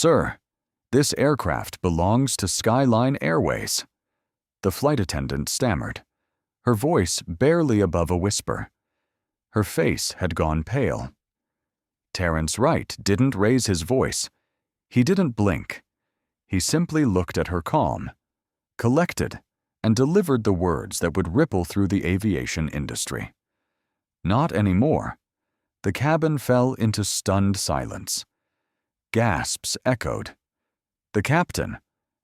"Sir, this aircraft belongs to Skyline Airways." The flight attendant stammered, her voice barely above a whisper. Her face had gone pale. Terence Wright didn't raise his voice. He didn't blink. He simply looked at her calm, collected, and delivered the words that would ripple through the aviation industry. Not anymore. The cabin fell into stunned silence. Gasps echoed. The captain,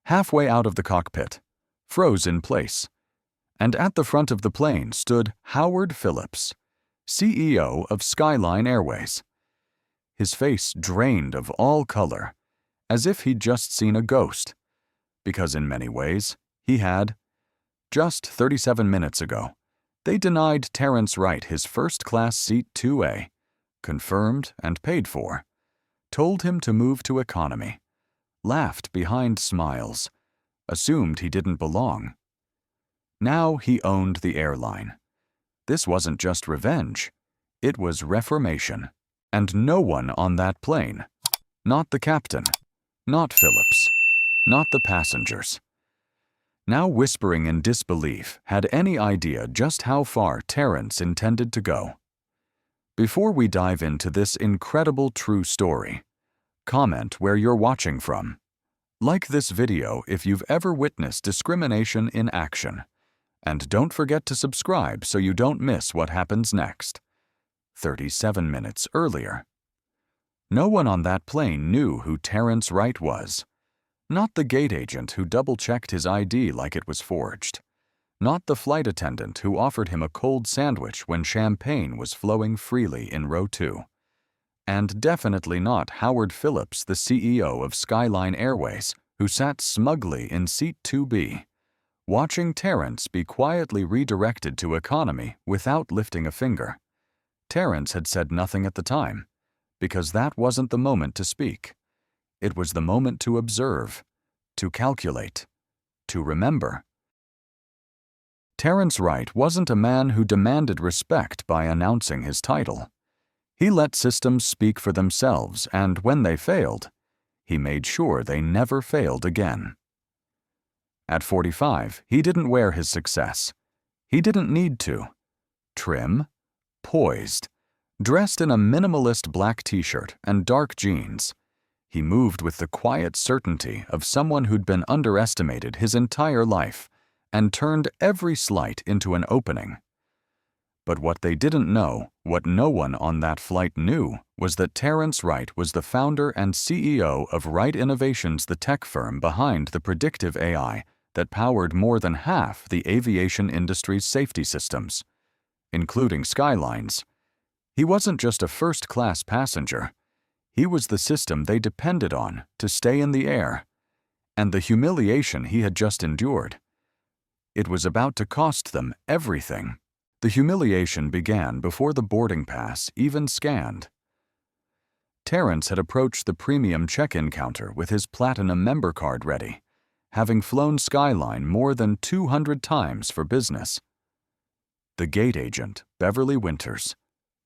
halfway out of the cockpit, froze in place, and at the front of the plane stood Howard Phillips, CEO of Skyline Airways. His face drained of all color, as if he'd just seen a ghost, because in many ways he had. Just 37 minutes ago, they denied Terence Wright his first-class seat 2A, confirmed and paid for, told him to move to economy, laughed behind smiles, assumed he didn't belong. Now he owned the airline. This wasn't just revenge, it was reformation. And no one on that plane, not the captain, not Phillips, not the passengers, now whispering in disbelief, had any idea just how far Terence intended to go. Before we dive into this incredible true story, comment where you're watching from. Like this video if you've ever witnessed discrimination in action. And don't forget to subscribe so you don't miss what happens next. 37 minutes earlier. No one on that plane knew who Terence Wright was. Not the gate agent who double-checked his ID like it was forged. Not the flight attendant who offered him a cold sandwich when champagne was flowing freely in row 2. And definitely not Howard Phillips, the CEO of Skyline Airways, who sat smugly in seat 2B, watching Terence be quietly redirected to economy without lifting a finger. Terence had said nothing at the time, because that wasn't the moment to speak. It was the moment to observe, to calculate, to remember. Terence Wright wasn't a man who demanded respect by announcing his title. He let systems speak for themselves, and when they failed, he made sure they never failed again. At 45, he didn't wear his success. He didn't need to. Trim, poised, dressed in a minimalist black t-shirt and dark jeans, he moved with the quiet certainty of someone who'd been underestimated his entire life and turned every slight into an opening. But what they didn't know, what no one on that flight knew, was that Terence Wright was the founder and CEO of Wright Innovations, the tech firm behind the predictive AI that powered more than half the aviation industry's safety systems, including Skyline's. He wasn't just a first-class passenger. He was the system they depended on to stay in the air, and the humiliation he had just endured. It was about to cost them everything. The humiliation began before the boarding pass even scanned. Terence had approached the premium check-in counter with his platinum member card ready, having flown Skyline more than 200 times for business. The gate agent, Beverly Winters,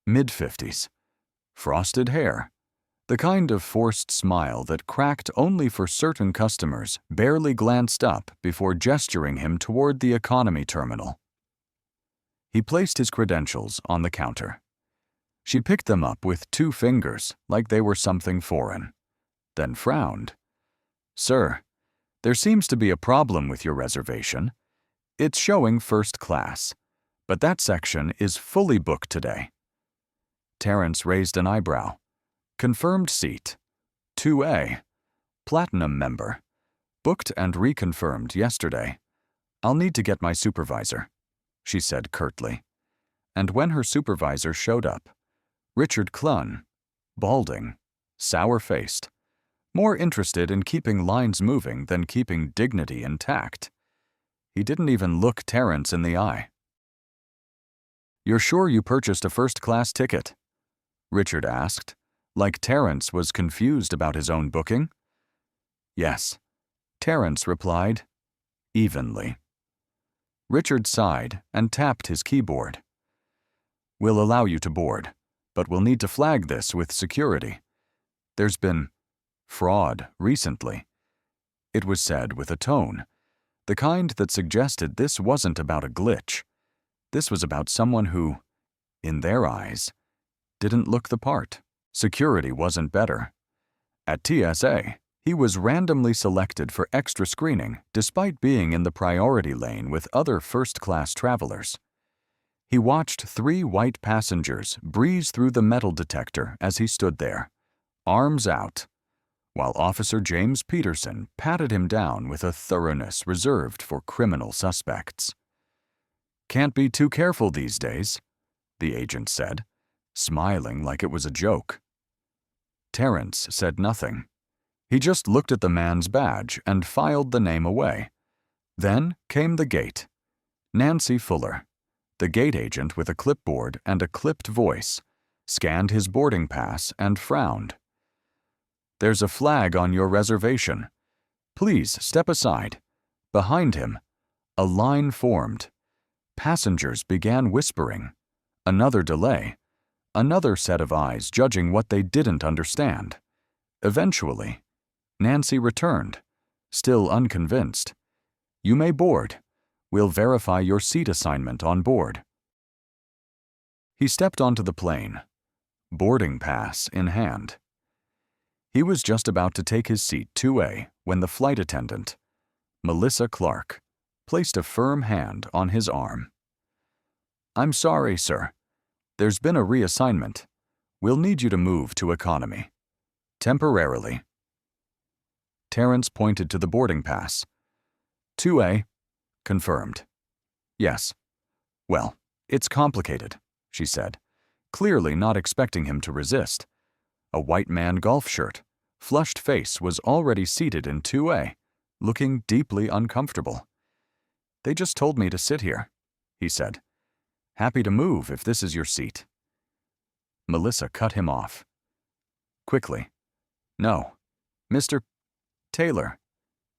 mid-50s, frosted hair, the kind of forced smile that cracked only for certain customers, barely glanced up before gesturing him toward the economy terminal. He placed his credentials on the counter. She picked them up with 2 fingers, like they were something foreign, then frowned. "Sir, there seems to be a problem with your reservation. It's showing first class, but that section is fully booked today." Terence raised an eyebrow. "Confirmed seat. 2A. Platinum member. Booked and reconfirmed yesterday. I'll need to get my supervisor," she said curtly. And when her supervisor showed up, Richard Clun, balding, sour-faced, more interested in keeping lines moving than keeping dignity intact. He didn't even look Terence in the eye. "You're sure you purchased a first-class ticket?" Richard asked, like Terence was confused about his own booking. "Yes," Terence replied, evenly. Richard sighed and tapped his keyboard. "We'll allow you to board, but we'll need to flag this with security. There's been fraud recently. It was said with a tone, the kind that suggested this wasn't about a glitch. This was about someone who, in their eyes, didn't look the part. Security wasn't better. At TSA, he was randomly selected for extra screening despite being in the priority lane with other first-class travelers. He watched 3 white passengers breeze through the metal detector as he stood there, arms out, while Officer James Peterson patted him down with a thoroughness reserved for criminal suspects. "Can't be too careful these days," the agent said, smiling like it was a joke. Terrence said nothing. He just looked at the man's badge and filed the name away. Then came the gate. Nancy Fuller, the gate agent with a clipboard and a clipped voice, scanned his boarding pass and frowned. "There's a flag on your reservation. Please step aside." Behind him, a line formed. Passengers began whispering. Another delay. Another set of eyes judging what they didn't understand. Eventually, Nancy returned, still unconvinced. "You may board. We'll verify your seat assignment on board." He stepped onto the plane, boarding pass in hand. He was just about to take his seat 2A when the flight attendant, Melissa Clark, placed a firm hand on his arm. "I'm sorry, sir. There's been a reassignment. We'll need you to move to economy. Temporarily." Terrence pointed to the boarding pass. 2A. Confirmed. "Yes. Well, it's complicated," she said, clearly not expecting him to resist. A white man golf shirt, flushed face was already seated in 2A, looking deeply uncomfortable. "They just told me to sit here," he said. "Happy to move if this is your seat." Melissa cut him off. Quickly. "No. Mr. Taylor,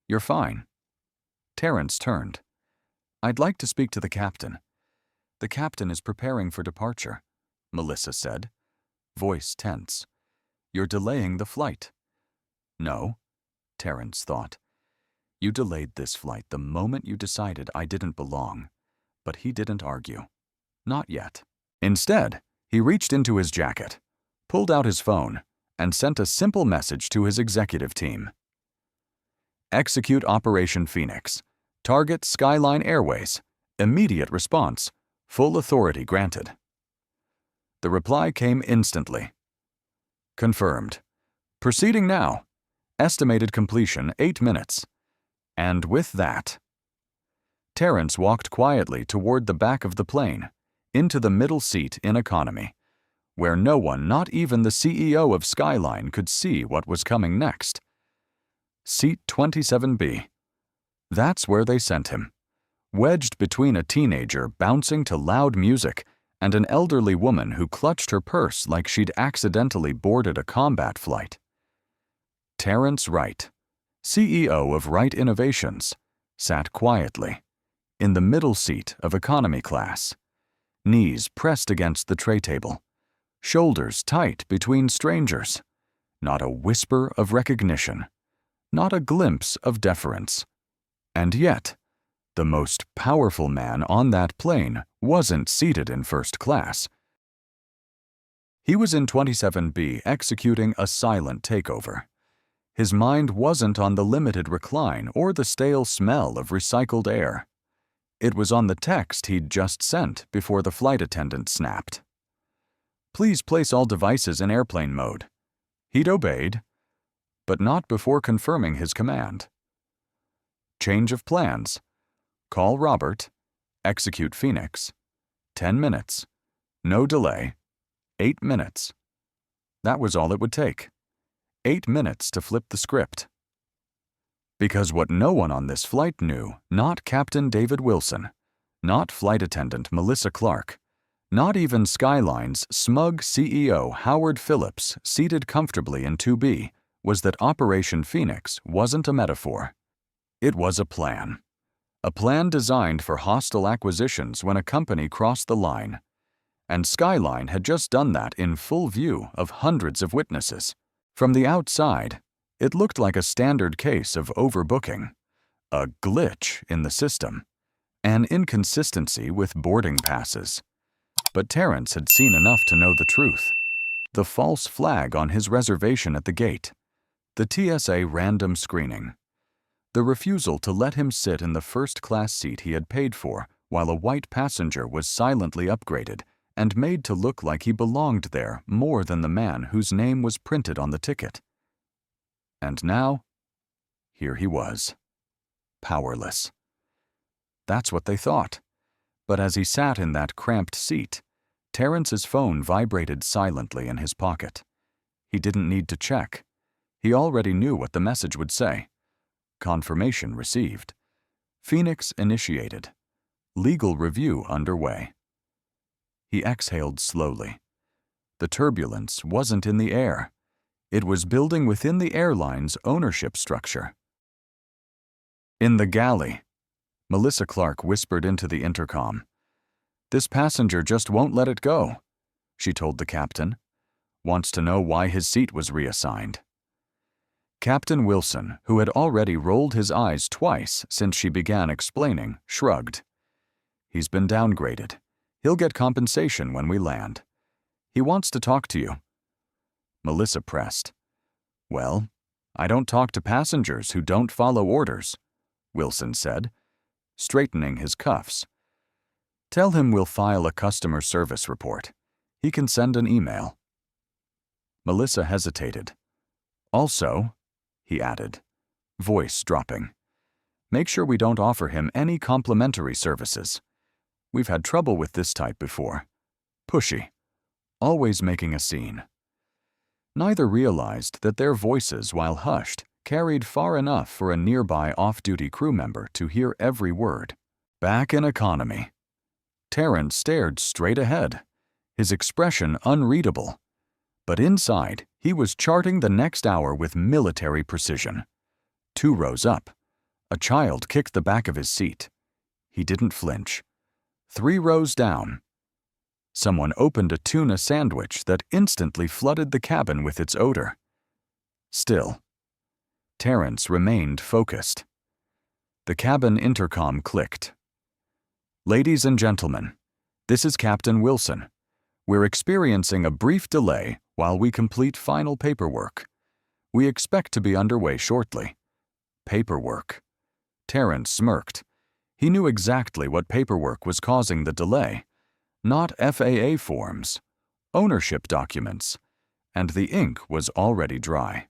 you're fine." Terrence turned. "I'd like to speak to the captain." "The captain is preparing for departure," Melissa said, voice tense. "You're delaying the flight." "No," Terrence thought. "You delayed this flight the moment you decided I didn't belong." But he didn't argue. Not yet. Instead, he reached into his jacket, pulled out his phone, and sent a simple message to his executive team. "Execute Operation Phoenix. Target Skyline Airways. Immediate response. Full authority granted." The reply came instantly. "Confirmed. Proceeding now. Estimated completion 8 minutes." And with that, Terrence walked quietly toward the back of the plane, into the middle seat in economy, where no one, not even the CEO of Skyline, could see what was coming next. Seat 27B. That's where they sent him, wedged between a teenager bouncing to loud music and an elderly woman who clutched her purse like she'd accidentally boarded a combat flight. Terrence Wright, CEO of Wright Innovations, sat quietly, in the middle seat of economy class, knees pressed against the tray table, shoulders tight between strangers, not a whisper of recognition, not a glimpse of deference. And yet, the most powerful man on that plane wasn't seated in first class. He was in 27B executing a silent takeover. His mind wasn't on the limited recline or the stale smell of recycled air. It was on the text he'd just sent before the flight attendant snapped. "Please place all devices in airplane mode." He'd obeyed, but not before confirming his command. Change of plans. Call Robert. Execute Phoenix. 10 minutes. No delay. 8 minutes. That was all it would take. 8 minutes to flip the script. Because what no one on this flight knew, not Captain David Wilson, not flight attendant Melissa Clark, not even Skyline's smug CEO Howard Phillips seated comfortably in 2B, was that Operation Phoenix wasn't a metaphor. It was a plan. A plan designed for hostile acquisitions when a company crossed the line. And Skyline had just done that in full view of hundreds of witnesses. From the outside, It looked like a standard case of overbooking, a glitch in the system, an inconsistency with boarding passes. But Terrence had seen enough to know the truth. The false flag on his reservation at the gate, the TSA random screening, the refusal to let him sit in the first-class seat he had paid for while a white passenger was silently upgraded and made to look like he belonged there more than the man whose name was printed on the ticket. And now, here he was, powerless. That's what they thought. But as he sat in that cramped seat, Terrence's phone vibrated silently in his pocket. He didn't need to check. He already knew what the message would say. Confirmation received. Phoenix initiated. Legal review underway. He exhaled slowly. The turbulence wasn't in the air. It was building within the airline's ownership structure. In the galley, Melissa Clark whispered into the intercom. "This passenger just won't let it go," she told the captain. "Wants to know why his seat was reassigned." Captain Wilson, who had already rolled his eyes twice since she began explaining, shrugged. "He's been downgraded. He'll get compensation when we land. He wants to talk to you." Melissa pressed. "Well, I don't talk to passengers who don't follow orders," Wilson said, straightening his cuffs. "Tell him we'll file a customer service report. He can send an email." Melissa hesitated. "Also," he added, voice dropping, "make sure we don't offer him any complimentary services. We've had trouble with this type before. Pushy. Always making a scene." Neither realized that their voices, while hushed, carried far enough for a nearby off-duty crew member to hear every word. Back in economy. Terrence stared straight ahead, his expression unreadable. But inside, he was charting the next hour with military precision. 2 rows up. A child kicked the back of his seat. He didn't flinch. 3 rows down. Someone opened a tuna sandwich that instantly flooded the cabin with its odor. Still, Terrence remained focused. The cabin intercom clicked. "Ladies and gentlemen, this is Captain Wilson. We're experiencing a brief delay while we complete final paperwork. We expect to be underway shortly." Paperwork. Terrence smirked. He knew exactly what paperwork was causing the delay. Not FAA forms, ownership documents, and the ink was already dry.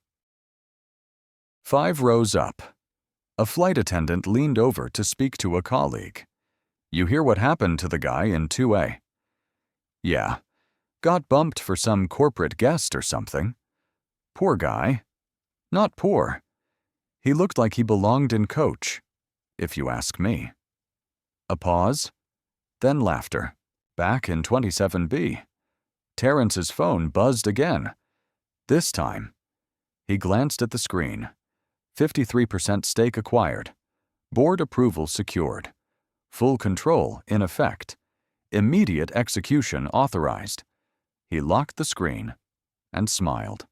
5 rows up. A flight attendant leaned over to speak to a colleague. "You hear what happened to the guy in 2A? "Yeah. Got bumped for some corporate guest or something. Poor guy. Not poor. He looked like he belonged in coach, if you ask me." A pause, then laughter. Back in 27B. Terrence's phone buzzed again. This time, he glanced at the screen. 53% stake acquired. Board approval secured. Full control in effect. Immediate execution authorized. He locked the screen and smiled.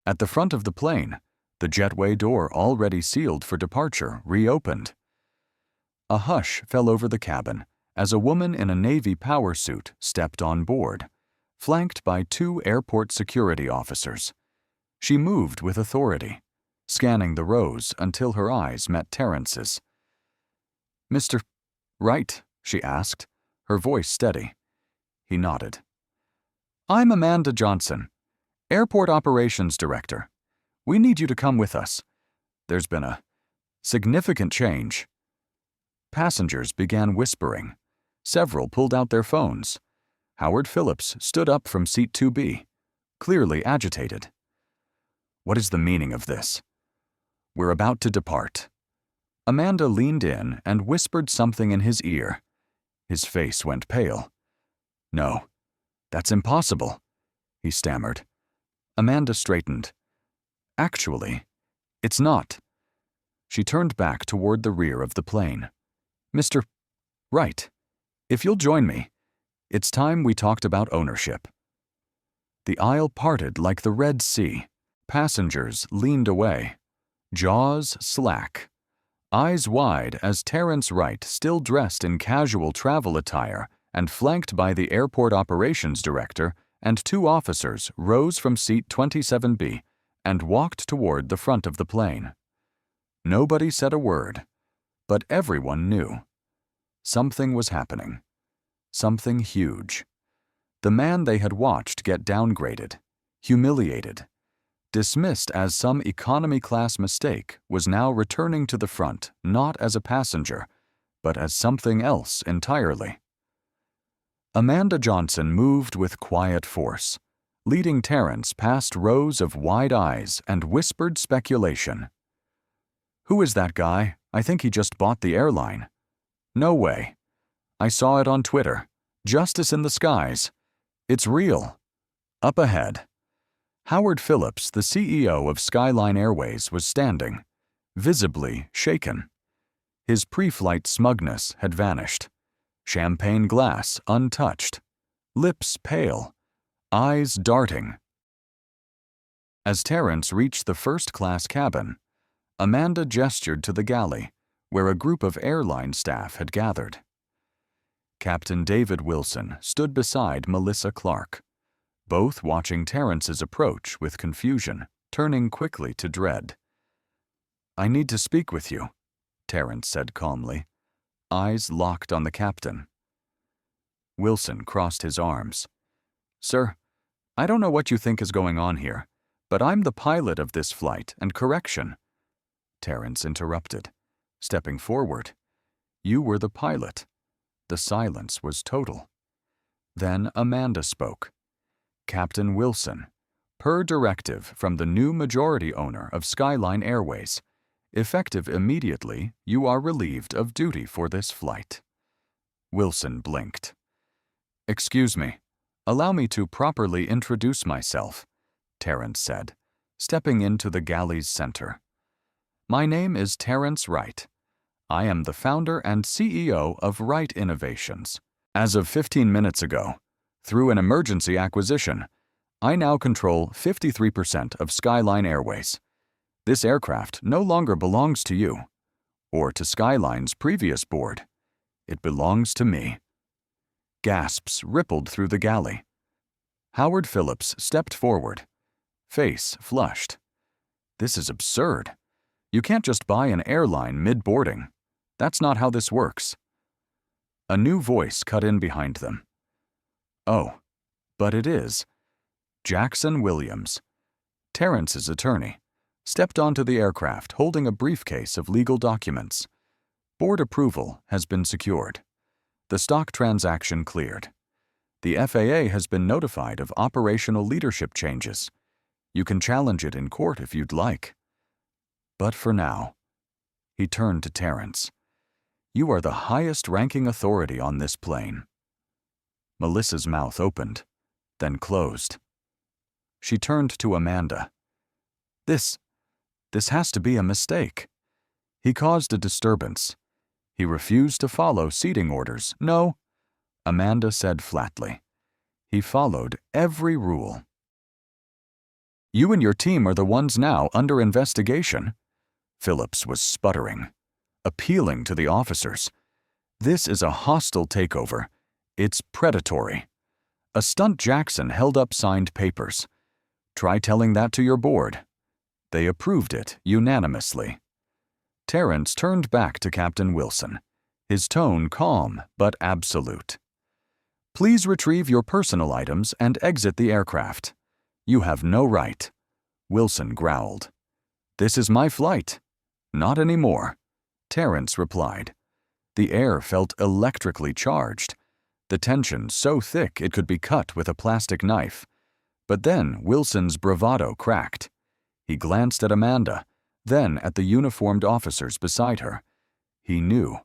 At the front of the plane, the jetway door already sealed for departure reopened. A hush fell over the cabin as a woman in a Navy power suit stepped on board, flanked by 2 airport security officers. She moved with authority, scanning the rows until her eyes met Terrence's. "Mr. Wright?" she asked, her voice steady. He nodded. "I'm Amanda Johnson, Airport Operations Director. We need you to come with us. There's been a significant change." Passengers began whispering. Several pulled out their phones. Howard Phillips stood up from seat 2B, clearly agitated. "What is the meaning of this?" "We're about to depart." Amanda leaned in and whispered something in his ear. His face went pale. "No, that's impossible," he stammered. Amanda straightened. "Actually, it's not." She turned back toward the rear of the plane. "Mr. Wright, if you'll join me, it's time we talked about ownership." The aisle parted like the Red Sea. Passengers leaned away, jaws slack, eyes wide as Terrence Wright, still dressed in casual travel attire and flanked by the airport operations director and 2 officers, rose from seat 27B and walked toward the front of the plane. Nobody said a word, but everyone knew. Something was happening. Something huge. The man they had watched get downgraded, humiliated, dismissed as some economy-class mistake, was now returning to the front, not as a passenger, but as something else entirely. Amanda Johnson moved with quiet force, leading Terrence past rows of wide eyes and whispered speculation. "Who is that guy? I think he just bought the airline." "No way. I saw it on Twitter. Justice in the skies. It's real." Up ahead, Howard Phillips, the CEO of Skyline Airways, was standing, visibly shaken. His pre-flight smugness had vanished. Champagne glass untouched, lips pale, eyes darting. As Terrence reached the first-class cabin, Amanda gestured to the galley, where a group of airline staff had gathered. Captain David Wilson stood beside Melissa Clark, both watching Terrence's approach with confusion, turning quickly to dread. "I need to speak with you," Terrence said calmly, eyes locked on the captain. Wilson crossed his arms. "Sir, I don't know what you think is going on here, but I'm the pilot of this flight, and correction." Terrence interrupted, stepping forward. "You were the pilot." The silence was total. Then Amanda spoke. "Captain Wilson, per directive from the new majority owner of Skyline Airways, effective immediately, you are relieved of duty for this flight." Wilson blinked. "Excuse me. Allow me to properly introduce myself," Terrence said, stepping into the galley's center. "My name is Terrence Wright. I am the founder and CEO of Wright Innovations. As of 15 minutes ago, through an emergency acquisition, I now control 53% of Skyline Airways. This aircraft no longer belongs to you, or to Skyline's previous board. It belongs to me." Gasps rippled through the galley. Howard Phillips stepped forward, face flushed. "This is absurd. You can't just buy an airline mid-boarding. That's not how this works." A new voice cut in behind them. "Oh, but it is." Jackson Williams, Terrence's attorney, stepped onto the aircraft holding a briefcase of legal documents. Board approval has been secured. The stock transaction cleared. The FAA has been notified of operational leadership changes. You can challenge it in court if you'd like. But for now, he turned to Terrence. "You are the highest-ranking authority on this plane." Melissa's mouth opened, then closed. She turned to Amanda. This has to be a mistake." He caused a disturbance. He refused to follow seating orders. "No," Amanda said flatly. "He followed every rule." "You and your team are the ones now under investigation." Phillips was sputtering, appealing to the officers. "This is a hostile takeover. It's predatory. A stunt Jackson held up signed papers. Try telling that to your board." They approved it unanimously. Terrence turned back to Captain Wilson, his tone calm but absolute. "Please retrieve your personal items and exit the aircraft. You have no right." Wilson growled. "This is my flight." "Not anymore," Terrence replied. The air felt electrically charged, the tension so thick it could be cut with a plastic knife. But then Wilson's bravado cracked. He glanced at Amanda, then at the uniformed officers beside her. He knew.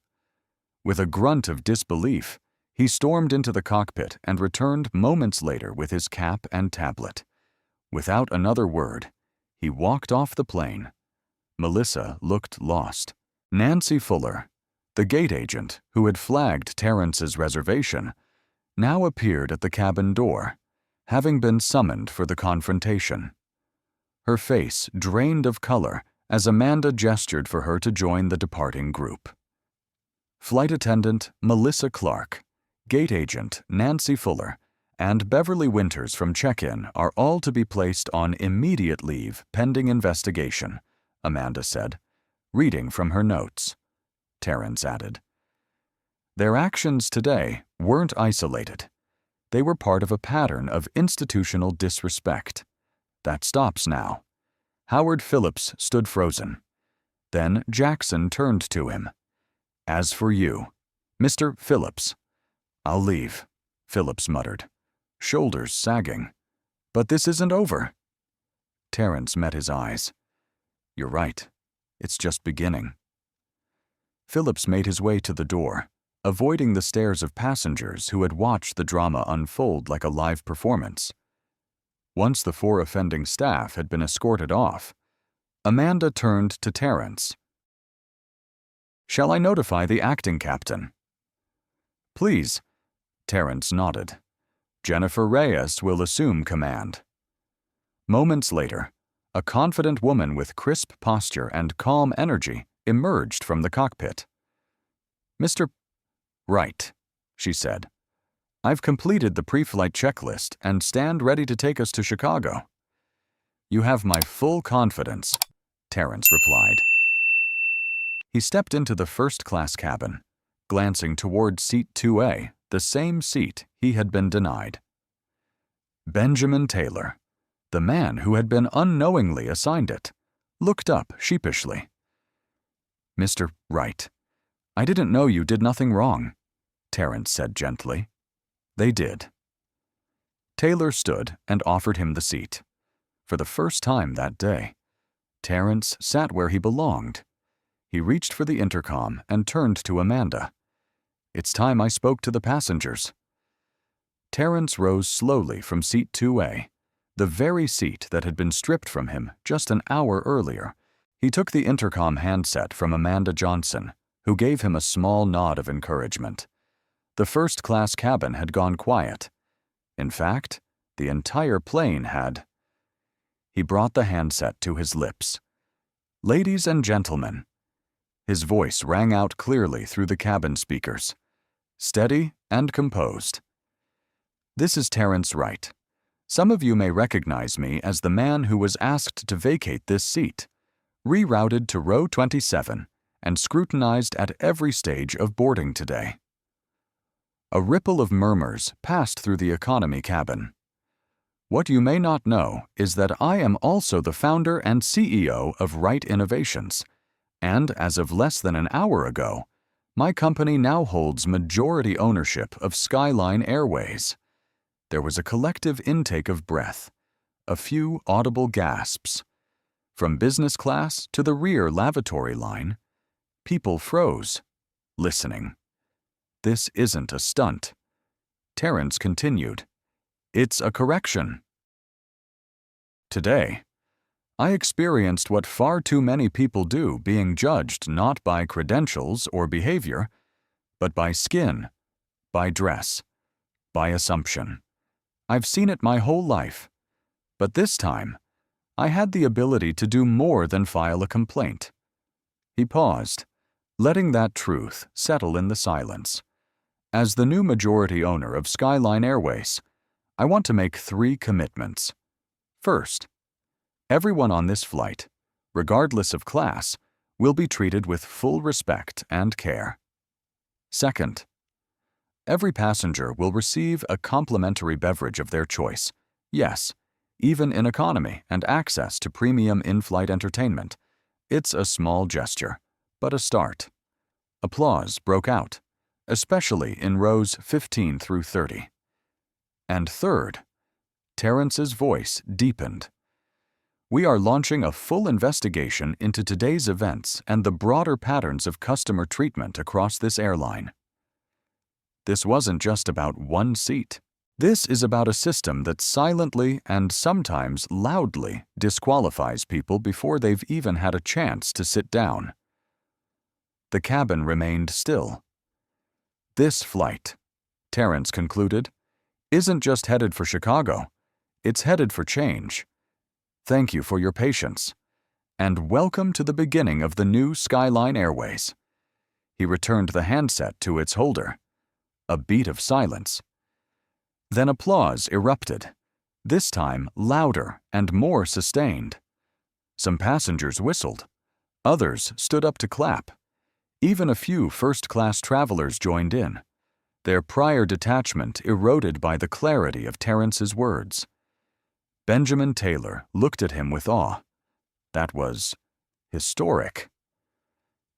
With a grunt of disbelief, he stormed into the cockpit and returned moments later with his cap and tablet. Without another word, he walked off the plane. Melissa looked lost. Nancy Fuller, the gate agent who had flagged Terrence's reservation, now appeared at the cabin door, having been summoned for the confrontation. her face drained of color as Amanda gestured for her to join the departing group. Flight attendant Melissa Clark, gate agent Nancy Fuller, and Beverly Winters from check-in are all to be placed on immediate leave pending investigation, Amanda said, reading from her notes. Terrence added. Their actions today weren't isolated. They were part of a pattern of institutional disrespect. That stops now. Howard Phillips stood frozen. Then Jackson turned to him. As for you, Mr. Phillips. I'll leave, Phillips muttered, shoulders sagging. But this isn't over. Terrence met his eyes. You're right. It's just beginning. Phillips made his way to the door, avoiding the stares of passengers who had watched the drama unfold like a live performance. Once the 4 offending staff had been escorted off, Amanda turned to Terrence. Shall I notify the acting captain? Please, Terrence nodded. Jennifer Reyes will assume command. Moments later, a confident woman with crisp posture and calm energy emerged from the cockpit. Mr. Right, she said. I've completed the pre-flight checklist and stand ready to take us to Chicago. You have my full confidence, Terrence replied. He stepped into the first-class cabin, glancing toward seat 2A, the same seat he had been denied. Benjamin Taylor, the man who had been unknowingly assigned it, looked up sheepishly. Mr. Wright, I didn't know you did nothing wrong, Terrence said gently. They did. Taylor stood and offered him the seat. For the first time that day, Terrence sat where he belonged. He reached for the intercom and turned to Amanda. It's time I spoke to the passengers. Terrence rose slowly from seat 2A, the very seat that had been stripped from him just an hour earlier. He took the intercom handset from Amanda Johnson, who gave him a small nod of encouragement. The first-class cabin had gone quiet. In fact, the entire plane had. He brought the handset to his lips. Ladies and gentlemen. His voice rang out clearly through the cabin speakers, steady and composed. This is Terrence Wright. Some of you may recognize me as the man who was asked to vacate this seat, rerouted to row 27, and scrutinized at every stage of boarding today. A ripple of murmurs passed through the economy cabin. What you may not know is that I am also the founder and CEO of Wright Innovations, and as of less than an hour ago, my company now holds majority ownership of Skyline Airways. There was a collective intake of breath, a few audible gasps. From business class to the rear lavatory line, people froze, listening. This isn't a stunt. Terrence continued. It's a correction. Today, I experienced what far too many people do, being judged not by credentials or behavior, but by skin, by dress, by assumption. I've seen it my whole life. But this time, I had the ability to do more than file a complaint. He paused, letting that truth settle in the silence. As the new majority owner of Skyline Airways, I want to make 3 commitments. First, everyone on this flight, regardless of class, will be treated with full respect and care. Second, every passenger will receive a complimentary beverage of their choice, yes, even in economy and access to premium in-flight entertainment. It's a small gesture, but a start. Applause broke out, especially in rows 15 through 30. And third, Terrence's voice deepened. We are launching a full investigation into today's events and the broader patterns of customer treatment across this airline. This wasn't just about one seat. This is about a system that silently and sometimes loudly disqualifies people before they've even had a chance to sit down. The cabin remained still. This flight, Terrence concluded, isn't just headed for Chicago. It's headed for change. Thank you for your patience. And welcome to the beginning of the new Skyline Airways. He returned the handset to its holder. A beat of silence. Then applause erupted, this time louder and more sustained. Some passengers whistled. Others stood up to clap. Even a few first-class travelers joined in, their prior detachment eroded by the clarity of Terrence's words. Benjamin Taylor looked at him with awe. That was historic.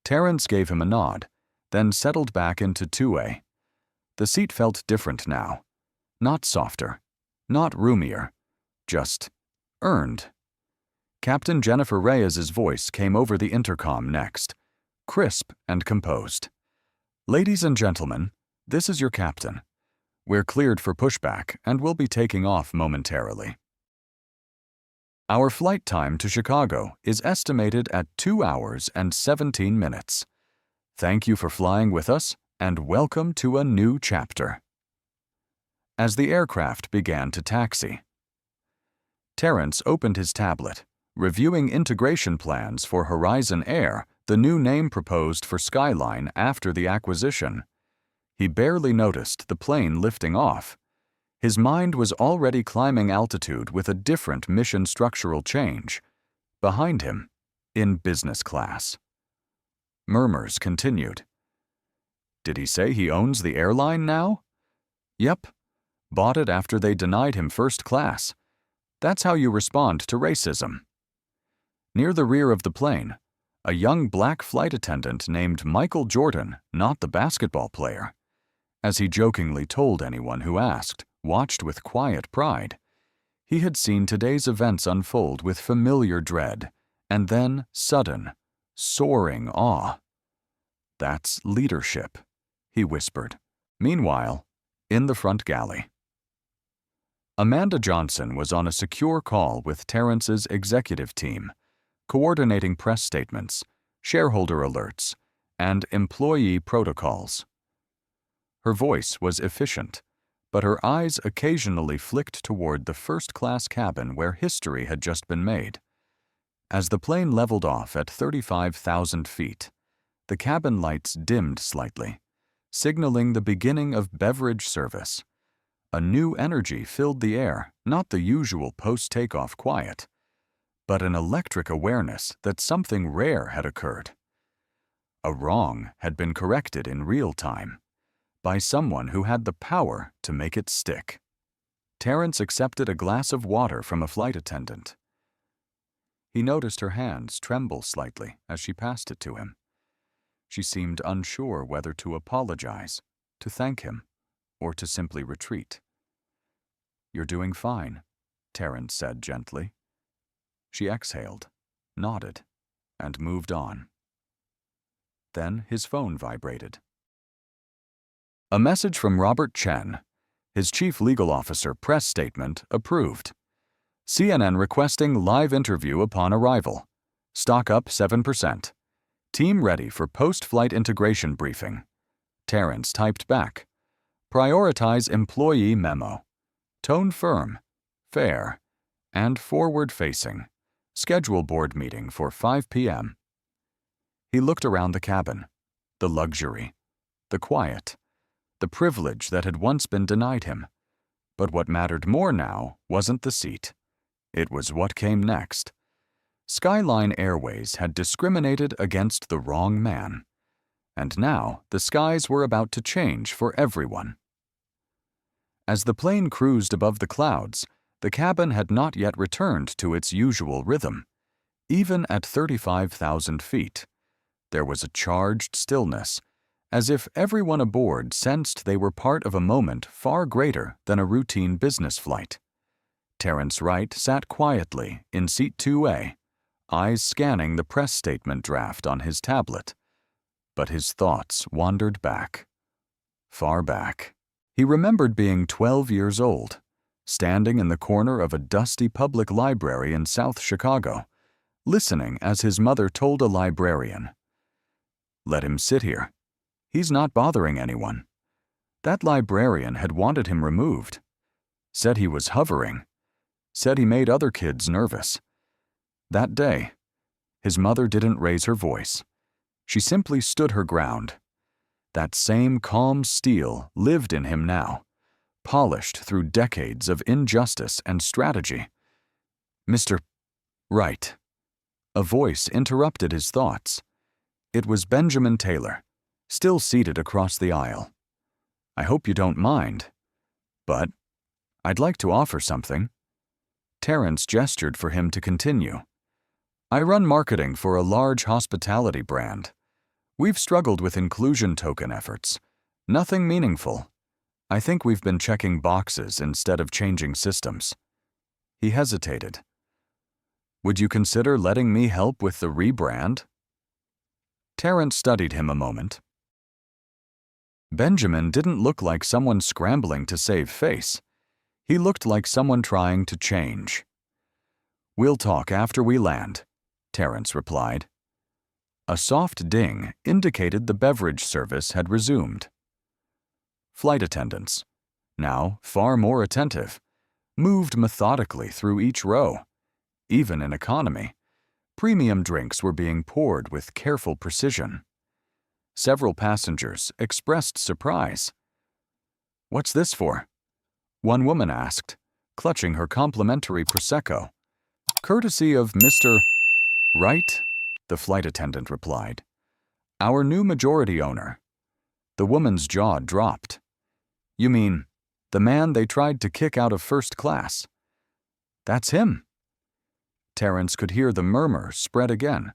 Terrence gave him a nod, then settled back into 2A. The seat felt different now. Not softer, not roomier, just earned. Captain Jennifer Reyes's voice came over the intercom next, crisp and composed. Ladies and gentlemen, this is your captain. We're cleared for pushback and we'll be taking off momentarily. Our flight time to Chicago is estimated at 2 hours and 17 minutes. Thank you for flying with us and welcome to a new chapter. As the aircraft began to taxi, Terrence opened his tablet, reviewing integration plans for Horizon Air, the new name proposed for Skyline after the acquisition. He barely noticed the plane lifting off. His mind was already climbing altitude with a different mission structural change. Behind him, in business class. Murmurs continued. Did he say he owns the airline now? Yep. Bought it after they denied him first class. That's how you respond to racism. Near the rear of the plane, a young black flight attendant named Michael Jordan, not the basketball player, as he jokingly told anyone who asked, watched with quiet pride. He had seen today's events unfold with familiar dread, and then sudden, soaring awe. That's leadership, he whispered. Meanwhile, in the front galley, Amanda Johnson was on a secure call with Terrence's executive team, coordinating press statements, shareholder alerts, and employee protocols. Her voice was efficient, but her eyes occasionally flicked toward the first-class cabin where history had just been made. As the plane leveled off at 35,000 feet, the cabin lights dimmed slightly, signaling the beginning of beverage service. A new energy filled the air, not the usual post-takeoff quiet, but an electric awareness that something rare had occurred. A wrong had been corrected in real time, by someone who had the power to make it stick. Terrence accepted a glass of water from a flight attendant. He noticed her hands tremble slightly as she passed it to him. She seemed unsure whether to apologize, to thank him, or to simply retreat. You're doing fine, Terrence said gently. She exhaled, nodded, and moved on. Then his phone vibrated. A message from Robert Chen, his chief legal officer, press statement approved. CNN requesting live interview upon arrival. Stock up 7%. Team ready for post-flight integration briefing. Terrence typed back. Prioritize employee memo. Tone firm, fair, and forward-facing. Schedule board meeting for 5 p.m. He looked around the cabin. The luxury, the quiet, the privilege that had once been denied him. But what mattered more now wasn't the seat. It was what came next. Skyline Airways had discriminated against the wrong man. And now the skies were about to change for everyone. As the plane cruised above the clouds, the cabin had not yet returned to its usual rhythm. Even at 35,000 feet, there was a charged stillness, as if everyone aboard sensed they were part of a moment far greater than a routine business flight. Terrence Wright sat quietly in seat 2A, eyes scanning the press statement draft on his tablet. But his thoughts wandered back. Far back. He remembered being 12 years old, standing in the corner of a dusty public library in South Chicago, listening as his mother told a librarian, "Let him sit here. He's not bothering anyone." That librarian had wanted him removed, said he was hovering, said he made other kids nervous, That day, his mother didn't raise her voice. She simply stood her ground. That same calm steel lived in him now, polished through decades of injustice and strategy. Mr. Right. A voice interrupted his thoughts. It was Benjamin Taylor, still seated across the aisle. I hope you don't mind, but I'd like to offer something. Terrence gestured for him to continue. I run marketing for a large hospitality brand. We've struggled with inclusion token efforts. Nothing meaningful. I think we've been checking boxes instead of changing systems. He hesitated. Would you consider letting me help with the rebrand? Terrence studied him a moment. Benjamin didn't look like someone scrambling to save face. He looked like someone trying to change. We'll talk after we land, Terrence replied. A soft ding indicated the beverage service had resumed. Flight attendants, now far more attentive, moved methodically through each row. Even in economy, premium drinks were being poured with careful precision. Several passengers expressed surprise. What's this for? One woman asked, clutching her complimentary Prosecco. Courtesy of Mr. Right, the flight attendant replied. Our new majority owner. The woman's jaw dropped. You mean, the man they tried to kick out of first class? That's him. Terrence could hear the murmur spread again,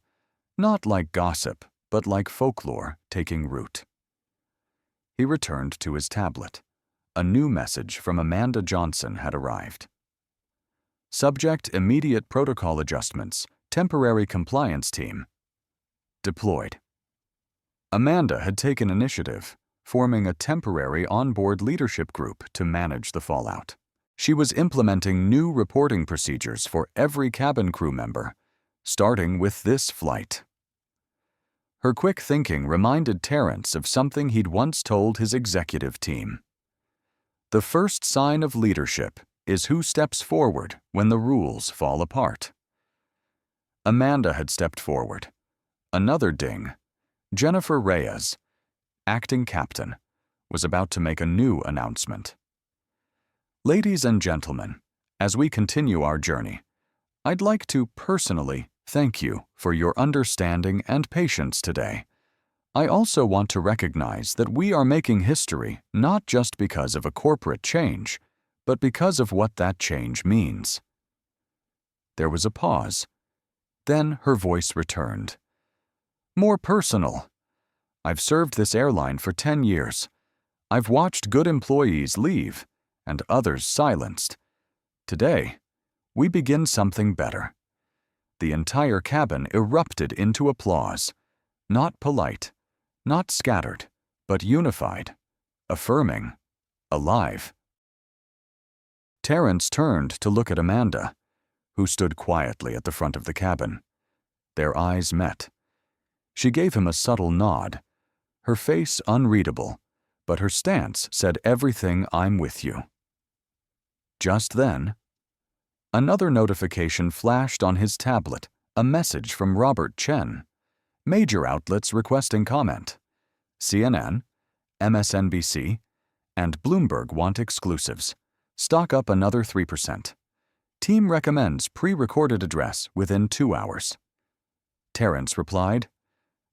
not like gossip, but like folklore taking root. He returned to his tablet. A new message from Amanda Johnson had arrived. Subject: immediate protocol adjustments, temporary compliance team. Deployed. Amanda had taken initiative, forming a temporary onboard leadership group to manage the fallout. She was implementing new reporting procedures for every cabin crew member, starting with this flight. Her quick thinking reminded Terrence of something he'd once told his executive team. The first sign of leadership is who steps forward when the rules fall apart. Amanda had stepped forward. Another ding. Jennifer Reyes, acting captain, was about to make a new announcement. Ladies and gentlemen, as we continue our journey, I'd like to personally thank you for your understanding and patience today. I also want to recognize that we are making history not just because of a corporate change, but because of what that change means. There was a pause. Then her voice returned. More personal. I've served this airline for 10 years. I've watched good employees leave and others silenced. Today, we begin something better. The entire cabin erupted into applause, not polite, not scattered, but unified, affirming, alive. Terrence turned to look at Amanda, who stood quietly at the front of the cabin. Their eyes met. She gave him a subtle nod, her face unreadable, but her stance said everything I'm with you. Just then, another notification flashed on his tablet, a message from Robert Chen. Major outlets requesting comment. CNN, MSNBC, and Bloomberg want exclusives. Stock up another 3%. Team recommends pre-recorded address within 2 hours. Terrence replied,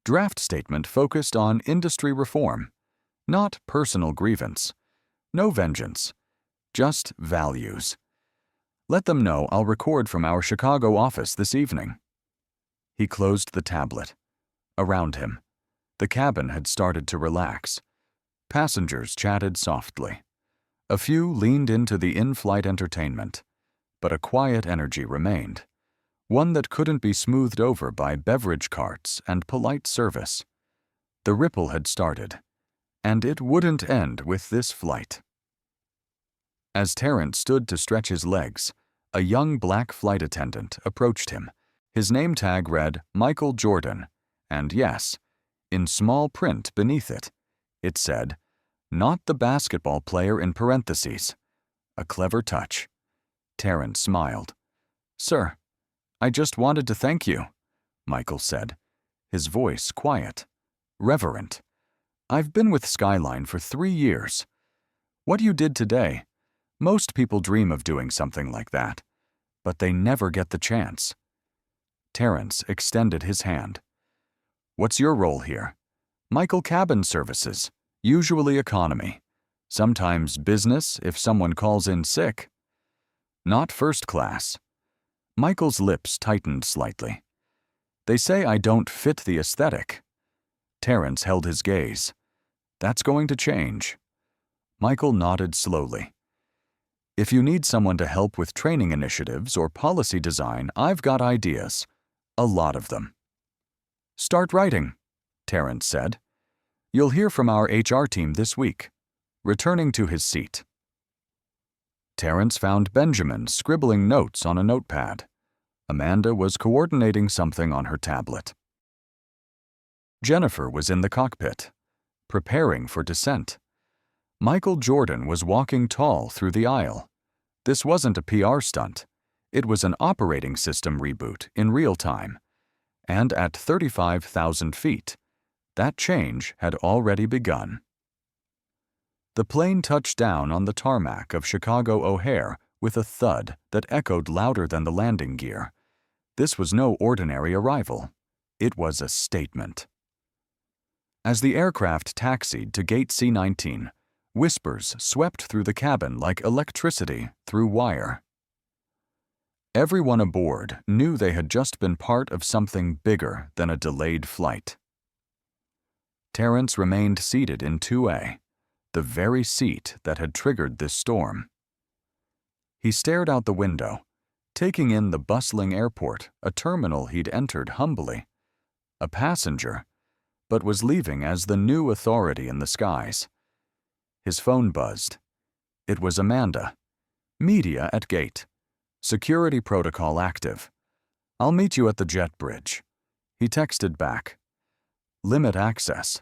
draft statement focused on industry reform, not personal grievance. No vengeance, just values. Let them know I'll record from our Chicago office this evening. He closed the tablet. Around him, the cabin had started to relax. Passengers chatted softly. A few leaned into the in-flight entertainment, but a quiet energy remained, one that couldn't be smoothed over by beverage carts and polite service. The ripple had started, and it wouldn't end with this flight. As Terrence stood to stretch his legs, a young black flight attendant approached him. His name tag read Michael Jordan, and yes, in small print beneath it, it said, not the basketball player in parentheses. A clever touch. Terrence smiled. Sir, I just wanted to thank you, Michael said, his voice quiet, reverent. I've been with Skyline for 3 years. What you did today, most people dream of doing something like that, but they never get the chance. Terrence extended his hand. What's your role here? Michael, cabin services, usually economy. Sometimes business if someone calls in sick. Not first class. Michael's lips tightened slightly. They say I don't fit the aesthetic. Terrence held his gaze. That's going to change. Michael nodded slowly. If you need someone to help with training initiatives or policy design, I've got ideas. A lot of them. Start writing, Terrence said. You'll hear from our HR team this week. Returning to his seat. Terrence found Benjamin scribbling notes on a notepad. Amanda was coordinating something on her tablet. Jennifer was in the cockpit, preparing for descent. Michael Jordan was walking tall through the aisle. This wasn't a PR stunt. It was an operating system reboot in real time. And at 35,000 feet, that change had already begun. The plane touched down on the tarmac of Chicago O'Hare with a thud that echoed louder than the landing gear. This was no ordinary arrival. It was a statement. As the aircraft taxied to Gate C-19, whispers swept through the cabin like electricity through wire. Everyone aboard knew they had just been part of something bigger than a delayed flight. Terrence remained seated in 2A, the very seat that had triggered this storm. He stared out the window, taking in the bustling airport, a terminal he'd entered humbly. A passenger, but was leaving as the new authority in the skies. His phone buzzed. It was Amanda. Media at gate. Security protocol active. I'll meet you at the jet bridge. He texted back. Limit access.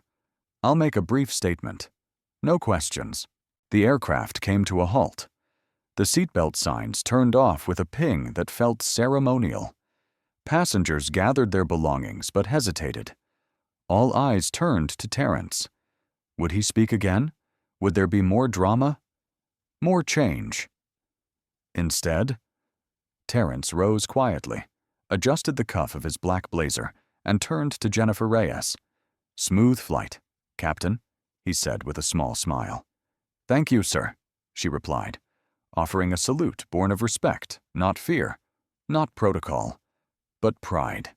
I'll make a brief statement. No questions. The aircraft came to a halt. The seatbelt signs turned off with a ping that felt ceremonial. Passengers gathered their belongings but hesitated. All eyes turned to Terrence. Would he speak again? Would there be more drama? More change? Instead, Terrence rose quietly, adjusted the cuff of his black blazer, and turned to Jennifer Reyes. Smooth flight, Captain, he said with a small smile. Thank you, sir, she replied, offering a salute born of respect, not fear, not protocol, but pride.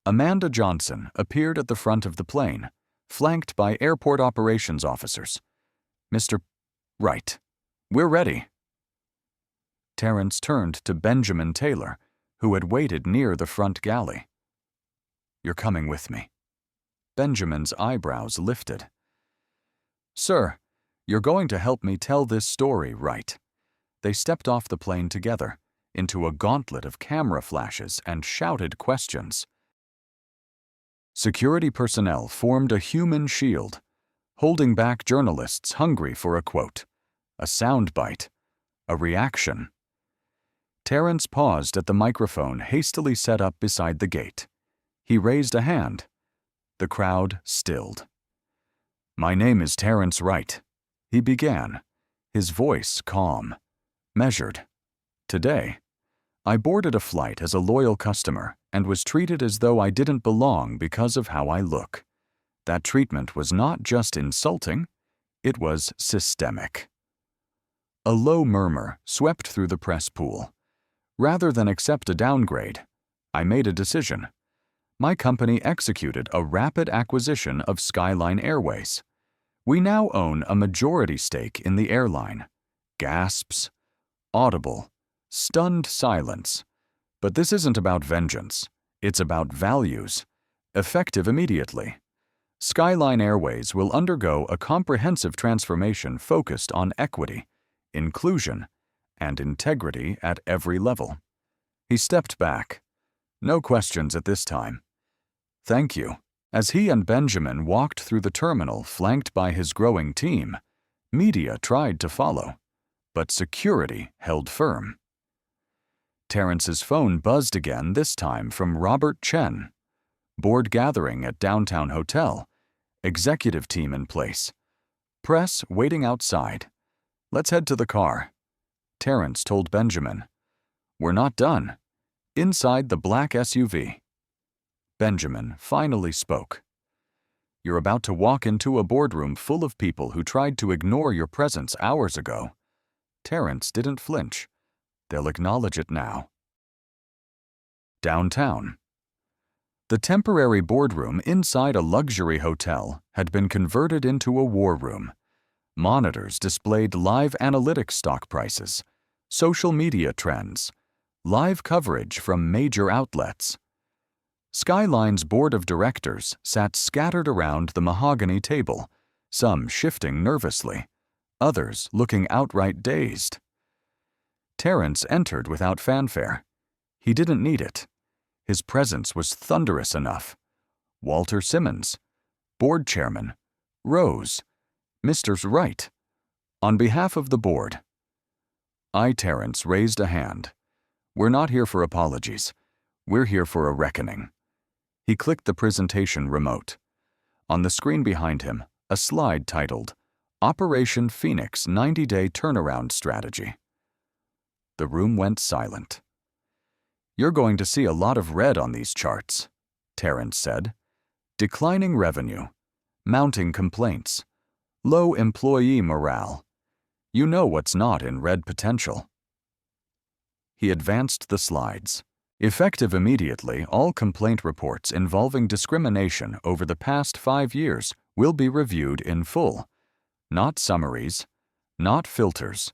Amanda Johnson appeared at the front of the plane, flanked by airport operations officers. Mr. Right, we're ready. Terrence turned to Benjamin Taylor, who had waited near the front galley. You're coming with me. Benjamin's eyebrows lifted. Sir, you're going to help me tell this story right. They stepped off the plane together, into a gauntlet of camera flashes and shouted questions. Security personnel formed a human shield, holding back journalists hungry for a quote, a soundbite, a reaction. Terrence paused at the microphone hastily set up beside the gate. He raised a hand. The crowd stilled. My name is Terrence Wright, he began, his voice calm, measured. Today, I boarded a flight as a loyal customer and was treated as though I didn't belong because of how I look. That treatment was not just insulting, it was systemic. A low murmur swept through the press pool. Rather than accept a downgrade, I made a decision. My company executed a rapid acquisition of Skyline Airways. We now own a majority stake in the airline. Gasps, audible, stunned silence. But this isn't about vengeance. It's about values, effective immediately. Skyline Airways will undergo a comprehensive transformation focused on equity, inclusion, and integrity at every level. He stepped back. No questions at this time. Thank you. As he and Benjamin walked through the terminal flanked by his growing team, media tried to follow, but security held firm. Terrence's phone buzzed again, this time from Robert Chen. Board gathering at downtown hotel. Executive team in place. Press waiting outside. Let's head to the car. Terrence told Benjamin. We're not done. Inside the black SUV. Benjamin finally spoke. You're about to walk into a boardroom full of people who tried to ignore your presence hours ago. Terrence didn't flinch. They'll acknowledge it now. Downtown. The temporary boardroom inside a luxury hotel had been converted into a war room. Monitors displayed live analytics stock prices, social media trends, live coverage from major outlets. Skyline's board of directors sat scattered around the mahogany table, some shifting nervously, others looking outright dazed. Terrence entered without fanfare. He didn't need it. His presence was thunderous enough. Walter Simmons, board chairman, rose. Mr. Wright, on behalf of the board. Terrence raised a hand. We're not here for apologies. We're here for a reckoning. He clicked the presentation remote. On the screen behind him, a slide titled, Operation Phoenix 90-Day Turnaround Strategy. The room went silent. You're going to see a lot of red on these charts, Terrence said. Declining revenue, mounting complaints, low employee morale. You know what's not in red potential. He advanced the slides. Effective immediately, all complaint reports involving discrimination over the past 5 years will be reviewed in full. Not summaries, not filters.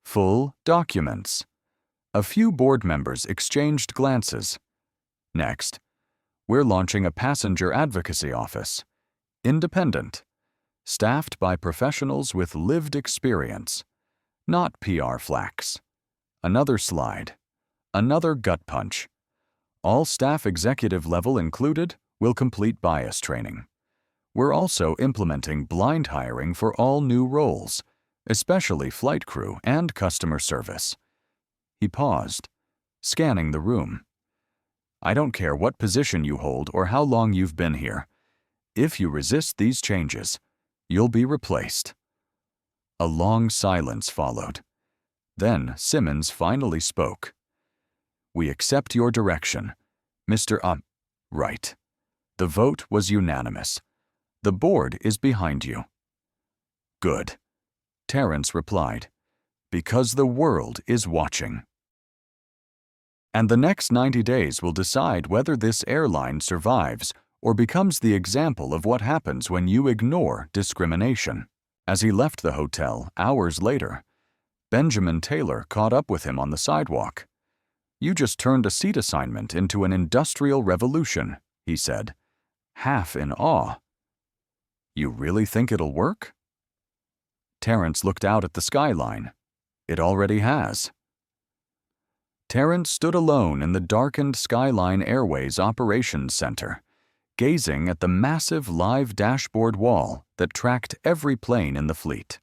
Full documents. A few board members exchanged glances. Next, we're launching a passenger advocacy office. Independent. Staffed by professionals with lived experience. Not PR flacks. Another slide. Another gut punch. All staff executive level included will complete bias training. We're also implementing blind hiring for all new roles, especially flight crew and customer service. He paused, scanning the room. I don't care what position you hold or how long you've been here. If you resist these changes, you'll be replaced. A long silence followed. Then Simmons finally spoke. We accept your direction, Mr. Wright. The vote was unanimous. The board is behind you. Good, Terrence replied, because the world is watching. And the next 90 days will decide whether this airline survives or becomes the example of what happens when you ignore discrimination. As he left the hotel hours later, Benjamin Taylor caught up with him on the sidewalk. You just turned a seat assignment into an industrial revolution, he said, half in awe. You really think it'll work? Terrence looked out at the skyline. It already has. Terrence stood alone in the darkened Skyline Airways Operations Center, gazing at the massive live dashboard wall that tracked every plane in the fleet.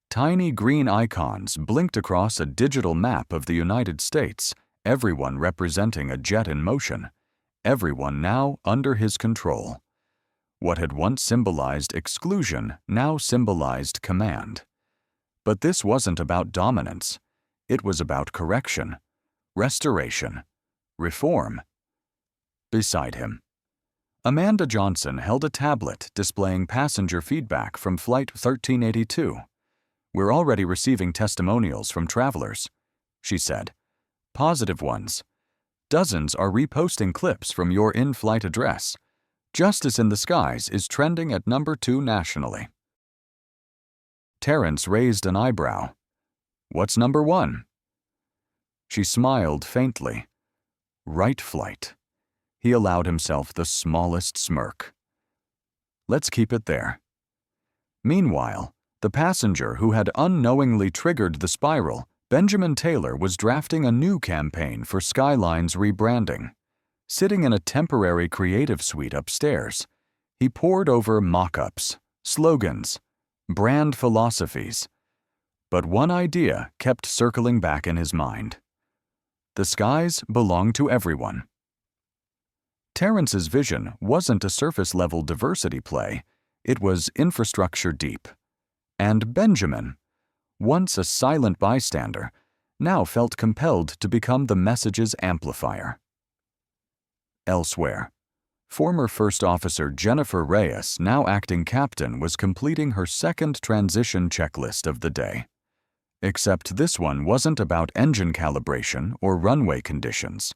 Tiny green icons blinked across a digital map of the United States, everyone representing a jet in motion, everyone now under his control. What had once symbolized exclusion now symbolized command. But this wasn't about dominance. It was about correction, restoration, reform. Beside him, Amanda Johnson held a tablet displaying passenger feedback from Flight 1382. We're already receiving testimonials from travelers, she said. Positive ones. Dozens are reposting clips from your in-flight address. Justice in the Skies is trending at number 2 nationally. Terrence raised an eyebrow. What's number 1? She smiled faintly. Right flight. He allowed himself the smallest smirk. Let's keep it there. Meanwhile, the passenger who had unknowingly triggered the spiral, Benjamin Taylor, was drafting a new campaign for Skyline's rebranding. Sitting in a temporary creative suite upstairs, he pored over mock-ups, slogans, brand philosophies. But one idea kept circling back in his mind. The skies belong to everyone. Terrence's vision wasn't a surface-level diversity play, it was infrastructure deep. And Benjamin, once a silent bystander, now felt compelled to become the message's amplifier. Elsewhere, former First Officer Jennifer Reyes, now acting captain, was completing her second transition checklist of the day. Except this one wasn't about engine calibration or runway conditions.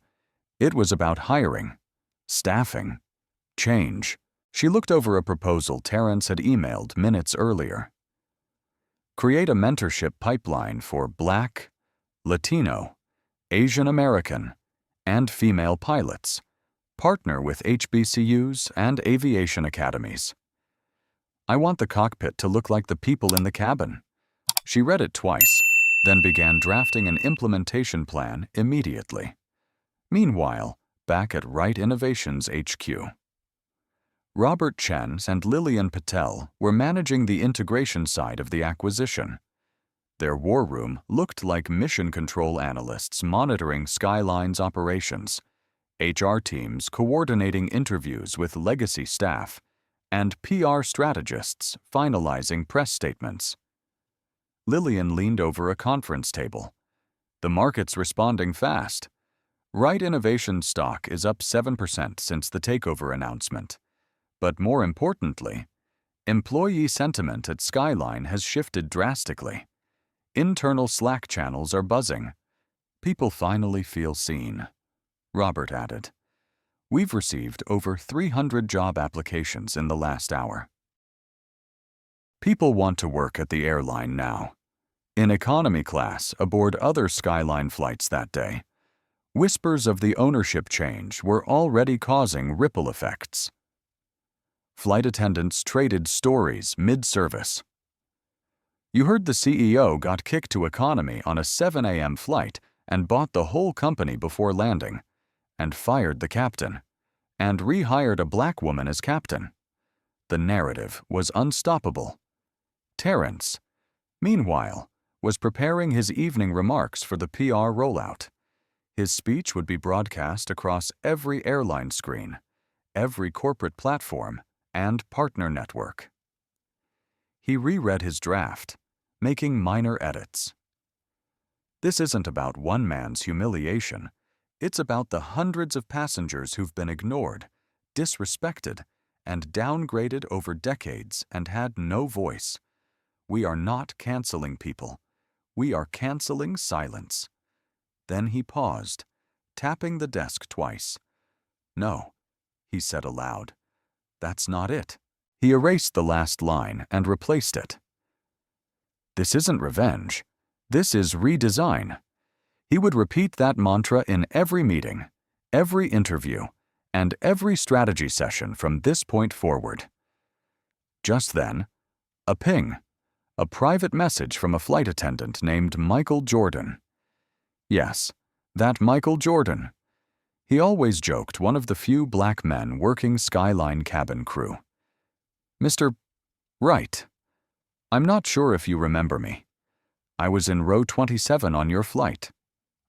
It was about hiring, staffing, change. She looked over a proposal Terrence had emailed minutes earlier. Create a mentorship pipeline for Black, Latino, Asian American, and female pilots. Partner with HBCUs and aviation academies. I want the cockpit to look like the people in the cabin. She read it twice, then began drafting an implementation plan immediately. Meanwhile, back at Wright Innovations HQ, Robert Chen and Lillian Patel were managing the integration side of the acquisition. Their war room looked like mission control analysts monitoring Skyline's operations, HR teams coordinating interviews with legacy staff, and PR strategists finalizing press statements. Lillian leaned over a conference table. The market's responding fast. Wright Innovations stock is up 7% since the takeover announcement. But more importantly, employee sentiment at Skyline has shifted drastically. Internal Slack channels are buzzing. People finally feel seen. Robert added, "We've received over 300 job applications in the last hour." People want to work at the airline now. In economy class aboard other Skyline flights that day, whispers of the ownership change were already causing ripple effects. Flight attendants traded stories mid-service. You heard the CEO got kicked to economy on a 7 a.m. flight and bought the whole company before landing, and fired the captain, and rehired a black woman as captain. The narrative was unstoppable. Terrence, meanwhile, was preparing his evening remarks for the PR rollout. His speech would be broadcast across every airline screen, every corporate platform, and partner network. He reread his draft, making minor edits. This isn't about one man's humiliation. It's about the hundreds of passengers who've been ignored, disrespected, and downgraded over decades and had no voice. We are not canceling people. We are canceling silence. Then he paused, tapping the desk twice. "No," he said aloud. "That's not it." He erased the last line and replaced it. "This isn't revenge. This is redesign." He would repeat that mantra in every meeting, every interview, and every strategy session from this point forward. Just then, a ping, a private message from a flight attendant named Michael Jordan. Yes, that Michael Jordan. He always joked one of the few black men working Skyline cabin crew. "Mr. Wright, I'm not sure if you remember me. I was in row 27 on your flight.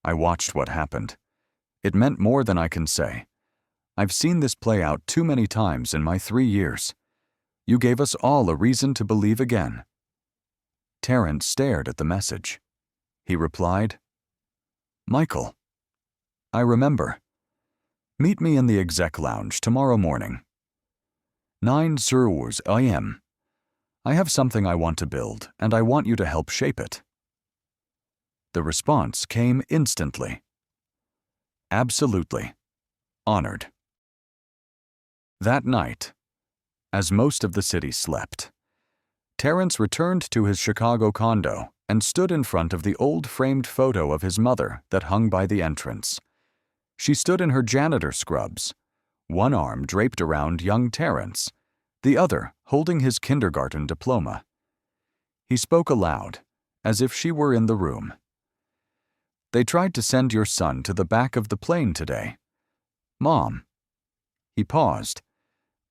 I watched what happened. It meant more than I can say. I've seen this play out too many times in my 3 years. You gave us all a reason to believe again." Terrence stared at the message. He replied, "Michael, I remember. Meet me in the exec lounge tomorrow morning. 9:00 a.m. I have something I want to build, and I want you to help shape it." The response came instantly. "Absolutely. Honored." That night, as most of the city slept, Terrence returned to his Chicago condo and stood in front of the old framed photo of his mother that hung by the entrance. She stood in her janitor scrubs, one arm draped around young Terrence, the other holding his kindergarten diploma. He spoke aloud, as if she were in the room. "They tried to send your son to the back of the plane today. Mom." He paused,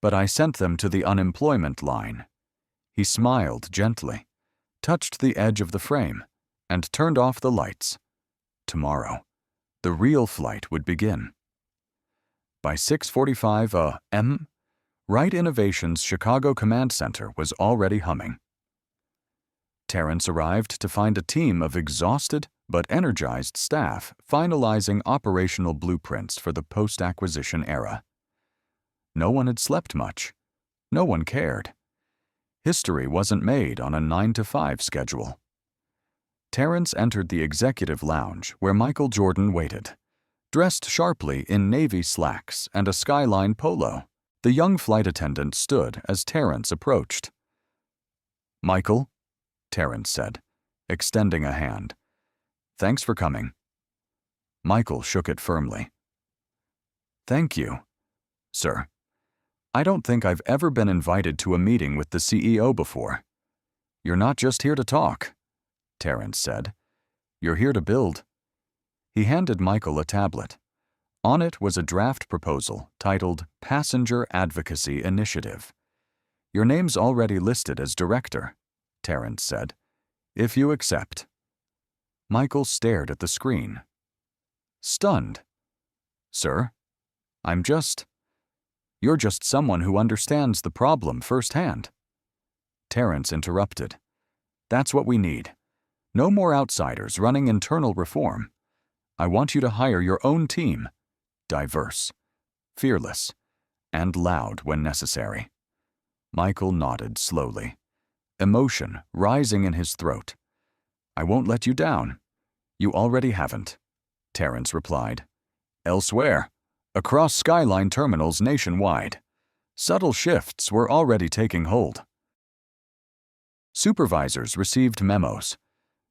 "But I sent them to the unemployment line." He smiled gently, touched the edge of the frame, and turned off the lights. "Tomorrow. The real flight would begin. By 6:45 a.m., Wright Innovation's Chicago Command Center was already humming. Terrence arrived to find a team of exhausted but energized staff finalizing operational blueprints for the post-acquisition era. No one had slept much. No one cared. History wasn't made on a 9-to-5 schedule. Terrence entered the executive lounge where Michael Jordan waited, dressed sharply in navy slacks and a skyline polo. The young flight attendant stood as Terrence approached. "Michael," Terrence said, extending a hand. "Thanks for coming." Michael shook it firmly. "Thank you, sir. I don't think I've ever been invited to a meeting with the CEO before." "You're not just here to talk," Terrence said. "You're here to build." He handed Michael a tablet. On it was a draft proposal titled Passenger Advocacy Initiative. "Your name's already listed as director," Terrence said, "if you accept." Michael stared at the screen. Stunned. "Sir, you're just someone who understands the problem firsthand." Terrence interrupted. "That's what we need. No more outsiders running internal reform. I want you to hire your own team, diverse, fearless, and loud when necessary." Michael nodded slowly, emotion rising in his throat. "I won't let you down. You already haven't," Terrence replied. "Elsewhere, across skyline terminals nationwide, subtle shifts were already taking hold." Supervisors received memos.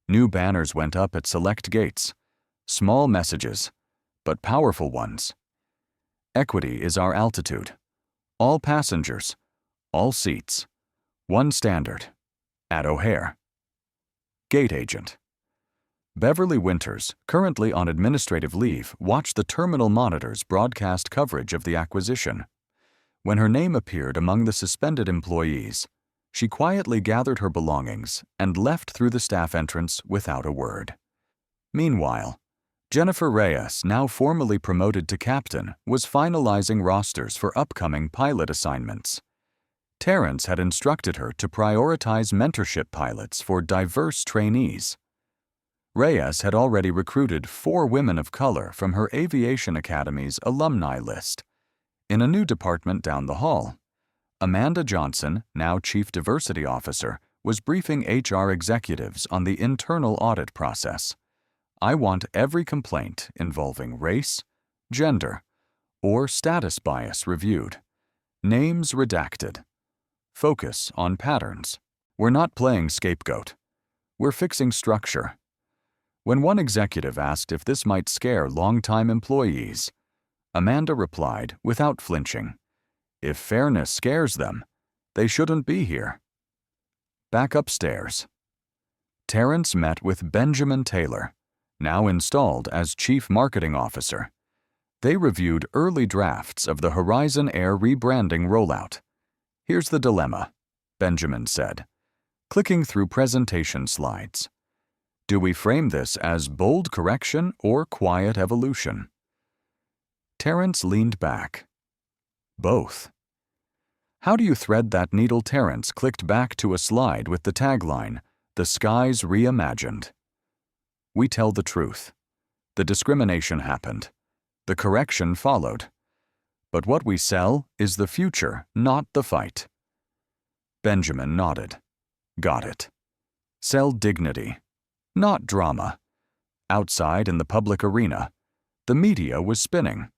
New banners went up at select gates. Small messages, but powerful ones. "Equity is our altitude. All passengers, all seats. One standard. At O'Hare." Gate agent. Beverly Winters, currently on administrative leave, watched the terminal monitors broadcast coverage of the acquisition. When her name appeared among the suspended employees, she quietly gathered her belongings and left through the staff entrance without a word. Meanwhile, Jennifer Reyes, now formally promoted to captain, was finalizing rosters for upcoming pilot assignments. Terrence had instructed her to prioritize mentorship pilots for diverse trainees. Reyes had already recruited 4 women of color from her Aviation Academy's alumni list. In a new department down the hall, Amanda Johnson, now Chief Diversity Officer, was briefing HR executives on the internal audit process. "I want every complaint involving race, gender, or status bias reviewed. Names redacted. Focus on patterns. We're not playing scapegoat. We're fixing structure." When one executive asked if this might scare longtime employees, Amanda replied without flinching, "If fairness scares them, they shouldn't be here." Back upstairs, Terrence met with Benjamin Taylor, now installed as Chief Marketing Officer. They reviewed early drafts of the Horizon Air rebranding rollout. "Here's the dilemma," Benjamin said, clicking through presentation slides. "Do we frame this as bold correction or quiet evolution?" Terrence leaned back. "Both." "How do you thread that needle?" Terrence clicked back to a slide with the tagline, "The Skies Reimagined." "We tell the truth. The discrimination happened. The correction followed. But what we sell is the future, not the fight." Benjamin nodded. "Got it. Sell dignity, not drama." Outside in the public arena, the media was spinning.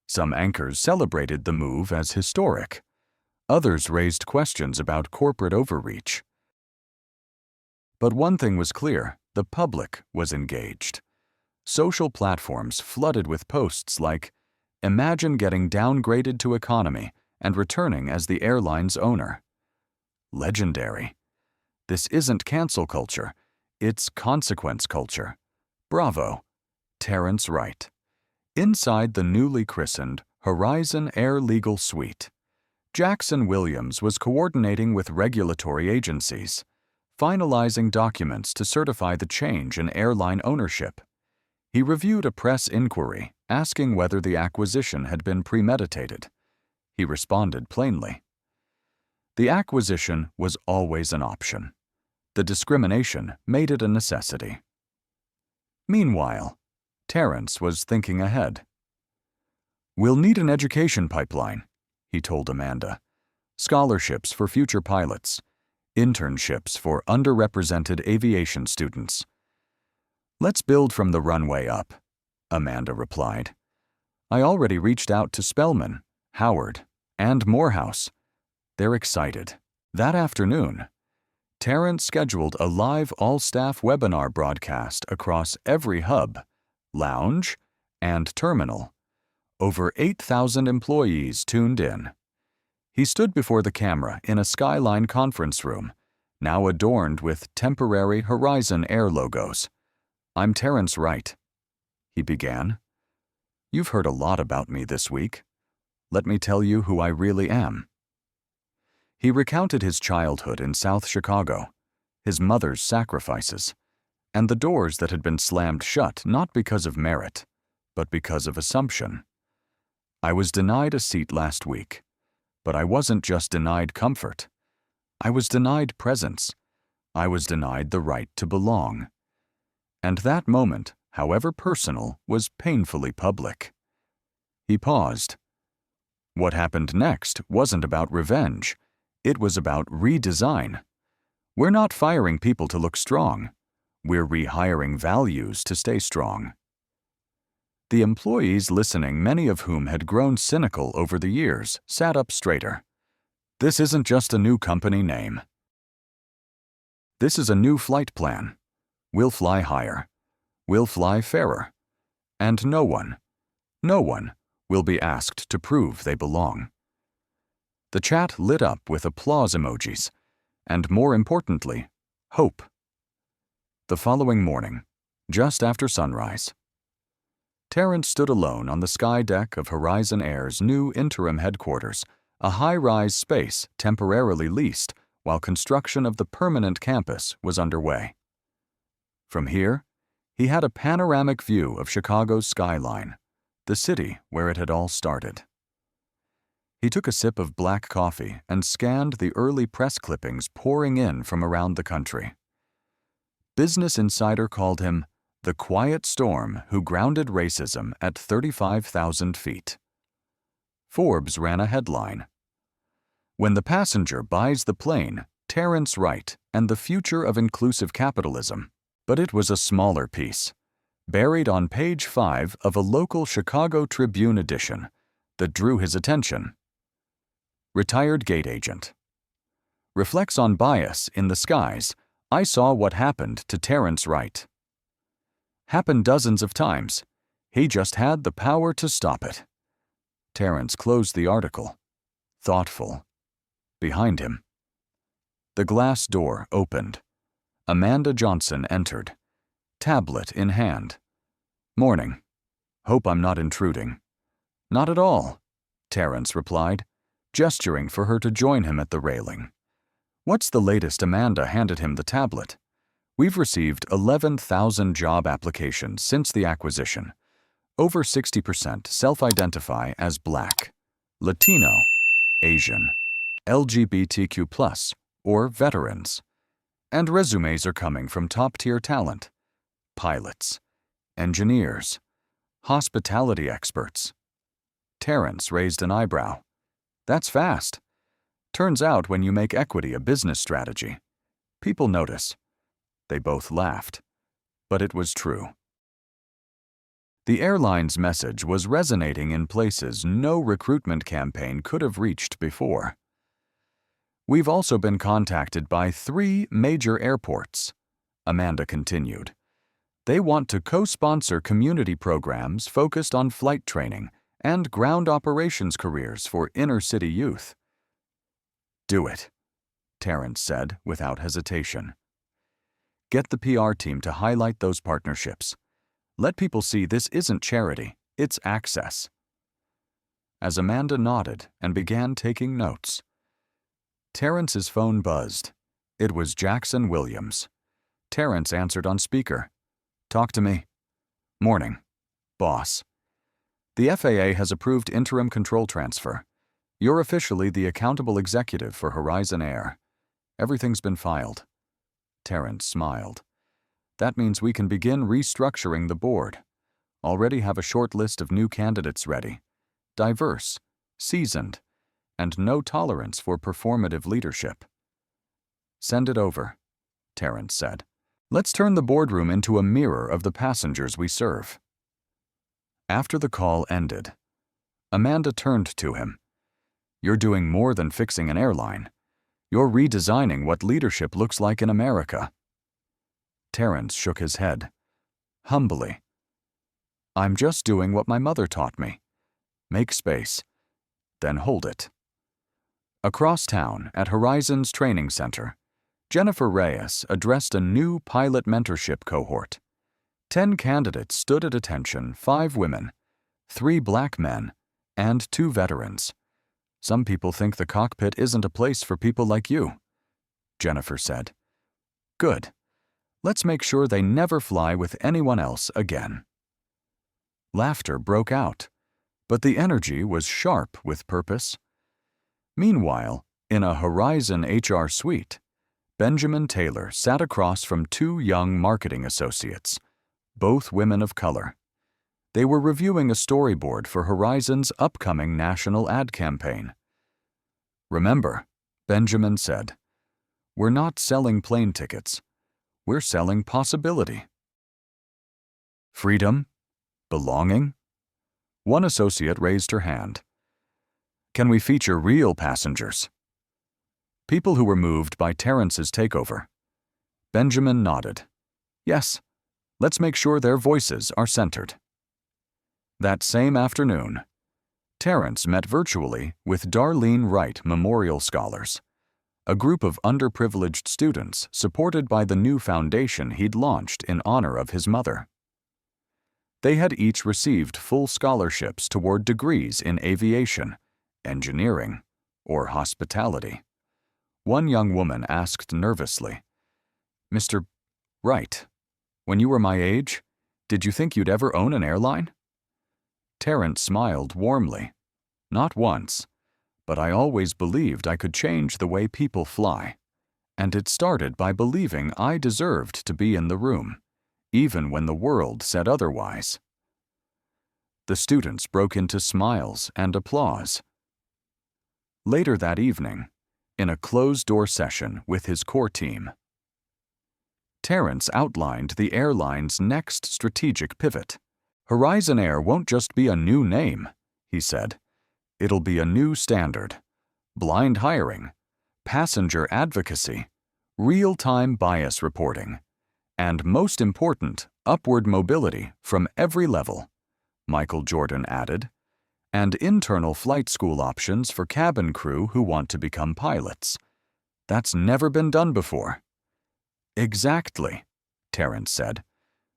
Some anchors celebrated the move as historic. Others raised questions about corporate overreach. But one thing was clear: the public was engaged. Social platforms flooded with posts like, "Imagine getting downgraded to economy and returning as the airline's owner." Legendary. This isn't cancel culture, it's consequence culture. Bravo, Terrence Wright. Inside the newly christened Horizon Air Legal Suite, Jackson Williams was coordinating with regulatory agencies, finalizing documents to certify the change in airline ownership. He reviewed a press inquiry asking whether the acquisition had been premeditated. He responded plainly. The acquisition was always an option. The discrimination made it a necessity. Meanwhile, Terrence was thinking ahead. "We'll need an education pipeline," he told Amanda. "Scholarships for future pilots, internships for underrepresented aviation students." "Let's build from the runway up," Amanda replied. "I already reached out to Spellman, Howard, and Morehouse. They're excited." That afternoon, Terrence scheduled a live all-staff webinar broadcast across every hub, lounge, and terminal. Over 8,000 employees tuned in. He stood before the camera in a Skyline conference room, now adorned with temporary Horizon Air logos. "I'm Terrence Wright," he began. "You've heard a lot about me this week. Let me tell you who I really am." He recounted his childhood in South Chicago, his mother's sacrifices, and the doors that had been slammed shut not because of merit, but because of assumption. "I was denied a seat last week, but I wasn't just denied comfort. I was denied presence. I was denied the right to belong." And that moment, however personal, was painfully public. He paused. What happened next wasn't about revenge. It was about redesign. We're not firing people to look strong. We're rehiring values to stay strong. The employees listening, many of whom had grown cynical over the years, sat up straighter. This isn't just a new company name. This is a new flight plan. We'll fly higher. We'll fly fairer. And no one will be asked to prove they belong. The chat lit up with applause emojis, and more importantly, hope. The following morning, just after sunrise, Terrence stood alone on the sky deck of Horizon Air's new interim headquarters, a high-rise space temporarily leased while construction of the permanent campus was underway. From here, he had a panoramic view of Chicago's skyline, the city where it had all started. He took a sip of black coffee and scanned the early press clippings pouring in from around the country. Business Insider called him the quiet storm who grounded racism at 35,000 feet. Forbes ran a headline, "When the passenger buys the plane, Terrence Wright and the future of inclusive capitalism." But it was a smaller piece, buried on page 5 of a local Chicago Tribune edition, that drew his attention. Retired gate agent reflects on bias in the skies. I saw what happened to Terrence Wright. Happened dozens of times. He just had the power to stop it. Terrence closed the article, thoughtful. Behind him, the glass door opened. Amanda Johnson entered, tablet in hand. "Morning. Hope I'm not intruding." "Not at all," Terrence replied, gesturing for her to join him at the railing. "What's the latest?" Amanda handed him the tablet. "We've received 11,000 job applications since the acquisition. Over 60% self-identify as Black, Latino, Asian, LGBTQ+, or veterans. And resumes are coming from top-tier talent: pilots, engineers, hospitality experts." Terrence raised an eyebrow. "That's fast. Turns out when you make equity a business strategy, people notice." They both laughed, but it was true. The airline's message was resonating in places no recruitment campaign could have reached before. "We've also been contacted by 3 major airports," Amanda continued. "They want to co-sponsor community programs focused on flight training and ground operations careers for inner-city youth." "Do it," Terrence said without hesitation. "Get the PR team to highlight those partnerships. Let people see this isn't charity, it's access." As Amanda nodded and began taking notes, Terrence's phone buzzed. It was Jackson Williams. Terrence answered on speaker. "Talk to me." Morning. Boss. The FAA has approved interim control transfer. You're officially the accountable executive for Horizon Air. Everything's been filed. Terrence smiled. That means we can begin restructuring the board. Already have a short list of new candidates ready. Diverse, seasoned, and no tolerance for performative leadership. Send it over, Terrence said. Let's turn the boardroom into a mirror of the passengers we serve. After the call ended, Amanda turned to him. You're doing more than fixing an airline. You're redesigning what leadership looks like in America. Terrence shook his head. Humbly. I'm just doing what my mother taught me. Make space, then hold it. Across town, at Horizon's training center, Jennifer Reyes addressed a new pilot mentorship cohort. 10 candidates stood at attention, 5 women, 3 black men, and 2 veterans. Some people think the cockpit isn't a place for people like you, Jennifer said. Good. Let's make sure they never fly with anyone else again. Laughter broke out, but the energy was sharp with purpose. Meanwhile, in a Horizon HR suite, Benjamin Taylor sat across from 2 young marketing associates, both women of color. They were reviewing a storyboard for Horizon's upcoming national ad campaign. Remember, Benjamin said, we're not selling plane tickets. We're selling possibility. Freedom? Belonging? One associate raised her hand. Can we feature real passengers? People who were moved by Terrence's takeover. Benjamin nodded. Yes, let's make sure their voices are centered. That same afternoon, Terrence met virtually with Darlene Wright Memorial Scholars, a group of underprivileged students supported by the new foundation he'd launched in honor of his mother. They had each received full scholarships toward degrees in aviation, engineering, or hospitality. One young woman asked nervously, Mr. Wright, when you were my age, did you think you'd ever own an airline? Terrence smiled warmly. Not once, but I always believed I could change the way people fly. And it started by believing I deserved to be in the room, even when the world said otherwise. The students broke into smiles and applause. Later that evening, in a closed-door session with his core team, Terrence outlined the airline's next strategic pivot. Horizon Air won't just be a new name, he said. It'll be a new standard. Blind hiring, passenger advocacy, real-time bias reporting, and most important, upward mobility from every level, Michael Jordan added, and internal flight school options for cabin crew who want to become pilots. That's never been done before. Exactly, Terrence said.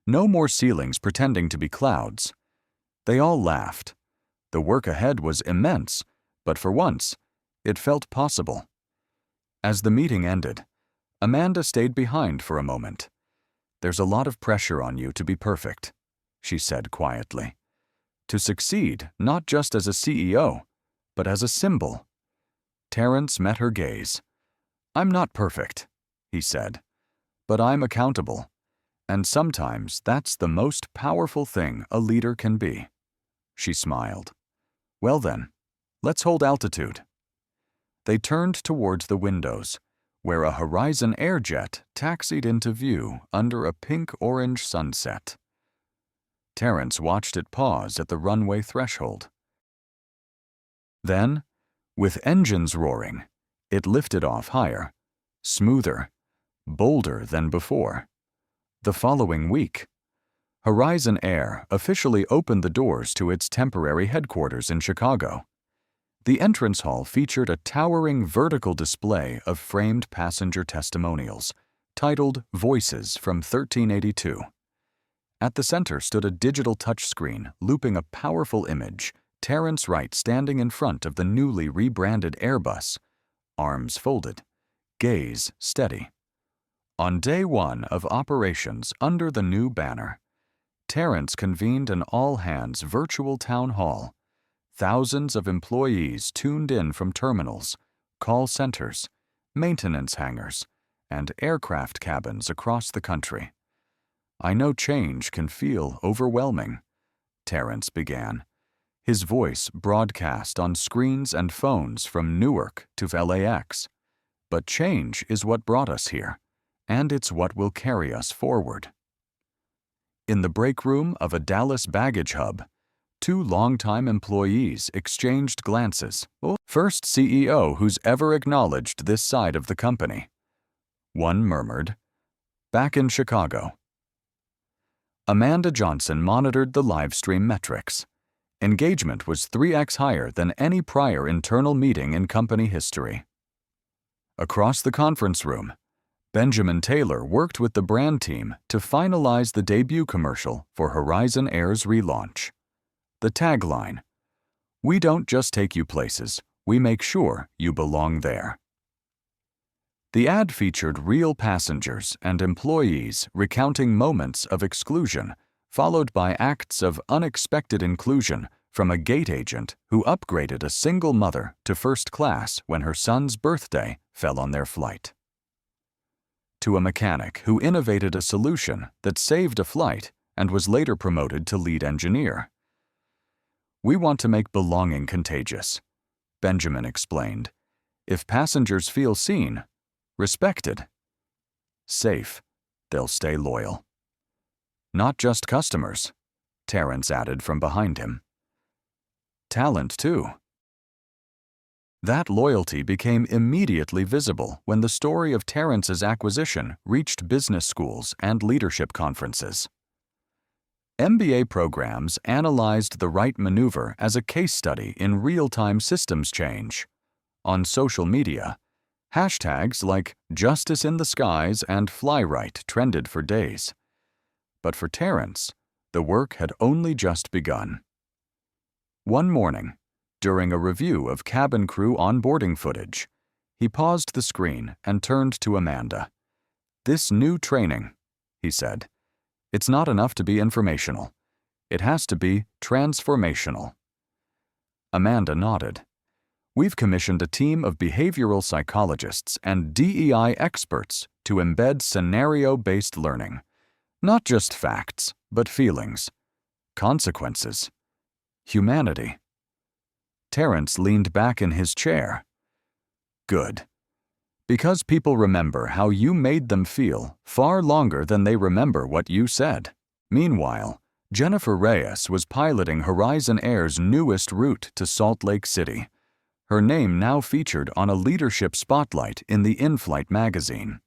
No more ceilings pretending to be clouds. They all laughed. The work ahead was immense, but for once, it felt possible. As the meeting ended, Amanda stayed behind for a moment. There's a lot of pressure on you to be perfect, she said quietly. To succeed not just as a CEO, but as a symbol. Terrence met her gaze. I'm not perfect, he said, but I'm accountable. And sometimes that's the most powerful thing a leader can be. She smiled. Well then, let's hold altitude. They turned towards the windows, where a Horizon Air jet taxied into view under a pink-orange sunset. Terrence watched it pause at the runway threshold. Then, with engines roaring, it lifted off higher, smoother, bolder than before. The following week, Horizon Air officially opened the doors to its temporary headquarters in Chicago. The entrance hall featured a towering vertical display of framed passenger testimonials, titled Voices from 1382. At the center stood a digital touchscreen looping a powerful image, Terrence Wright standing in front of the newly rebranded Airbus, arms folded, gaze steady. On day 1 of operations under the new banner, Terrence convened an all-hands virtual town hall. Thousands of employees tuned in from terminals, call centers, maintenance hangars, and aircraft cabins across the country. "I know change can feel overwhelming," Terrence began, his voice broadcast on screens and phones from Newark to LAX. "But change is what brought us here, and it's what will carry us forward." In the break room of a Dallas baggage hub, two longtime employees exchanged glances. First CEO who's ever acknowledged this side of the company. One murmured, "Back in Chicago." Amanda Johnson monitored the live stream metrics. Engagement was 3x higher than any prior internal meeting in company history. Across the conference room, Benjamin Taylor worked with the brand team to finalize the debut commercial for Horizon Air's relaunch. The tagline, "We don't just take you places, we make sure you belong there." The ad featured real passengers and employees recounting moments of exclusion, followed by acts of unexpected inclusion from a gate agent who upgraded a single mother to first class when her son's birthday fell on their flight. To a mechanic who innovated a solution that saved a flight and was later promoted to lead engineer. "We want to make belonging contagious," Benjamin explained. "If passengers feel seen, respected, safe, they'll stay loyal." "Not just customers," Terrence added from behind him. "Talent, too." That loyalty became immediately visible when the story of Terrence's acquisition reached business schools and leadership conferences. MBA programs analyzed the right maneuver as a case study in real-time systems change. On social media, hashtags like "Justice in the Skies" and "Fly Right" trended for days. But for Terrence, the work had only just begun. One morning, during a review of cabin crew onboarding footage, he paused the screen and turned to Amanda. "This new training," he said, "it's not enough to be informational. It has to be transformational." Amanda nodded. "We've commissioned a team of behavioral psychologists and DEI experts to embed scenario-based learning. Not just facts, but feelings, consequences, humanity." Terrence leaned back in his chair. "Good. Because people remember how you made them feel far longer than they remember what you said." Meanwhile, Jennifer Reyes was piloting Horizon Air's newest route to Salt Lake City. Her name now featured on a leadership spotlight in the in-flight magazine.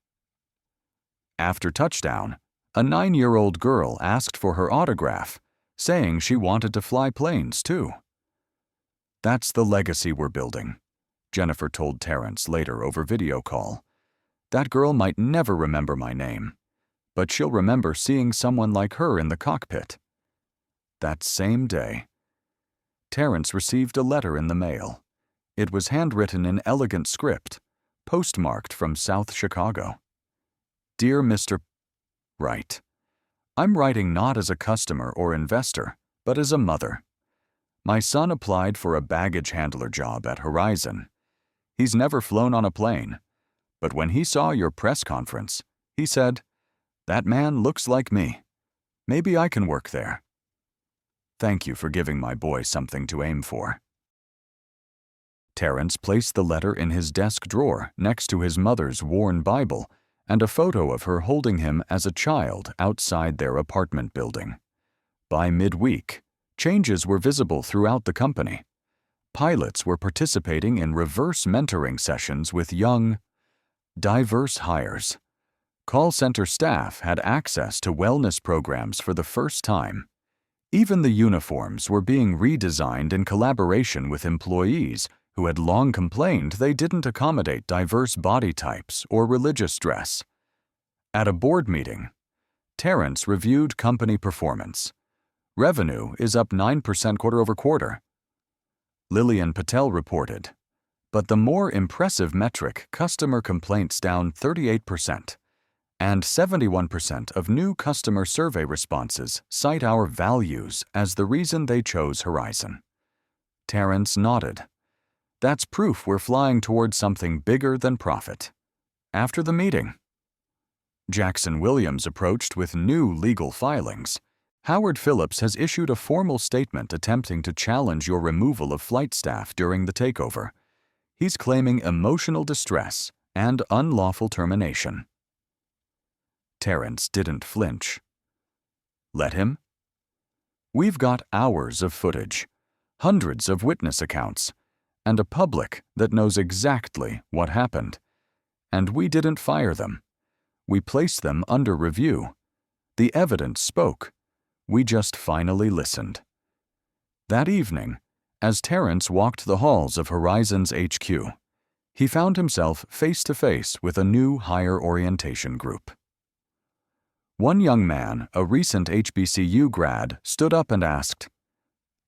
After touchdown, a 9-year-old girl asked for her autograph, saying she wanted to fly planes too. "That's the legacy we're building," Jennifer told Terrence later over video call. "That girl might never remember my name, but she'll remember seeing someone like her in the cockpit." That same day, Terrence received a letter in the mail. It was handwritten in elegant script, postmarked from South Chicago. "Dear Mr. Wright, I'm writing not as a customer or investor, but as a mother. My son applied for a baggage handler job at Horizon. He's never flown on a plane, but when he saw your press conference, he said, 'That man looks like me. Maybe I can work there.' Thank you for giving my boy something to aim for." Terrence placed the letter in his desk drawer next to his mother's worn Bible and a photo of her holding him as a child outside their apartment building. By midweek, changes were visible throughout the company. Pilots were participating in reverse mentoring sessions with young, diverse hires. Call center staff had access to wellness programs for the first time. Even the uniforms were being redesigned in collaboration with employees who had long complained they didn't accommodate diverse body types or religious dress. At a board meeting, Terrence reviewed company performance. Revenue is up 9% quarter-over-quarter. Lillian Patel reported, but the more impressive metric, customer complaints down 38%, And 71% of new customer survey responses cite our values as the reason they chose Horizon. Terrence nodded. That's proof we're flying towards something bigger than profit. After the meeting, Jackson Williams approached with new legal filings. Howard Phillips has issued a formal statement attempting to challenge your removal of flight staff during the takeover. He's claiming emotional distress and unlawful termination. Terrence didn't flinch. Let him? We've got hours of footage, hundreds of witness accounts, and a public that knows exactly what happened. And we didn't fire them. We placed them under review. The evidence spoke. We just finally listened. That evening, as Terrence walked the halls of Horizon's HQ, he found himself face-to-face with a new higher orientation group. One young man, a recent HBCU grad, stood up and asked,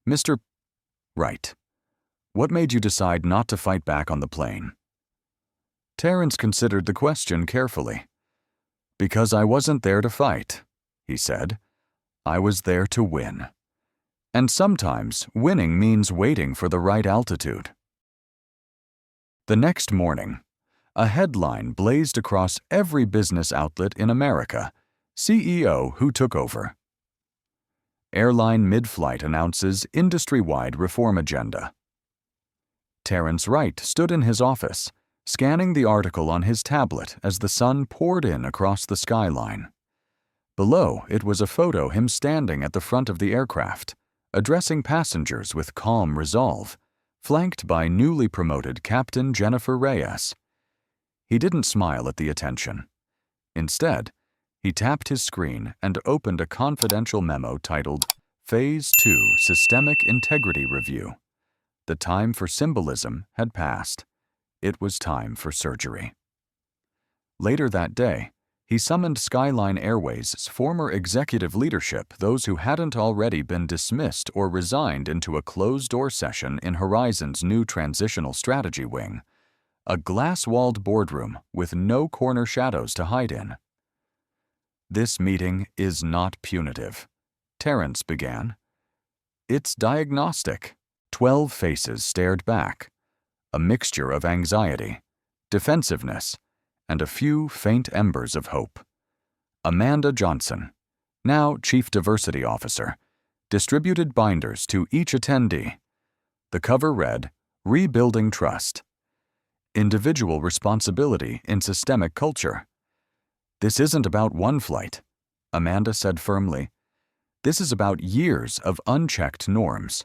"Mr. Wright, what made you decide not to fight back on the plane?" Terrence considered the question carefully. "Because I wasn't there to fight," he said. "I was there to win. And sometimes winning means waiting for the right altitude." The next morning, a headline blazed across every business outlet in America: CEO who took over. Airline mid-flight announces industry-wide reform agenda. Terrence Wright stood in his office, scanning the article on his tablet as the sun poured in across the skyline. Below it was a photo him standing at the front of the aircraft, addressing passengers with calm resolve, flanked by newly promoted Captain Jennifer Reyes. He didn't smile at the attention. Instead, he tapped his screen and opened a confidential memo titled Phase 2 Systemic Integrity Review. The time for symbolism had passed. It was time for surgery. Later that day, he summoned Skyline Airways' former executive leadership, those who hadn't already been dismissed or resigned, into a closed-door session in Horizon's new transitional strategy wing, a glass-walled boardroom with no corner shadows to hide in. "This meeting is not punitive," Terrence began. "It's diagnostic." 12 faces stared back, a mixture of anxiety, defensiveness, and a few faint embers of hope. Amanda Johnson, now Chief Diversity Officer, distributed binders to each attendee. The cover read, "Rebuilding Trust. Individual Responsibility in Systemic Culture." "This isn't about one flight," Amanda said firmly. "This is about years of unchecked norms.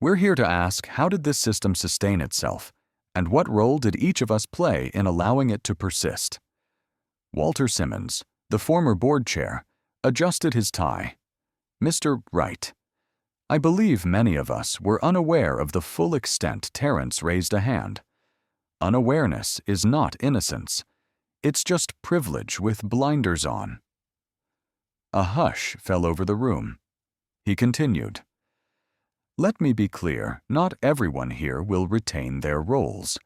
We're here to ask, how did this system sustain itself, and what role did each of us play in allowing it to persist?" Walter Simmons, the former board chair, adjusted his tie. "Mr. Wright, I believe many of us were unaware of the full extent." Terrence raised a hand. "Unawareness is not innocence. It's just privilege with blinders on." A hush fell over the room. He continued, "Let me be clear, not everyone here will retain their roles.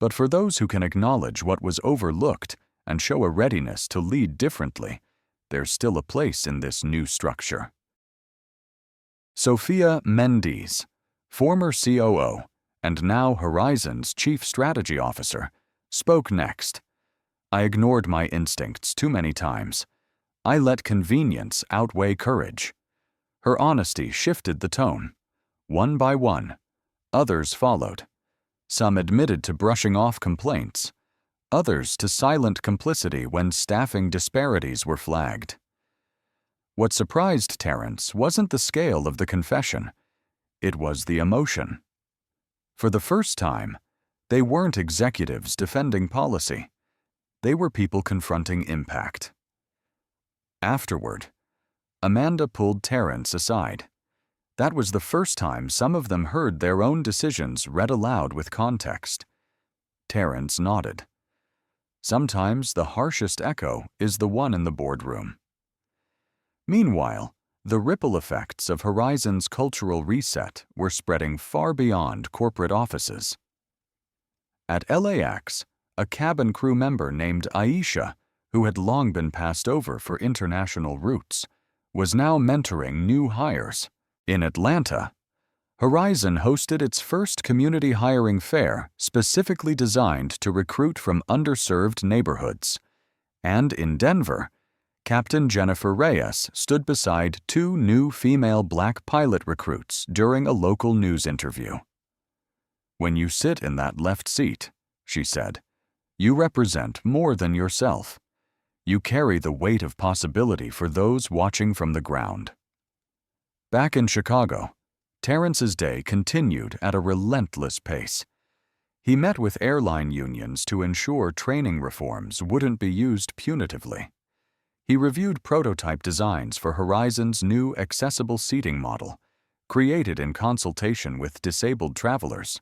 But for those who can acknowledge what was overlooked and show a readiness to lead differently, there's still a place in this new structure." Sophia Mendes, former COO and now Horizon's Chief Strategy Officer, spoke next. "I ignored my instincts too many times. I let convenience outweigh courage." Her honesty shifted the tone. One by one, others followed. Some admitted to brushing off complaints, others to silent complicity when staffing disparities were flagged. What surprised Terrence wasn't the scale of the confession, it was the emotion. For the first time, they weren't executives defending policy. They were people confronting impact. Afterward, Amanda pulled Terrence aside. That was the first time some of them heard their own decisions read aloud with context. Terrence nodded. Sometimes the harshest echo is the one in the boardroom. Meanwhile, the ripple effects of Horizon's cultural reset were spreading far beyond corporate offices. At LAX, a cabin crew member named Aisha, who had long been passed over for international routes, was now mentoring new hires. In Atlanta, Horizon hosted its first community hiring fair specifically designed to recruit from underserved neighborhoods. And in Denver, Captain Jennifer Reyes stood beside two new female black pilot recruits during a local news interview. "When you sit in that left seat," she said, "you represent more than yourself. You carry the weight of possibility for those watching from the ground." Back in Chicago, Terrence's day continued at a relentless pace. He met with airline unions to ensure training reforms wouldn't be used punitively. He reviewed prototype designs for Horizon's new accessible seating model, created in consultation with disabled travelers,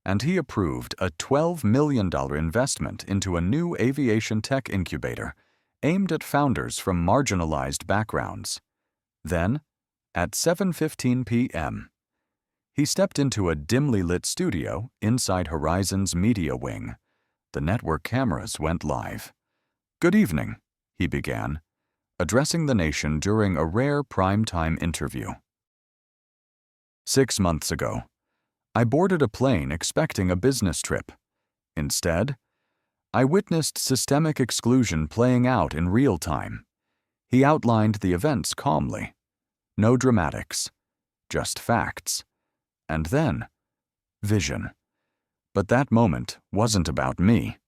and he approved a $12 million investment into a new aviation tech incubator aimed at founders from marginalized backgrounds. Then, at 7:15 p.m., he stepped into a dimly lit studio inside Horizon's media wing. The network cameras went live. "Good evening," he began, addressing the nation during a rare prime-time interview. 6 months ago, I boarded a plane expecting a business trip. Instead, I witnessed systemic exclusion playing out in real time. He outlined the events calmly. No dramatics, just facts. And then, vision. But that moment wasn't about me.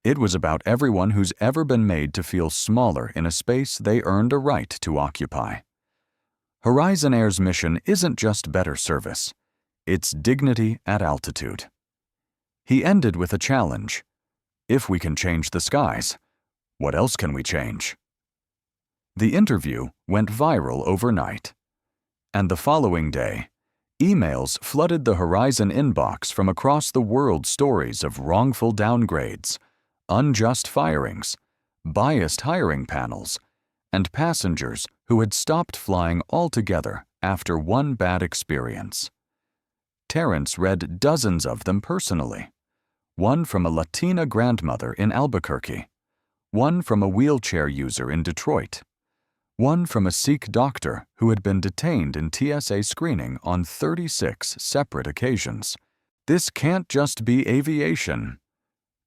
It was about everyone who's ever been made to feel smaller in a space they earned a right to occupy. Horizon Air's mission isn't just better service. It's dignity at altitude. He ended with a challenge. If we can change the skies, what else can we change? The interview went viral overnight. And the following day, emails flooded the Horizon inbox from across the world, stories of wrongful downgrades, unjust firings, biased hiring panels, and passengers who had stopped flying altogether after one bad experience. Terrence read dozens of them personally. One from a Latina grandmother in Albuquerque, one from a wheelchair user in Detroit, one from a Sikh doctor who had been detained in TSA screening on 36 separate occasions. "This can't just be aviation,"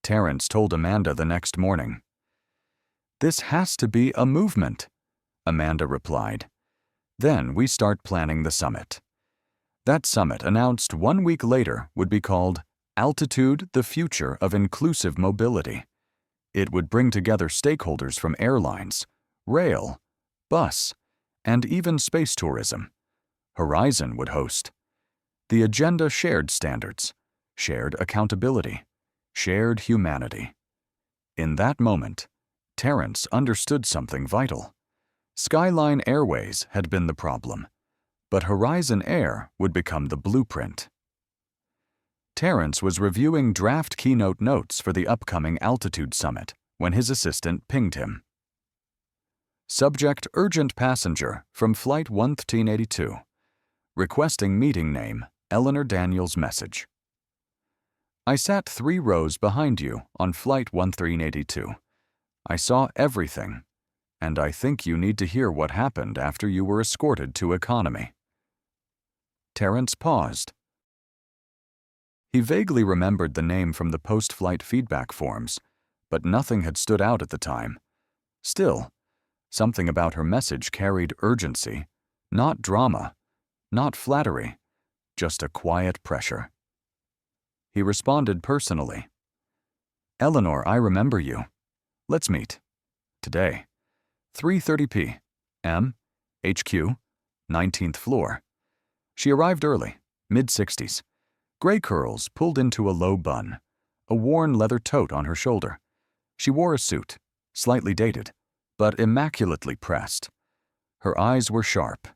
Terrence told Amanda the next morning. "This has to be a movement," Amanda replied. "Then we start planning the summit." That summit, announced 1 week later, would be called Altitude: The Future of Inclusive Mobility. It would bring together stakeholders from airlines, rail, bus, and even space tourism. Horizon would host. The agenda shared standards, shared accountability, shared humanity. In that moment, Terrence understood something vital. Skyline Airways had been the problem, but Horizon Air would become the blueprint. Terrence was reviewing draft keynote notes for the upcoming Altitude Summit when his assistant pinged him. Subject: urgent passenger from Flight 1382. Requesting meeting name, Eleanor Daniels message. I sat 3 rows behind you on Flight 1382. I saw everything, and I think you need to hear what happened after you were escorted to economy. Terrence paused. He vaguely remembered the name from the post-flight feedback forms, but nothing had stood out at the time. Still, something about her message carried urgency, not drama, not flattery, just a quiet pressure. He responded personally. "Eleanor, I remember you. Let's meet. Today. 3:30 p.m. HQ, 19th floor." She arrived early, mid-60s. Gray curls pulled into a low bun, a worn leather tote on her shoulder. She wore a suit, slightly dated, but immaculately pressed. Her eyes were sharp.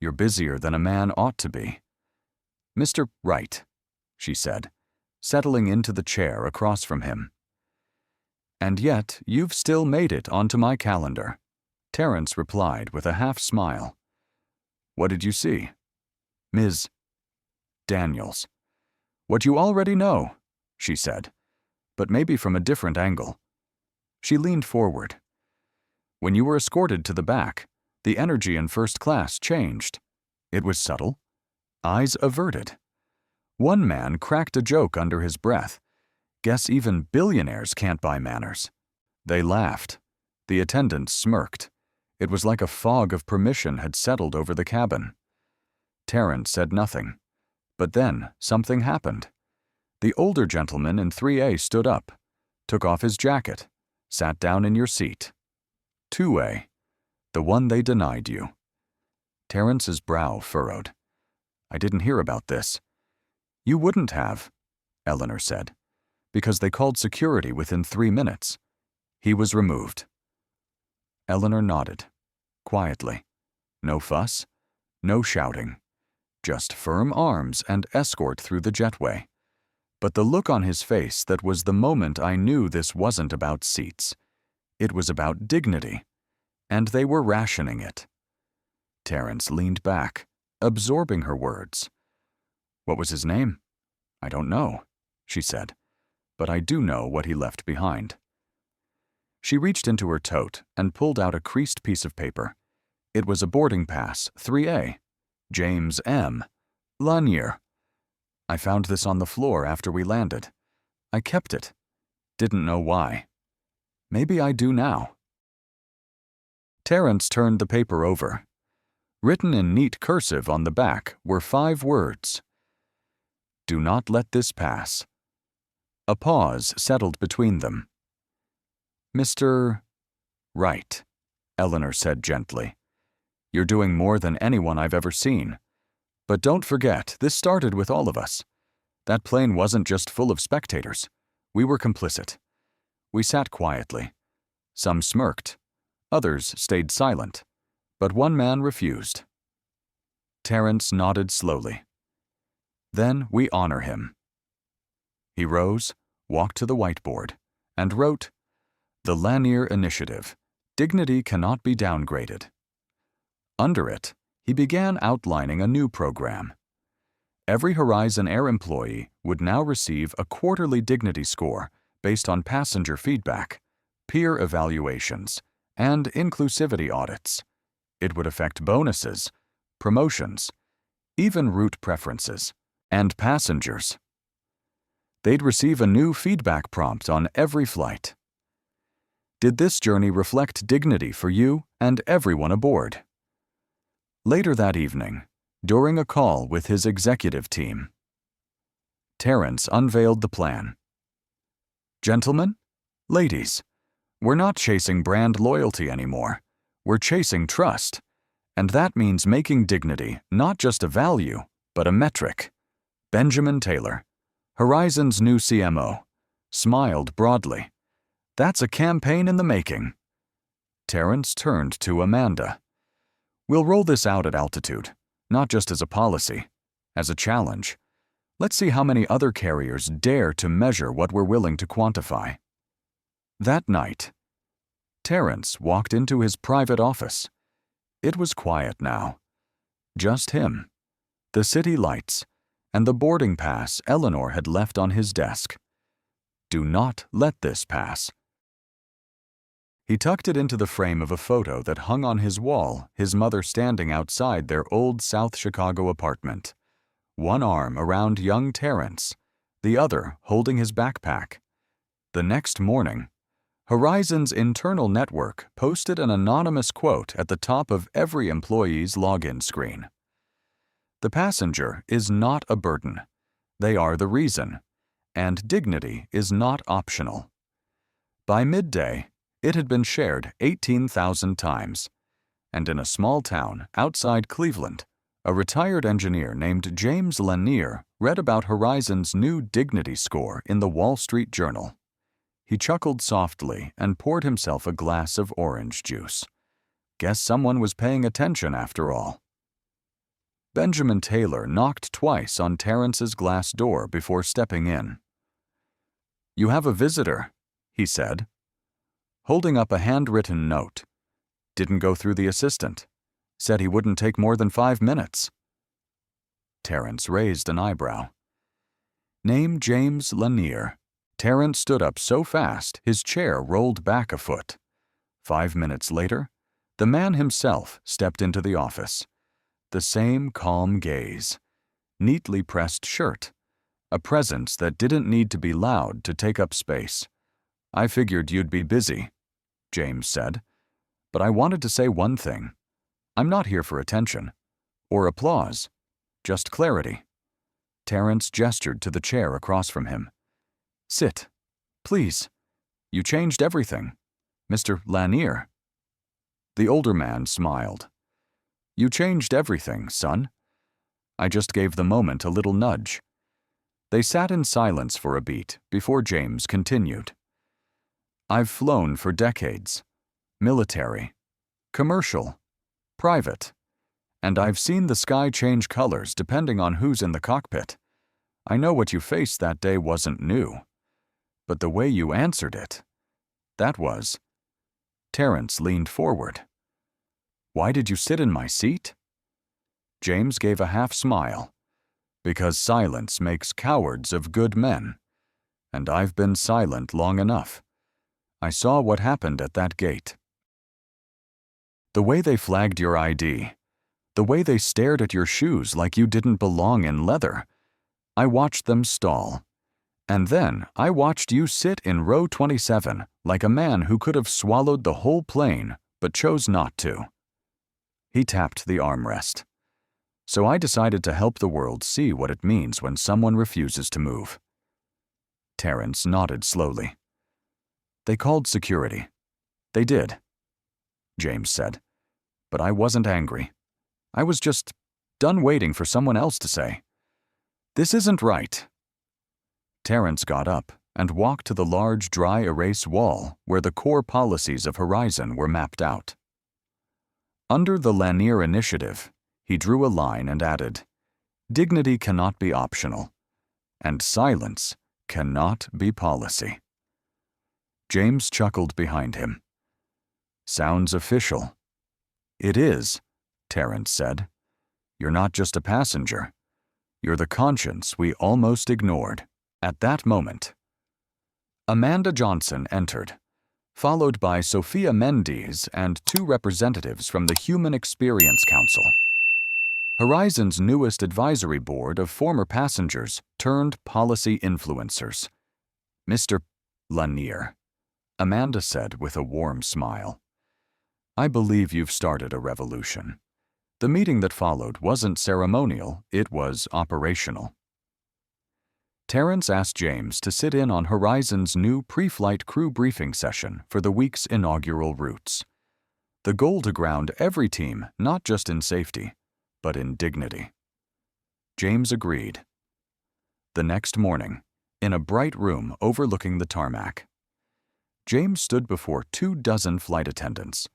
"You're busier than a man ought to be." "Mr. Wright," she said, settling into the chair across from him. "And yet you've still made it onto my calendar," Terrence replied with a half-smile. "What did you see?" "Ms. Daniels." "What you already know," she said, "but maybe from a different angle. She leaned forward. When you were escorted to the back, the energy in first class changed. It was subtle. Eyes averted. One man cracked a joke under his breath. Guess even billionaires can't buy manners. They laughed. The attendants smirked. It was like a fog of permission had settled over the cabin. Terrence said nothing. But then something happened. The older gentleman in 3A stood up, took off his jacket, sat down in your seat. 2A, the one they denied you. Terrence's brow furrowed. I didn't hear about this. You wouldn't have, Eleanor said, because they called security within 3 minutes. He was removed. Eleanor nodded, quietly. No fuss, no shouting. Just firm arms and escort through the jetway. But the look on his face, that was the moment I knew this wasn't about seats. It was about dignity, and they were rationing it. Terrence leaned back, absorbing her words. What was his name? I don't know, she said, but I do know what he left behind. She reached into her tote and pulled out a creased piece of paper. It was a boarding pass, 3A. James M. Lanir. I found this on the floor after we landed. I kept it. Didn't know why. Maybe I do now. Terrence turned the paper over. Written in neat cursive on the back were 5 words. Do not let this pass. A pause settled between them. Mr. Right, Eleanor said gently. You're doing more than anyone I've ever seen. But don't forget, this started with all of us. That plane wasn't just full of spectators. We were complicit. We sat quietly. Some smirked. Others stayed silent. But one man refused. Terrence nodded slowly. Then we honor him. He rose, walked to the whiteboard, and wrote, The Lanir Initiative. Dignity cannot be downgraded. Under it, he began outlining a new program. Every Horizon Air employee would now receive a quarterly dignity score based on passenger feedback, peer evaluations, and inclusivity audits. It would affect bonuses, promotions, even route preferences, and passengers. They'd receive a new feedback prompt on every flight. Did this journey reflect dignity for you and everyone aboard? Later that evening, during a call with his executive team, Terrence unveiled the plan. Gentlemen, ladies, we're not chasing brand loyalty anymore. We're chasing trust. And that means making dignity not just a value, but a metric. Benjamin Taylor, Horizon's new CMO, smiled broadly. That's a campaign in the making. Terrence turned to Amanda. We'll roll this out at altitude, not just as a policy, as a challenge. Let's see how many other carriers dare to measure what we're willing to quantify. That night, Terrence walked into his private office. It was quiet now. Just him, the city lights, and the boarding pass Eleanor had left on his desk. Do not let this pass. He tucked it into the frame of a photo that hung on his wall, his mother standing outside their old South Chicago apartment, one arm around young Terrence, the other holding his backpack. The next morning, Horizon's internal network posted an anonymous quote at the top of every employee's login screen. The passenger is not a burden. They are the reason, and dignity is not optional. By midday, it had been shared 18,000 times, and in a small town outside Cleveland, a retired engineer named James Lanir read about Horizon's new dignity score in the Wall Street Journal. He chuckled softly and poured himself a glass of orange juice. Guess someone was paying attention after all. Benjamin Taylor knocked twice on Terrence's glass door before stepping in. You have a visitor, he said, holding up a handwritten note. Didn't go through the assistant. Said he wouldn't take more than 5 minutes. Terrence raised an eyebrow. Name James Lanir, Terrence stood up so fast his chair rolled back a foot. 5 minutes later, the man himself stepped into the office. The same calm gaze, neatly pressed shirt, a presence that didn't need to be loud to take up space. "I figured you'd be busy," James said, "but I wanted to say one thing. I'm not here for attention or applause, just clarity." Terrence gestured to the chair across from him. "Sit, please. You changed everything, Mr. Lanir." The older man smiled. "You changed everything, son." I just gave the moment a little nudge. They sat in silence for a beat before James continued. "I've flown for decades. Military, commercial, private. And I've seen the sky change colors depending on who's in the cockpit. I know what you faced that day wasn't new. But the way you answered it, that was..." Terrence leaned forward. "Why did you sit in my seat?" James gave a half smile. "Because silence makes cowards of good men. And I've been silent long enough. I saw what happened at that gate. The way they flagged your ID, the way they stared at your shoes like you didn't belong in leather. I watched them stall. And then I watched you sit in row 27 like a man who could have swallowed the whole plane but chose not to." He tapped the armrest. "So I decided to help the world see what it means when someone refuses to move." Terrence nodded slowly. "They called security." "They did," James said. "But I wasn't angry. I was just done waiting for someone else to say, 'This isn't right.'" Terrence got up and walked to the large dry erase wall where the core policies of Horizon were mapped out. Under the Lanir initiative, he drew a line and added, "Dignity cannot be optional, and silence cannot be policy." James chuckled behind him. "Sounds official." "It is," Terrence said. "You're not just a passenger. You're the conscience we almost ignored." At that moment, Amanda Johnson entered, followed by Sophia Mendes and 2 representatives from the Human Experience Council, Horizon's newest advisory board of former passengers turned policy influencers. "Mr. Lanir," Amanda said with a warm smile, "I believe you've started a revolution. The meeting that followed wasn't ceremonial, it was operational." Terrence asked James to sit in on Horizon's new pre-flight crew briefing session for the week's inaugural routes. The goal to ground every team, not just in safety, but in dignity. James agreed. The next morning, in a bright room overlooking the tarmac, James stood before 24 flight attendants,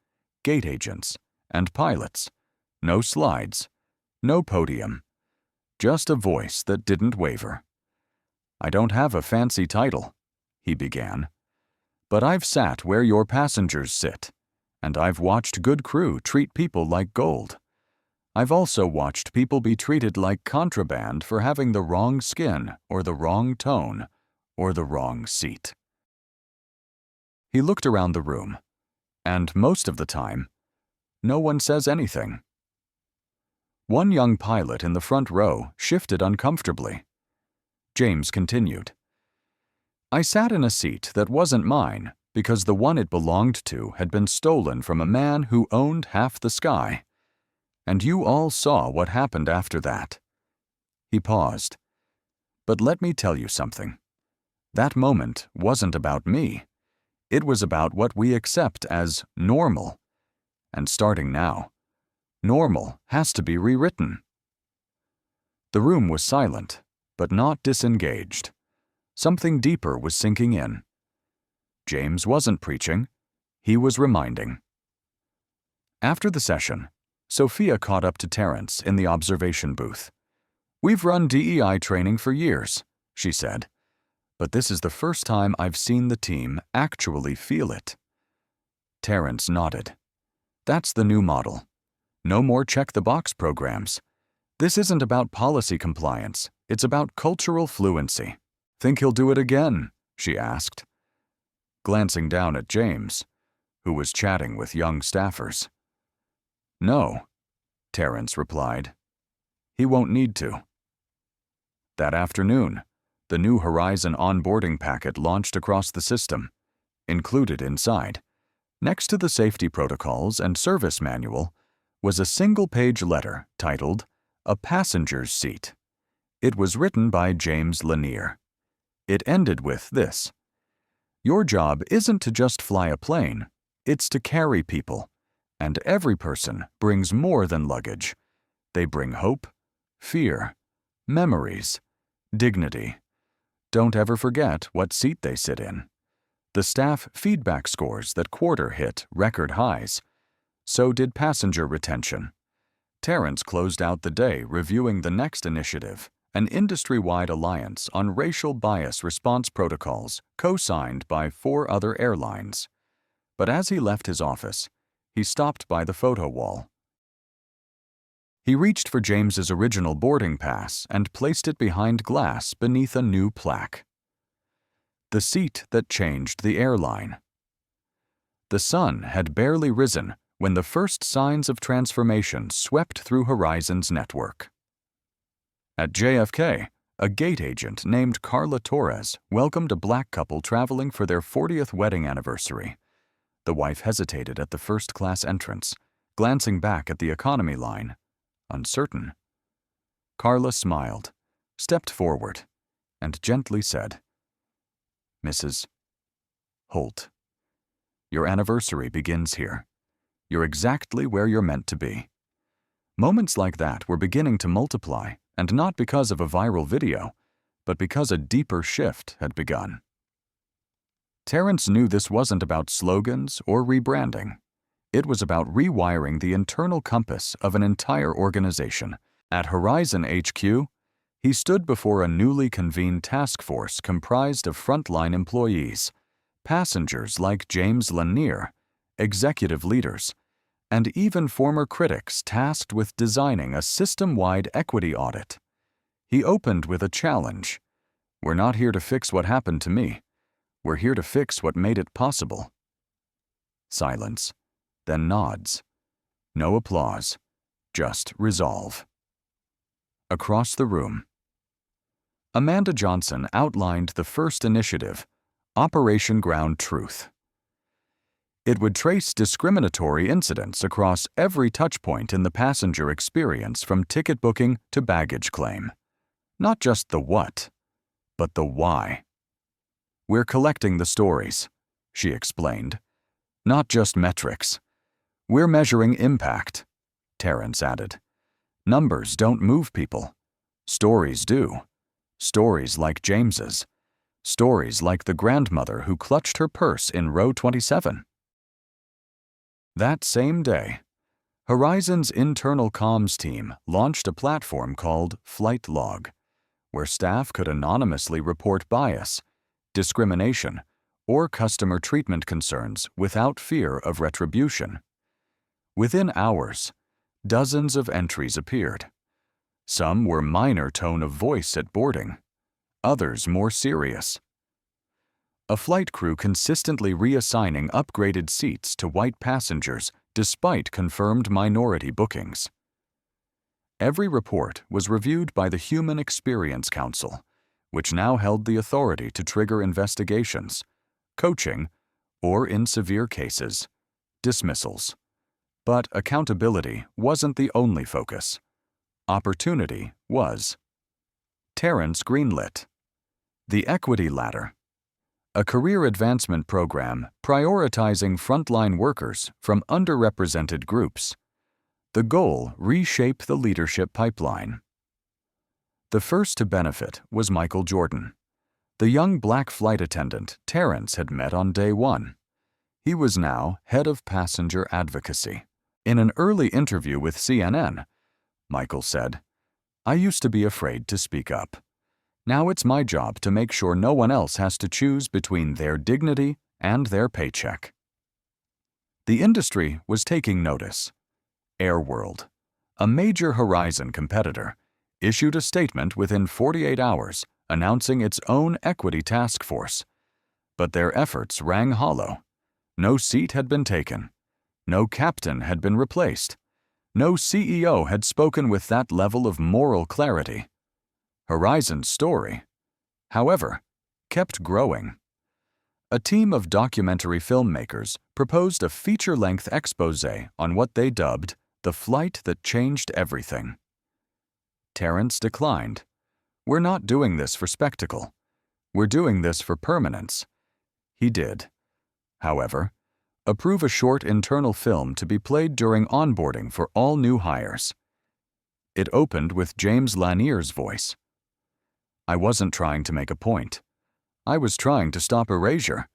gate agents, and pilots. No slides, no podium, just a voice that didn't waver. "I don't have a fancy title," he began, "but I've sat where your passengers sit, and I've watched good crew treat people like gold. I've also watched people be treated like contraband for having the wrong skin or the wrong tone or the wrong seat." He looked around the room, and most of the time, no one says anything. One young pilot in the front row shifted uncomfortably. James continued, "I sat in a seat that wasn't mine because the one it belonged to had been stolen from a man who owned half the sky. And you all saw what happened after that." He paused. "But let me tell you something. That moment wasn't about me. It was about what we accept as normal. And starting now, normal has to be rewritten." The room was silent, but not disengaged. Something deeper was sinking in. James wasn't preaching, he was reminding. After the session, Sophia caught up to Terrence in the observation booth. "We've run DEI training for years," she said, "but this is the first time I've seen the team actually feel it." Terrence nodded. "That's the new model. No more check-the-box programs. This isn't about policy compliance, it's about cultural fluency." "Think he'll do it again?" she asked, glancing down at James, who was chatting with young staffers. No, Terrence replied. He won't need to. That afternoon, the New Horizon onboarding packet launched across the system. Included inside, next to the safety protocols and service manual, was a single-page letter titled "A Passenger's Seat." It was written by James Lanir. It ended with this: "Your job isn't to just fly a plane, it's to carry people, and every person brings more than luggage. They bring hope, fear, memories, dignity. Don't ever forget what seat they sit in." The staff feedback scores that quarter hit record highs. So did passenger retention. Terrence closed out the day reviewing the next initiative, an industry-wide alliance on racial bias response protocols co-signed by 4 other airlines. But as he left his office, he stopped by the photo wall. He reached for James's original boarding pass and placed it behind glass beneath a new plaque. The seat that changed the airline. The sun had barely risen when the first signs of transformation swept through Horizon's network. At JFK, a gate agent named Carla Torres welcomed a black couple traveling for their 40th wedding anniversary. The wife hesitated at the first-class entrance, glancing back at the economy line, uncertain. Carla smiled, stepped forward, and gently said, "Mrs. Holt, your anniversary begins here. You're exactly where you're meant to be." Moments like that were beginning to multiply, and not because of a viral video, but because a deeper shift had begun. Terrence knew this wasn't about slogans or rebranding. It was about rewiring the internal compass of an entire organization. At Horizon HQ, he stood before a newly convened task force comprised of frontline employees, passengers like James Lanir, executive leaders, and even former critics tasked with designing a system-wide equity audit. He opened with a challenge. "We're not here to fix what happened to me. We're here to fix what made it possible." Silence, then nods. No applause, just resolve. Across the room, Amanda Johnson outlined the first initiative, Operation Ground Truth. It would trace discriminatory incidents across every touchpoint in the passenger experience from ticket booking to baggage claim. Not just the what, but the why. "We're collecting the stories," she explained. "Not just metrics. We're measuring impact," Terrence added. "Numbers don't move people. Stories do. Stories like James's. Stories like the grandmother who clutched her purse in row 27. That same day, Horizon's internal comms team launched a platform called Flight Log, where staff could anonymously report bias, discrimination, or customer treatment concerns without fear of retribution. Within hours, dozens of entries appeared. Some were minor tone of voice at boarding, others more serious. A flight crew consistently reassigning upgraded seats to white passengers despite confirmed minority bookings. Every report was reviewed by the Human Experience Council, which now held the authority to trigger investigations, coaching, or in severe cases, dismissals. But accountability wasn't the only focus. Opportunity was. Terrence greenlit the Equity Ladder, a career advancement program prioritizing frontline workers from underrepresented groups. The goal: reshape the leadership pipeline. The first to benefit was Michael Jordan, the young black flight attendant Terrence had met on day one. He was now head of passenger advocacy. In an early interview with CNN, Michael said, "I used to be afraid to speak up. Now it's my job to make sure no one else has to choose between their dignity and their paycheck." The industry was taking notice. Airworld, a major Horizon competitor, issued a statement within 48 hours announcing its own equity task force, But their efforts rang hollow. No seat had been taken. No captain had been replaced. No CEO had spoken with that level of moral clarity. Horizon's story, however, kept growing. A team of documentary filmmakers proposed a feature-length exposé on what they dubbed the flight that changed everything. Terrence declined. "We're not doing this for spectacle. We're doing this for permanence." He did, however, approve a short internal film to be played during onboarding for all new hires. It opened with James Lanir's voice. "I wasn't trying to make a point. I was trying to stop erasure."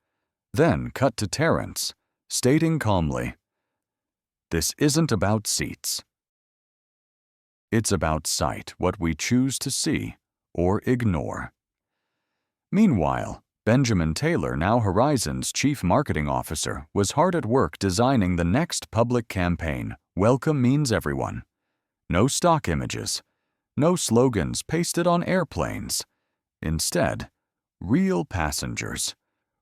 Then cut to Terrence, stating calmly, "This isn't about seats. It's about sight, what we choose to see or ignore." Meanwhile, Benjamin Taylor, now Horizon's chief marketing officer, was hard at work designing the next public campaign, "Welcome Means Everyone." No stock images, no slogans pasted on airplanes. Instead, real passengers,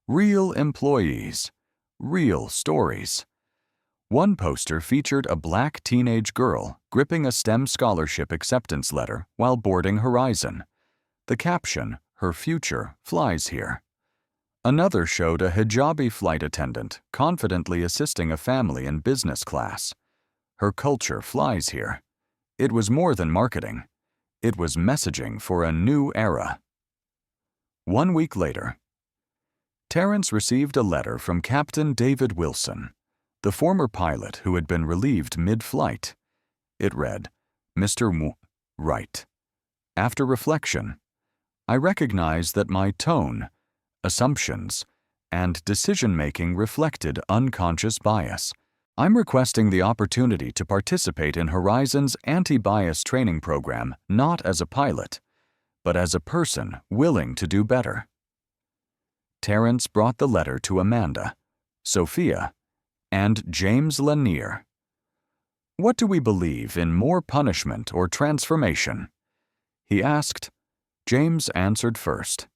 real employees, real stories. One poster featured a black teenage girl gripping a STEM scholarship acceptance letter while boarding Horizon. The caption, "Her future flies here." Another showed a hijabi flight attendant confidently assisting a family in business class. "Her culture flies here." It was more than marketing. It was messaging for a new era. 1 week later, Terrence received a letter from Captain David Wilson, the former pilot who had been relieved mid-flight. It read, "Mr. Wright, after reflection, I recognize that my tone, assumptions, and decision-making reflected unconscious bias. I'm requesting the opportunity to participate in Horizon's anti-bias training program not as a pilot, but as a person willing to do better." Terrence brought the letter to Amanda, Sophia, and James Lanir. "What do we believe in, more punishment or transformation?" he asked. James answered first.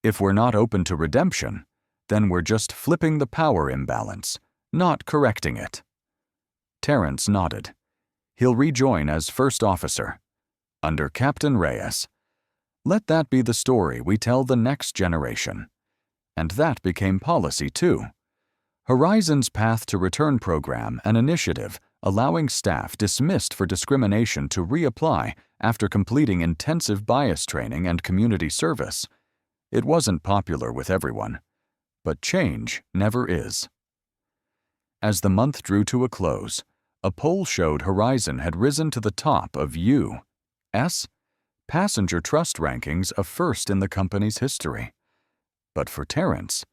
"If we're not open to redemption, then we're just flipping the power imbalance, not correcting it." Terrence nodded. He'll rejoin as first officer, under Captain Reyes. Let that be the story we tell the next generation. And that became policy too. Horizon's Path to Return program, an initiative allowing staff dismissed for discrimination to reapply after completing intensive bias training and community service. It wasn't popular with everyone, but change never is. As the month drew to a close, a poll showed Horizon had risen to the top of U.S. passenger trust rankings, a first in the company's history. But for Terrence,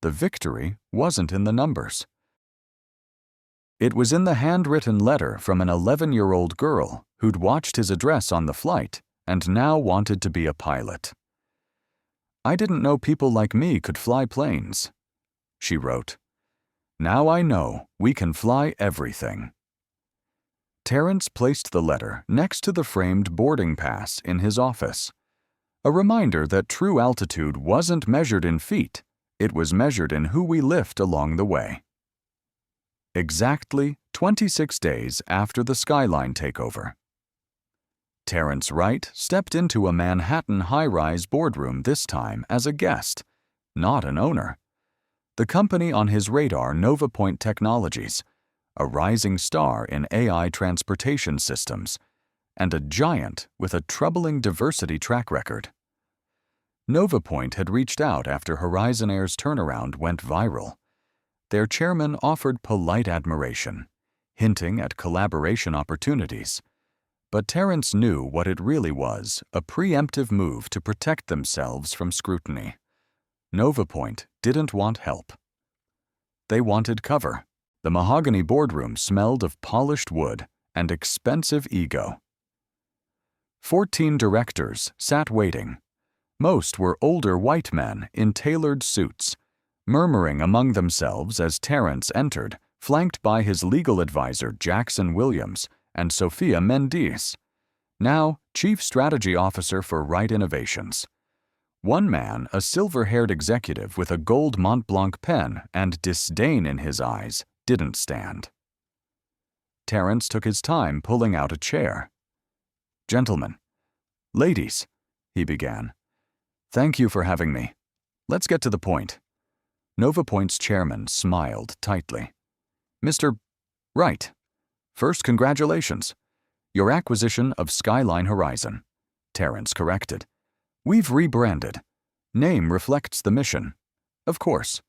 the victory wasn't in the numbers. It was in the handwritten letter from an 11-year-old girl who'd watched his address on the flight and now wanted to be a pilot. "I didn't know people like me could fly planes," she wrote. "Now I know we can fly everything." Terrence placed the letter next to the framed boarding pass in his office. A reminder that true altitude wasn't measured in feet, it was measured in who we lift along the way. Exactly 26 days after the Skyline takeover, Terrence Wright stepped into a Manhattan high-rise boardroom, this time as a guest, not an owner. The company on his radar, NovaPoint Technologies, a rising star in AI transportation systems, and a giant with a troubling diversity track record. NovaPoint had reached out after Horizon Air's turnaround went viral. Their chairman offered polite admiration, hinting at collaboration opportunities. But Terrence knew what it really was, a preemptive move to protect themselves from scrutiny. NovaPoint didn't want help. They wanted cover. The mahogany boardroom smelled of polished wood and expensive ego. 14 directors sat waiting. Most were older white men in tailored suits, murmuring among themselves as Terrence entered, flanked by his legal advisor Jackson Williams and Sophia Mendes, now Chief Strategy Officer for Wright Innovations. One man, a silver-haired executive with a gold Mont Blanc pen and disdain in his eyes, didn't stand. Terence took his time pulling out a chair. "Gentlemen, ladies," he began. "Thank you for having me. Let's get to the point." NovaPoint's chairman smiled tightly. "Mr. Wright, first, congratulations. Your acquisition of Skyline Horizon," Terence corrected. "We've rebranded. Name reflects the mission. Of course.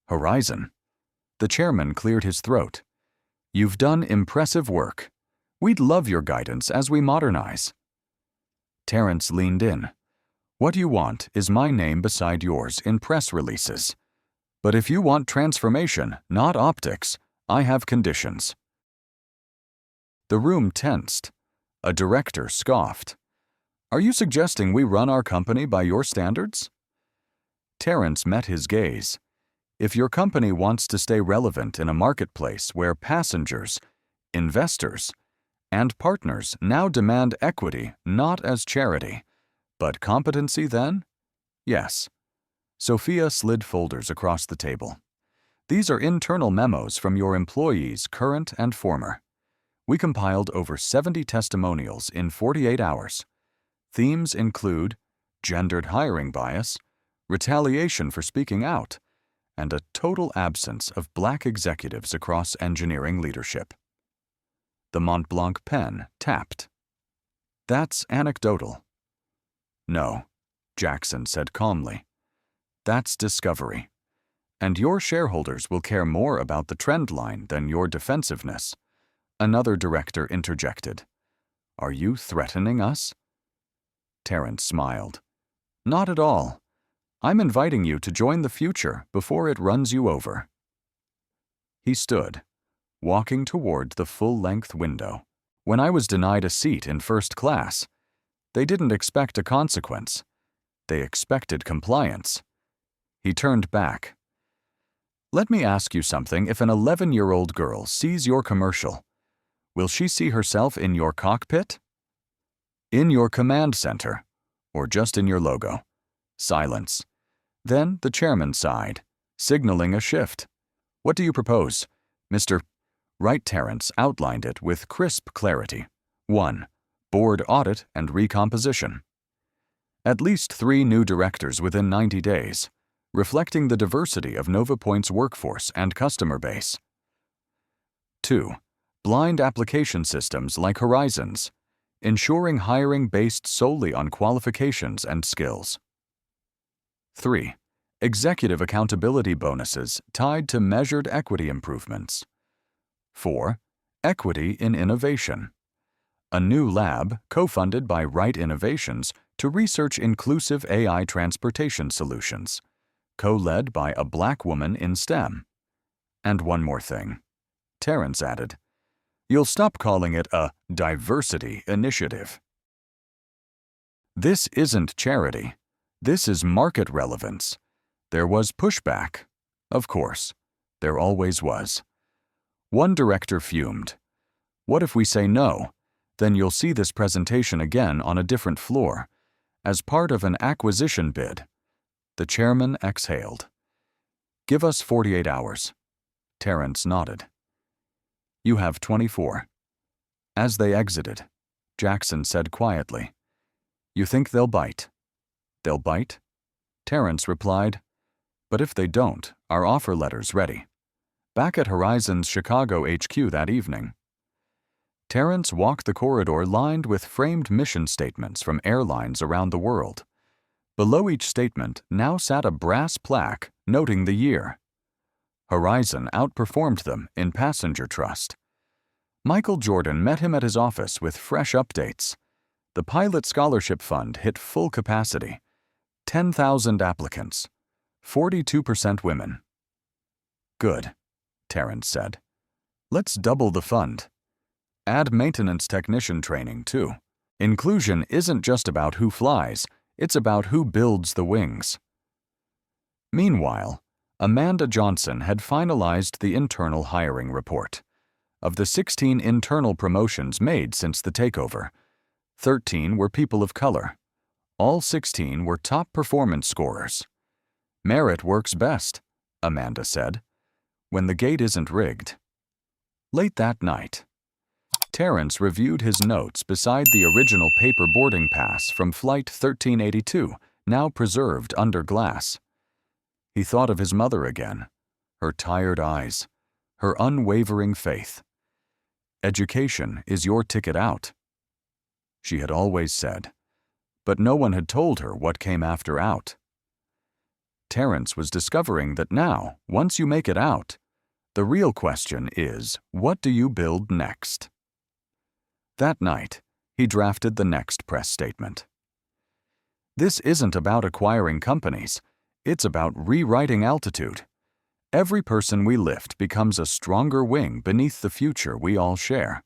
Horizon." The chairman cleared his throat. "You've done impressive work. We'd love your guidance as we modernize." Terence leaned in. "What you want is my name beside yours in press releases. But if you want transformation, not optics, I have conditions." The room tensed. A director scoffed. "Are you suggesting we run our company by your standards?" Terence met his gaze. "If your company wants to stay relevant in a marketplace where passengers, investors, and partners now demand equity not as charity, but competency, then? Yes." Sophia slid folders across the table. "These are internal memos from your employees, current and former. We compiled over 70 testimonials in 48 hours. Themes include gendered hiring bias, retaliation for speaking out, and a total absence of Black executives across engineering leadership." The Mont Blanc pen tapped. "That's anecdotal." "No," Jackson said calmly. "That's discovery. And your shareholders will care more about the trend line than your defensiveness." Another director interjected. "Are you threatening us?" Terence smiled. "Not at all. I'm inviting you to join the future before it runs you over." He stood, walking toward the full-length window. "When I was denied a seat in first class, they didn't expect a consequence. They expected compliance." He turned back. "Let me ask you something. If an 11-year-old girl sees your commercial, will she see herself in your cockpit? In your command center? Or just in your logo?" Silence. Then the chairman sighed, signaling a shift. "What do you propose, Mr. Wright?" Terence outlined it with crisp clarity. 1. Board audit and recomposition. At least 3 new directors within 90 days, reflecting the diversity of NovaPoint's workforce and customer base. 2. Blind application systems like Horizons, ensuring hiring based solely on qualifications and skills. 3. Executive accountability bonuses tied to measured equity improvements. 4. Equity in innovation. A new lab, co-funded by Wright Innovations, to research inclusive AI transportation solutions, co-led by a Black woman in STEM. And one more thing," Terence added. "You'll stop calling it a diversity initiative. This isn't charity. This is market relevance. There was pushback. Of course. There always was." One director fumed. "What if we say no? Then you'll see this presentation again on a different floor, as part of an acquisition bid." The chairman exhaled. "Give us 48 hours." Terence nodded. "You have 24. As they exited, Jackson said quietly, "You think they'll bite?" "They'll bite?" Terence replied, "But if they don't, our offer letter's ready." Back at Horizon's Chicago HQ that evening, Terence walked the corridor lined with framed mission statements from airlines around the world. Below each statement now sat a brass plaque noting the year. Horizon outperformed them in passenger trust. Michael Jordan met him at his office with fresh updates. The Pilot Scholarship Fund hit full capacity. 10,000 applicants. 42% women. "Good," Terence said. "Let's double the fund. Add maintenance technician training, too. Inclusion isn't just about who flies, it's about who builds the wings." Meanwhile, Amanda Johnson had finalized the internal hiring report. Of the 16 internal promotions made since the takeover, 13 were people of color. All 16 were top performance scorers. "Merit works best," Amanda said, "when the gate isn't rigged." Late that night, Terrence reviewed his notes beside the original paper boarding pass from Flight 1382, now preserved under glass. He thought of his mother again, her tired eyes, her unwavering faith. "Education is your ticket out," she had always said, but no one had told her what came after out. Terrence was discovering that now, once you make it out, the real question is, what do you build next? That night, he drafted the next press statement. "This isn't about acquiring companies. It's about rewriting altitude. Every person we lift becomes a stronger wing beneath the future we all share."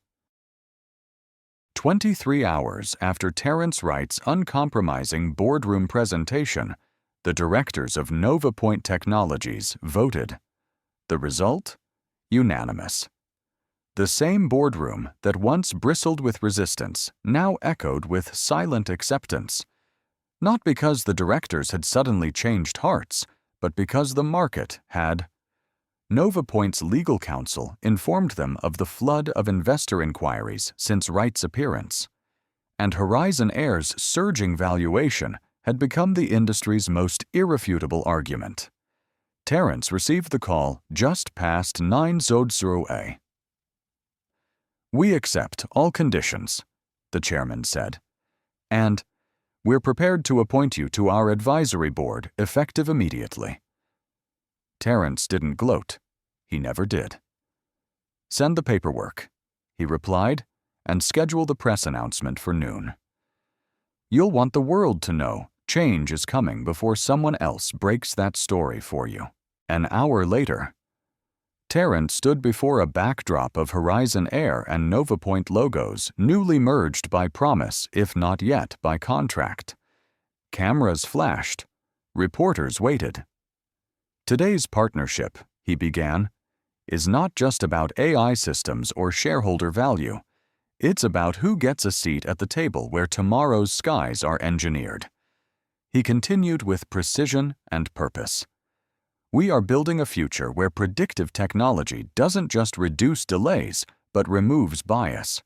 23 hours after Terrence Wright's uncompromising boardroom presentation, the directors of Nova Point Technologies voted. The result? Unanimous. The same boardroom that once bristled with resistance now echoed with silent acceptance. Not because the directors had suddenly changed hearts, but because the market had. Nova Point's legal counsel informed them of the flood of investor inquiries since Wright's appearance, and Horizon Air's surging valuation had become the industry's most irrefutable argument. Terrence received the call just past 9 Zodzero. "We accept all conditions," the chairman said, "and we're prepared to appoint you to our advisory board effective immediately." Terrence didn't gloat. He never did. "Send the paperwork," he replied, "and schedule the press announcement for noon. You'll want the world to know change is coming before someone else breaks that story for you." An hour later, Terrence stood before a backdrop of Horizon Air and Nova Point logos newly merged by promise, if not yet by contract. Cameras flashed. Reporters waited. "Today's partnership," he began, "is not just about AI systems or shareholder value. It's about who gets a seat at the table where tomorrow's skies are engineered." He continued with precision and purpose. "We are building a future where predictive technology doesn't just reduce delays, but removes bias.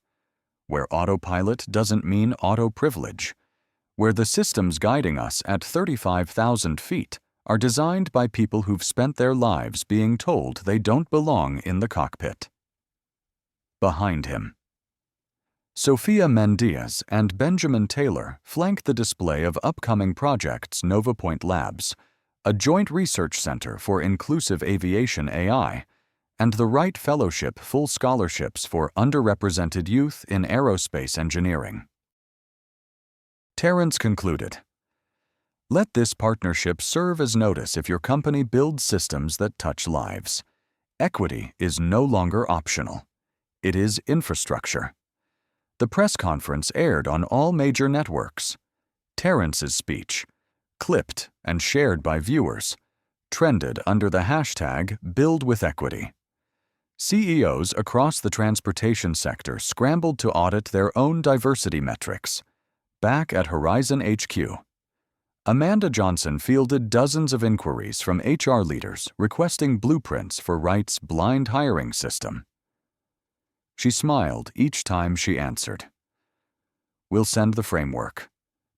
Where autopilot doesn't mean auto-privilege. Where the systems guiding us at 35,000 feet are designed by people who've spent their lives being told they don't belong in the cockpit." Behind him, Sophia Mendias and Benjamin Taylor flank the display of upcoming projects Nova Point Labs, a joint research center for inclusive aviation AI, and the Wright Fellowship full scholarships for underrepresented youth in aerospace engineering. Terrence concluded, "Let this partnership serve as notice if your company builds systems that touch lives. Equity is no longer optional. It is infrastructure." The press conference aired on all major networks. Terrence's speech, clipped and shared by viewers, trended under the hashtag #BuildWithEquity. CEOs across the transportation sector scrambled to audit their own diversity metrics. Back at Horizon HQ, Amanda Johnson fielded dozens of inquiries from HR leaders requesting blueprints for Wright's blind hiring system. She smiled each time she answered. "We'll send the framework,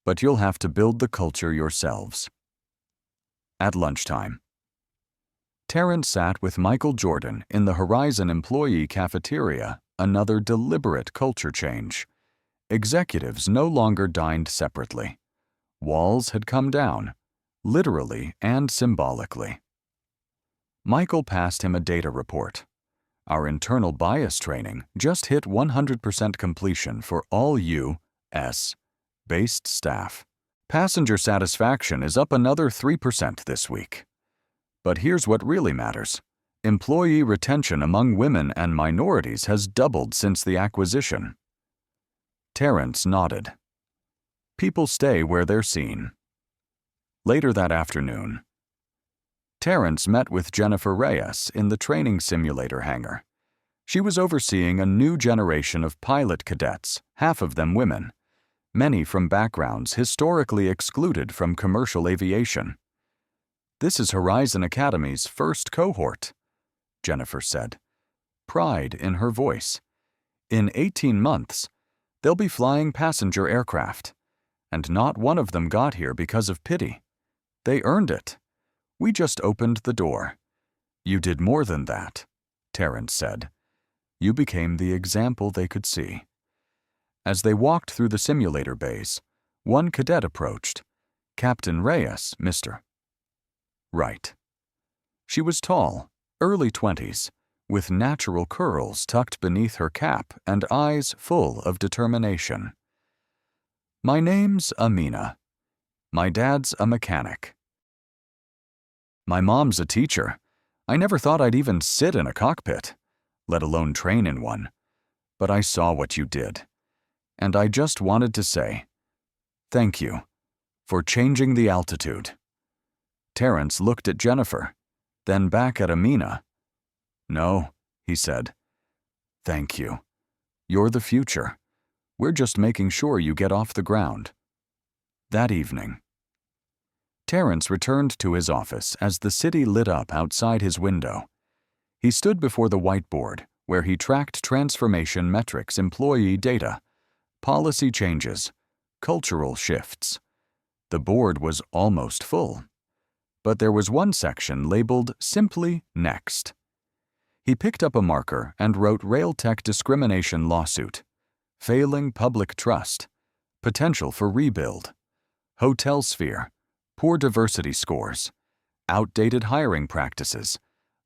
but you'll have to build the culture yourselves." At lunchtime, Terrence sat with Michael Jordan in the Horizon employee cafeteria, another deliberate culture change. Executives no longer dined separately. Walls had come down, literally and symbolically. Michael passed him a data report. "Our internal bias training just hit 100% completion for all U.S.-based staff. Passenger satisfaction is up another 3% this week. But here's what really matters. Employee retention among women and minorities has doubled since the acquisition." Terrence nodded. People stay where they're seen. Later that afternoon, Terrence met with Jennifer Reyes in the training simulator hangar. She was overseeing a new generation of pilot cadets, half of them women. many from backgrounds historically excluded from commercial aviation. "This is Horizon Academy's first cohort," Jennifer said, pride in her voice. "In 18 months, they'll be flying passenger aircraft, and not one of them got here because of pity. They earned it. We just opened the door." "You did more than that," Terrence said. "You became the example they could see." As they walked through the simulator bays, one cadet approached. "Captain Reyes, Mr." "Right." She was tall, early 20s, with natural curls tucked beneath her cap and eyes full of determination. "My name's Amina. My dad's a mechanic." "My mom's a teacher. I never thought I'd even sit in a cockpit, let alone train in one. But I saw what you did. And I just wanted to say, thank you for changing the altitude." Terrence looked at Jennifer, then back at Amina. "No," he said. "Thank you. You're the future. We're just making sure you get off the ground." That evening, Terrence returned to his office as the city lit up outside his window. He stood before the whiteboard, where he tracked transformation metrics, employee data, policy changes, cultural shifts. The board was almost full, but there was one section labeled simply Next. He picked up a marker and wrote Railtech discrimination lawsuit, failing public trust, potential for rebuild, hotel sphere, poor diversity scores, outdated hiring practices,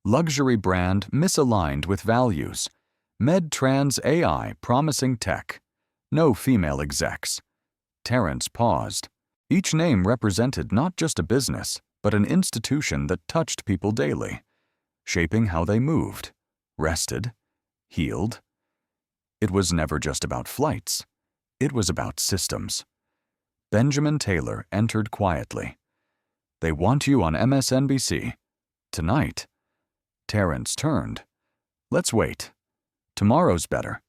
luxury brand misaligned with values, med-trans AI promising tech, no female execs. Terrence paused. Each name represented not just a business, but an institution that touched people daily, shaping how they moved, rested, healed. It was never just about flights. It was about systems. Benjamin Taylor entered quietly. "They want you on MSNBC. Tonight." Terrence turned. "Let's wait. Tomorrow's better.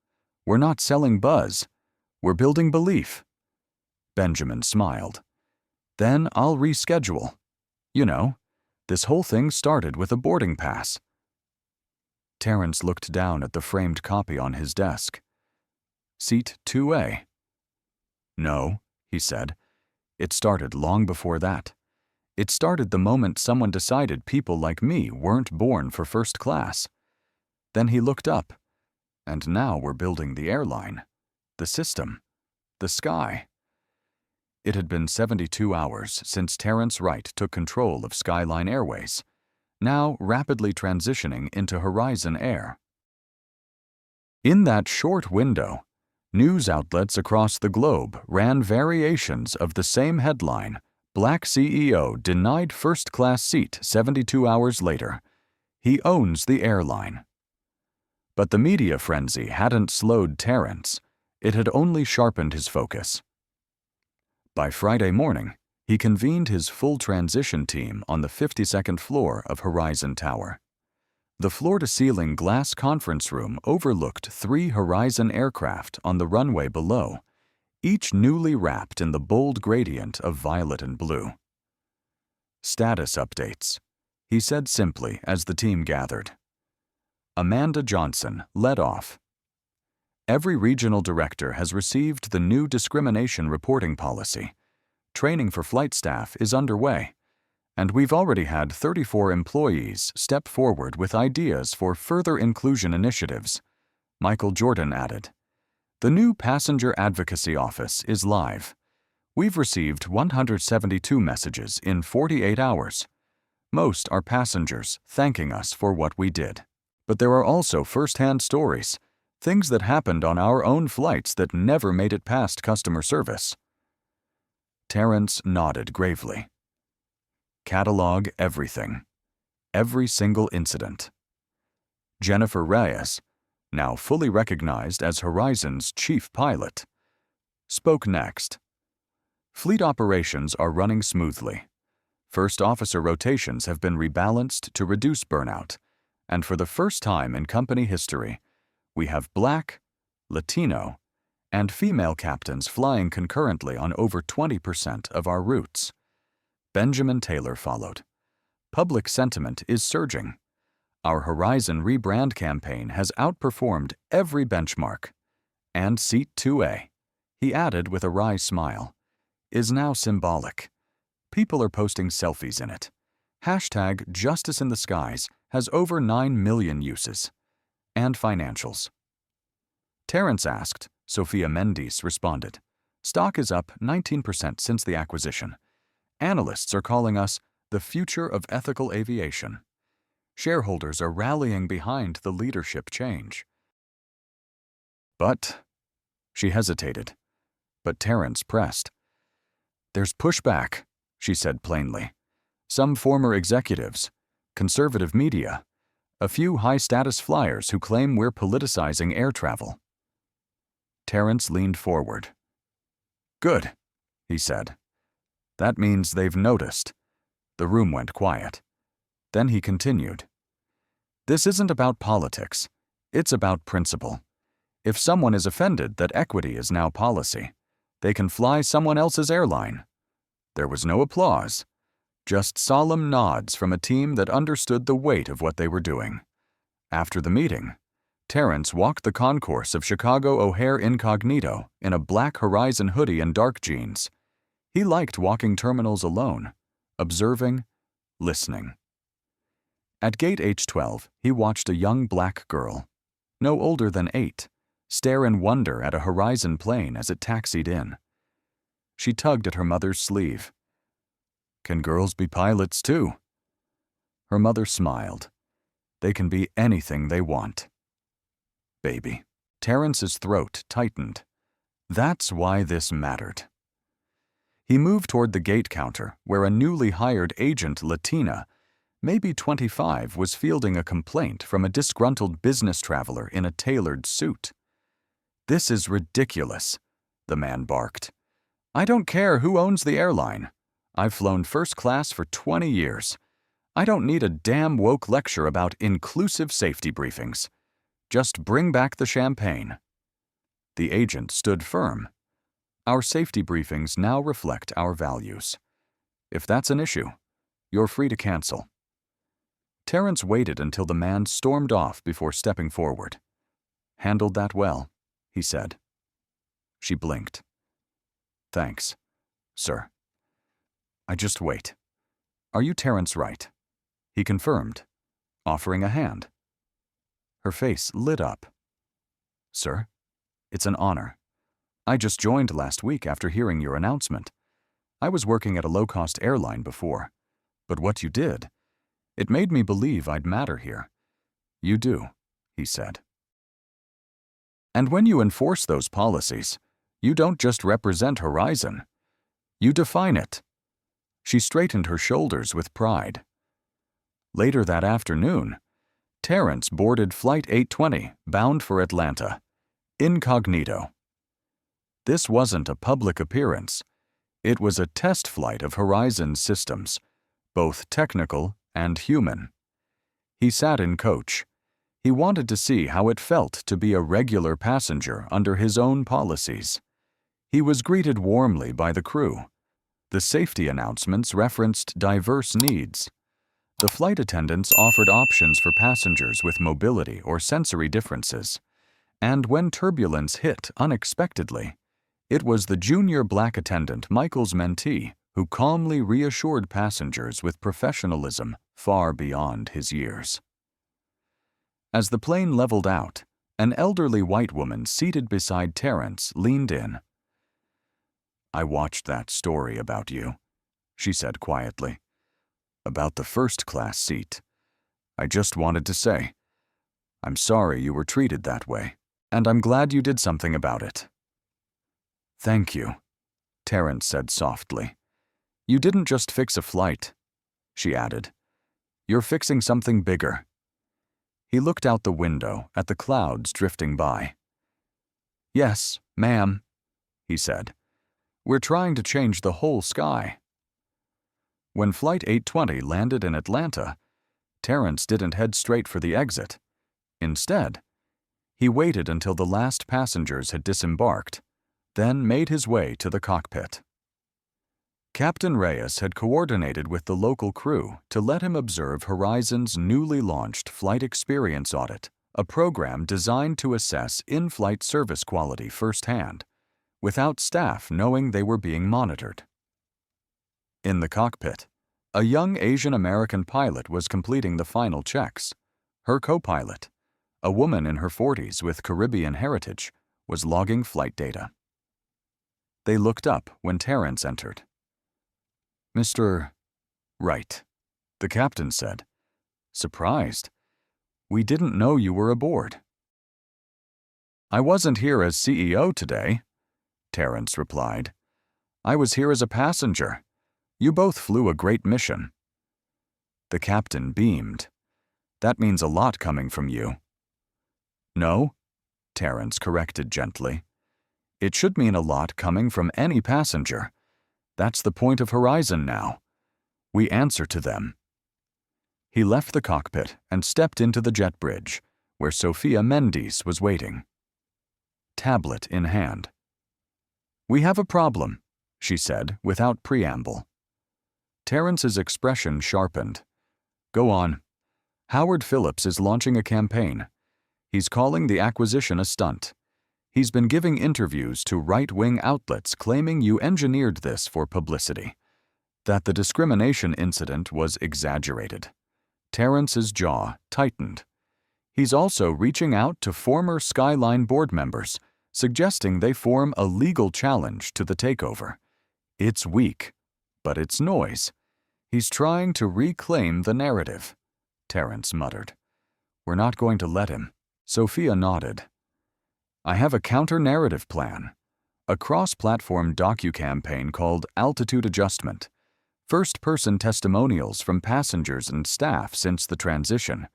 We're not selling buzz. We're building belief." Benjamin smiled. "Then I'll reschedule. You know, this whole thing started with a boarding pass." Terrence looked down at the framed copy on his desk. "Seat 2A. "No," he said. "It started long before that. It started the moment someone decided people like me weren't born for first class." Then he looked up. "And now we're building the airline, the system, the sky." It had been 72 hours since Terrence Wright took control of Skyline Airways, now rapidly transitioning into Horizon Air. In that short window, news outlets across the globe ran variations of the same headline: "Black CEO denied first-class seat 72 hours later. He owns the airline." But the media frenzy hadn't slowed Terrence. It had only sharpened his focus. By Friday morning, he convened his full transition team on the 52nd floor of Horizon Tower. The floor-to-ceiling glass conference room overlooked 3 Horizon aircraft on the runway below, each newly wrapped in the bold gradient of violet and blue. "Status updates," he said simply as the team gathered. Amanda Johnson led off. "Every regional director has received the new discrimination reporting policy. Training for flight staff is underway, and we've already had 34 employees step forward with ideas for further inclusion initiatives," Michael Jordan added. "The new Passenger Advocacy Office is live. We've received 172 messages in 48 hours. Most are passengers thanking us for what we did. But there are also first-hand stories, things that happened on our own flights that never made it past customer service." Terrence nodded gravely. "Catalog everything. Every single incident." Jennifer Reyes, now fully recognized as Horizon's chief pilot, spoke next. "Fleet operations are running smoothly. First officer rotations have been rebalanced to reduce burnout, and for the first time in company history, we have Black, Latino, and female captains flying concurrently on over 20% of our routes. Benjamin Taylor followed. Public sentiment is surging. Our Horizon rebrand campaign has outperformed every benchmark. And Seat 2A, he added with a wry smile, is now symbolic. People are posting selfies in it. Hashtag Justice in the Skies has over 9 million uses. And financials. Terrence asked, Sophia Mendes responded. Stock is up 19% since the acquisition. Analysts are calling us the future of ethical aviation. Shareholders are rallying behind the leadership change. But, she hesitated. But Terrence pressed. There's pushback, she said plainly. Some former executives, conservative media, a few high-status flyers who claim we're politicizing air travel. Terrence leaned forward. Good, he said. That means they've noticed. The room went quiet. Then he continued. This isn't about politics. It's about principle. If someone is offended that equity is now policy, they can fly someone else's airline. There was no applause, just solemn nods from a team that understood the weight of what they were doing. After the meeting, Terrence walked the concourse of Chicago O'Hare Incognito in a black Horizon hoodie and dark jeans. He liked walking terminals alone, observing, listening. At gate H12, he watched a young black girl, no older than 8, stare in wonder at a Horizon plane as it taxied in. She tugged at her mother's sleeve. Can girls be pilots too? Her mother smiled. They can be anything they want. Baby. Terrence's throat tightened. That's why this mattered. He moved toward the gate counter, where a newly hired agent Latina, maybe 25, was fielding a complaint from a disgruntled business traveler in a tailored suit. This is ridiculous, the man barked. I don't care who owns the airline. I've flown first class for 20 years. I don't need a damn woke lecture about inclusive safety briefings. Just bring back the champagne. The agent stood firm. Our safety briefings now reflect our values. If that's an issue, you're free to cancel. Terrence waited until the man stormed off before stepping forward. Handled that well, he said. She blinked. Thanks, sir. I just wait. Are you Terrence Wright? He confirmed, offering a hand. Her face lit up. Sir, it's an honor. I just joined last week after hearing your announcement. I was working at a low-cost airline before, but what you did, it made me believe I'd matter here. You do, he said. And when you enforce those policies, you don't just represent Horizon. You define it. She straightened her shoulders with pride. Later that afternoon, Terrence boarded Flight 820, bound for Atlanta, incognito. This wasn't a public appearance. It was a test flight of Horizon's systems, both technical and human. He sat in coach. He wanted to see how it felt to be a regular passenger under his own policies. He was greeted warmly by the crew. The safety announcements referenced diverse needs. The flight attendants offered options for passengers with mobility or sensory differences. And when turbulence hit unexpectedly, it was the junior black attendant, Michael's mentee, who calmly reassured passengers with professionalism far beyond his years. As the plane leveled out, an elderly white woman seated beside Terrence leaned in. I watched that story about you, she said quietly. About the first-class seat. I just wanted to say, I'm sorry you were treated that way, and I'm glad you did something about it. Thank you, Terrence said softly. You didn't just fix a flight, she added. You're fixing something bigger. He looked out the window at the clouds drifting by. Yes, ma'am, he said. We're trying to change the whole sky. When Flight 820 landed in Atlanta, Terrence didn't head straight for the exit. Instead, He waited until the last passengers had disembarked, then made his way to the cockpit. Captain Reyes had coordinated with the local crew to let him observe Horizon's newly launched Flight Experience Audit, a program designed to assess in-flight service quality firsthand, without staff knowing they were being monitored. In the cockpit, a young Asian American pilot was completing the final checks. Her co-pilot, a woman in her 40s with Caribbean heritage, was logging flight data. They looked up when Terrence entered. "Mr. Wright," the captain said, surprised. "We didn't know you were aboard." "I wasn't here as CEO today," Terrence replied. "I was here as a passenger. You both flew a great mission." The captain beamed. "That means a lot coming from you." "No," Terrence corrected gently. "It should mean a lot coming from any passenger. That's the point of Horizon now. We answer to them." He left the cockpit and stepped into the jet bridge, where Sophia Mendes was waiting, tablet in hand. "We have a problem," she said without preamble. Terrence's expression sharpened. "Go on. Howard Phillips is launching a campaign. He's calling the acquisition a stunt. He's been giving interviews to right-wing outlets claiming you engineered this for publicity, that the discrimination incident was exaggerated." Terrence's jaw tightened. "He's also reaching out to former Skyline board members, suggesting they form a legal challenge to the takeover. It's weak, but it's noise. He's trying to reclaim the narrative," Terrence muttered. "We're not going to let him." Sophia nodded. "I have a counter-narrative plan, a cross-platform docu-campaign called Altitude Adjustment, first-person testimonials from passengers and staff since the transition,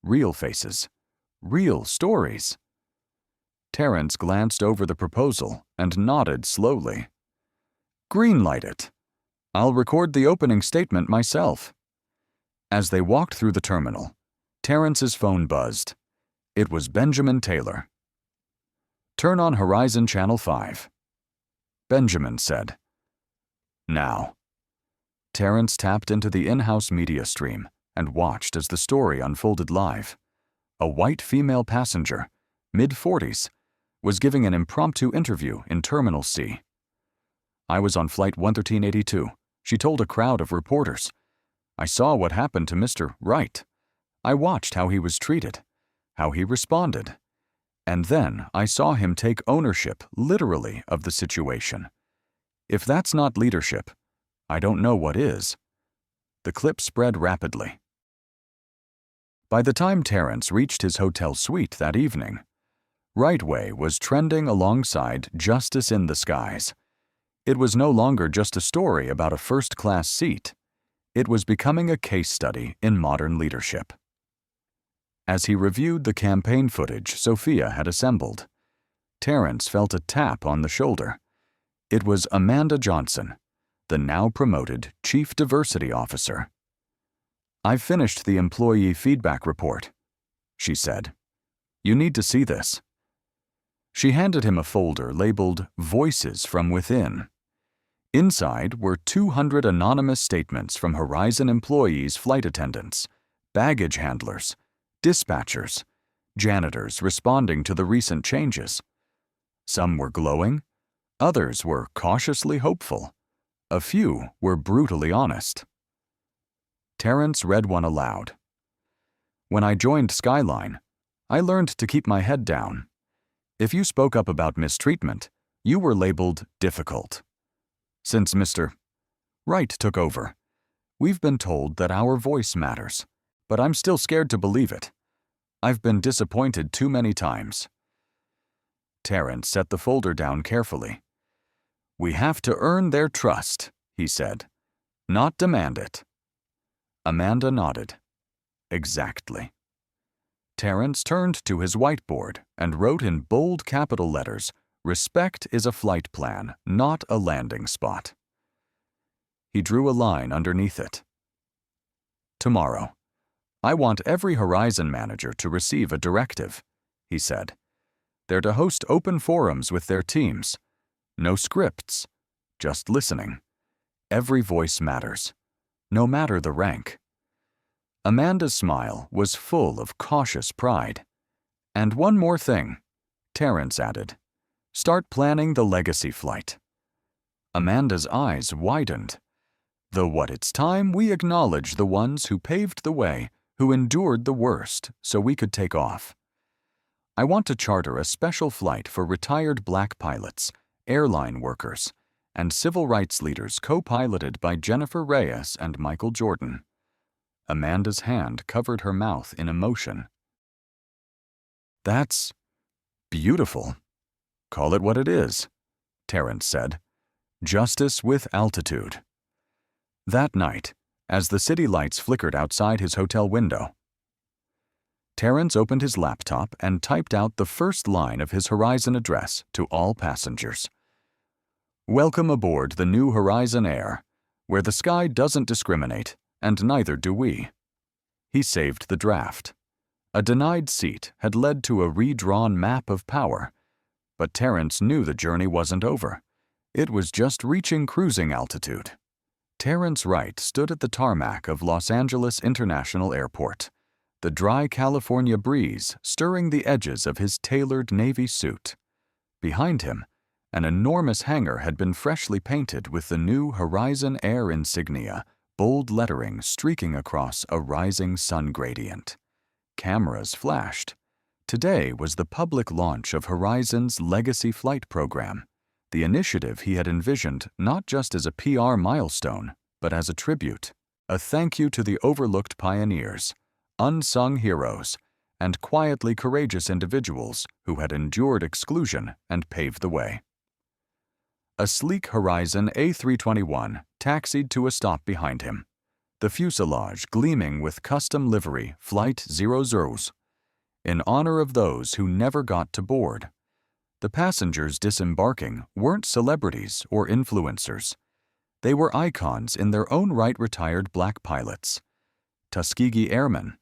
real faces, real stories." Terrence glanced over the proposal and nodded slowly. "Greenlight it. I'll record the opening statement myself." As they walked through the terminal, Terrence's phone buzzed. It was Benjamin Taylor. "Turn on Horizon Channel 5. Benjamin said. "Now." Terrence tapped into the in-house media stream and watched as the story unfolded live. A white female passenger, mid-40s, was giving an impromptu interview in Terminal C. "I was on Flight 11382, she told a crowd of reporters. I saw what happened to Mr. Wright. I watched how he was treated, how he responded. And then I saw him take ownership, literally, of the situation. If that's not leadership, I don't know what is." The clip spread rapidly. By the time Terrence reached his hotel suite that evening, Rightway was trending alongside Justice in the Skies. It was no longer just a story about a first-class seat. It was becoming a case study in modern leadership. As he reviewed the campaign footage Sophia had assembled, Terrence felt a tap on the shoulder. It was Amanda Johnson, the now-promoted Chief Diversity Officer. "I've finished the employee feedback report," she said. "You need to see this." She handed him a folder labeled Voices from Within. Inside were 200 anonymous statements from Horizon employees, flight attendants, baggage handlers, dispatchers, janitors responding to the recent changes. Some were glowing, others were cautiously hopeful, a few were brutally honest. Terrence read one aloud. "When I joined Skyline, I learned to keep my head down. If you spoke up about mistreatment, you were labeled difficult. Since Mr. Wright took over, we've been told that our voice matters, but I'm still scared to believe it. I've been disappointed too many times." Terrence set the folder down carefully. "We have to earn their trust," he said, "not demand it." Amanda nodded. "Exactly." Terrence turned to his whiteboard and wrote in bold capital letters, "Respect is a flight plan, not a landing spot." He drew a line underneath it. "Tomorrow, I want every Horizon manager to receive a directive," he said, They're to host open forums with their teams. No scripts, just listening. Every voice matters, no matter the rank. Amanda's smile was full of cautious pride. And one more thing, Terrence added. Start planning the legacy flight. Amanda's eyes widened. Though what it's time we acknowledge the ones who paved the way, who endured the worst, so we could take off. I want to charter a special flight for retired black pilots, airline workers, and civil rights leaders co-piloted by Jennifer Reyes and Michael Jordan. Amanda's hand covered her mouth in emotion. That's beautiful. Call it what it is, Terrence said. Justice with altitude. That night, as the city lights flickered outside his hotel window, Terrence opened his laptop and typed out the first line of his Horizon address to all passengers. Welcome aboard the new Horizon Air, where the sky doesn't discriminate, and neither do we. He saved the draft. A denied seat had led to a redrawn map of power, but Terrence knew the journey wasn't over. It was just reaching cruising altitude. Terrence Wright stood at the tarmac of Los Angeles International Airport, the dry California breeze stirring the edges of his tailored navy suit. Behind him, an enormous hangar had been freshly painted with the new Horizon Air insignia, bold lettering streaking across a rising sun gradient. Cameras flashed. Today was the public launch of Horizon's Legacy Flight Program, the initiative he had envisioned not just as a PR milestone, but as a tribute, a thank you to the overlooked pioneers, unsung heroes, and quietly courageous individuals who had endured exclusion and paved the way. A sleek Horizon A321 taxied to a stop behind him, the fuselage gleaming with custom livery Flight 00s, in honor of those who never got to board. The passengers disembarking weren't celebrities or influencers. They were icons in their own right, retired black pilots, Tuskegee airmen,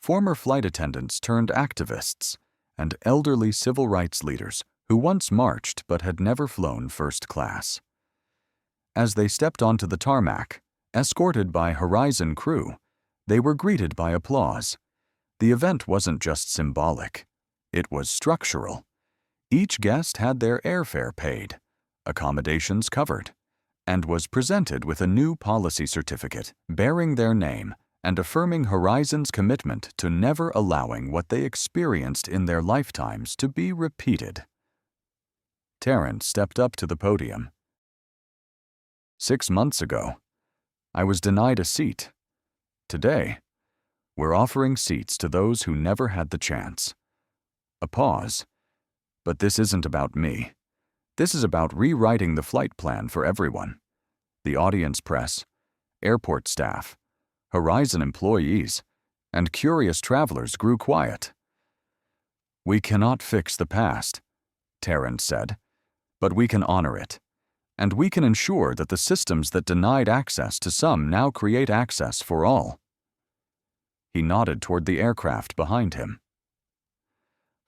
former flight attendants turned activists, and elderly civil rights leaders who once marched but had never flown first class. As they stepped onto the tarmac, escorted by Horizon crew, they were greeted by applause. The event wasn't just symbolic. It was structural. Each guest had their airfare paid, accommodations covered, and was presented with a new policy certificate bearing their name and affirming Horizon's commitment to never allowing what they experienced in their lifetimes to be repeated. Terrence stepped up to the podium. 6 months ago, I was denied a seat. Today, we're offering seats to those who never had the chance. A pause. But this isn't about me. This is about rewriting the flight plan for everyone. The audience press, airport staff, Horizon employees, and curious travelers grew quiet. We cannot fix the past, Terrence said, but we can honor it. And we can ensure that the systems that denied access to some now create access for all. He nodded toward the aircraft behind him.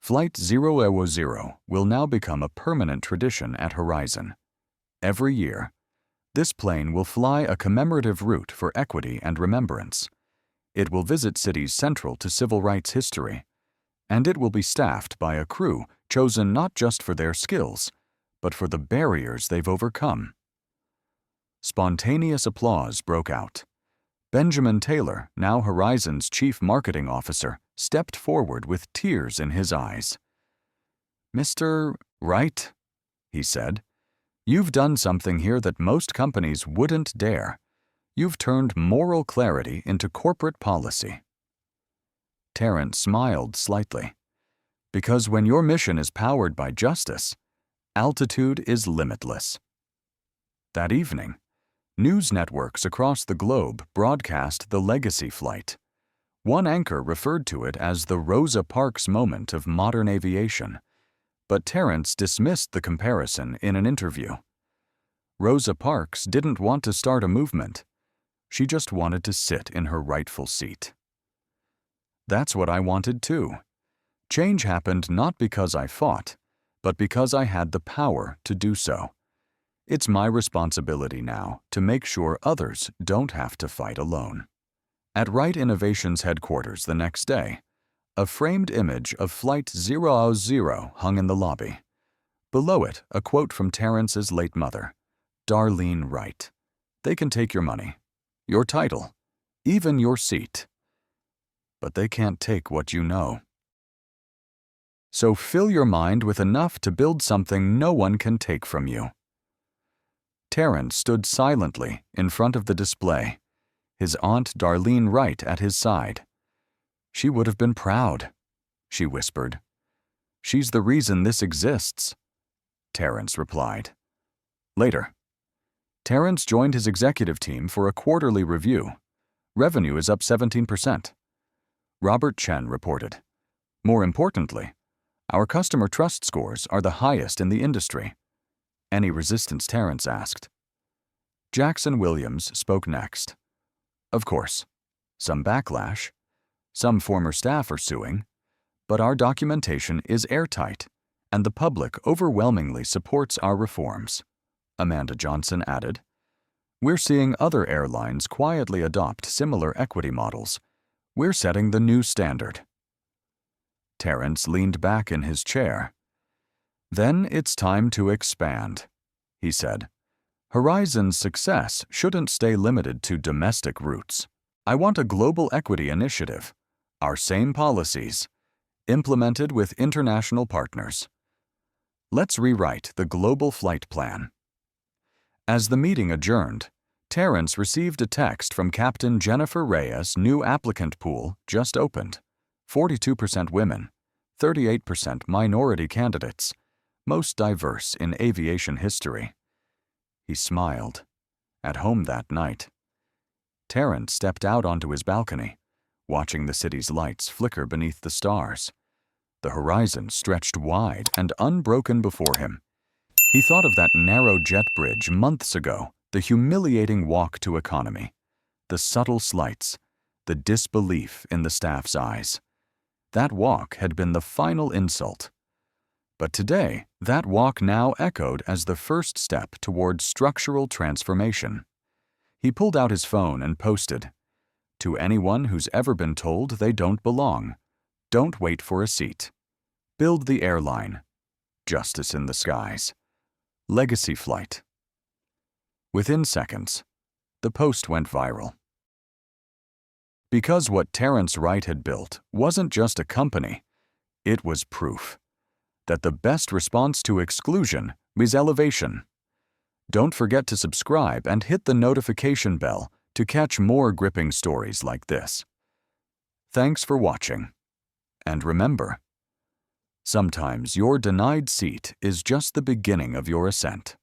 Flight 000 will now become a permanent tradition at Horizon. Every year, this plane will fly a commemorative route for equity and remembrance. It will visit cities central to civil rights history, and it will be staffed by a crew chosen not just for their skills, but for the barriers they've overcome. Spontaneous applause broke out. Benjamin Taylor, now Horizon's chief marketing officer, stepped forward with tears in his eyes. "Mr. Wright," he said, "you've done something here that most companies wouldn't dare. You've turned moral clarity into corporate policy." Terrence smiled slightly. Because when your mission is powered by justice, altitude is limitless. That evening, news networks across the globe broadcast the Legacy flight. One anchor referred to it as the Rosa Parks moment of modern aviation, but Terrence dismissed the comparison in an interview. Rosa Parks didn't want to start a movement. She just wanted to sit in her rightful seat. That's what I wanted too. Change happened not because I fought, but because I had the power to do so. It's my responsibility now to make sure others don't have to fight alone. At Wright Innovations headquarters the next day, a framed image of Flight 000 hung in the lobby. Below it, a quote from Terrence's late mother, Darlene Wright. "They can take your money, your title, even your seat. But they can't take what you know. So fill your mind with enough to build something no one can take from you." Terrence stood silently in front of the display, his aunt Darlene Wright at his side. "She would have been proud," she whispered. "She's the reason this exists," Terrence replied. Later, Terrence joined his executive team for a quarterly review. Revenue is up 17%. Robert Chen reported. "More importantly, our customer trust scores are the highest in the industry." "Any resistance?" Terrence asked. Jackson Williams spoke next. "Of course, some backlash. Some former staff are suing, but our documentation is airtight, and the public overwhelmingly supports our reforms." Amanda Johnson added, "We're seeing other airlines quietly adopt similar equity models. We're setting the new standard." Terrence leaned back in his chair. "Then it's time to expand," he said. "Horizon's success shouldn't stay limited to domestic roots. I want a global equity initiative, our same policies, implemented with international partners. Let's rewrite the global flight plan." As the meeting adjourned, Terrence received a text from Captain Jennifer Reyes' new applicant pool just opened. 42% women, 38% minority candidates, most diverse in aviation history. He smiled. At home that night, Terrence stepped out onto his balcony, watching the city's lights flicker beneath the stars. The horizon stretched wide and unbroken before him. He thought of that narrow jet bridge months ago, the humiliating walk to economy, the subtle slights, the disbelief in the staff's eyes. That walk had been the final insult. But today, that walk now echoed as the first step toward structural transformation. He pulled out his phone and posted, "To anyone who's ever been told they don't belong, don't wait for a seat. Build the airline. Justice in the skies. Legacy flight." Within seconds, the post went viral. Because what Terrence Wright had built wasn't just a company, it was proof that the best response to exclusion is elevation. Don't forget to subscribe and hit the notification bell to catch more gripping stories like this. Thanks for watching. And remember, sometimes your denied seat is just the beginning of your ascent.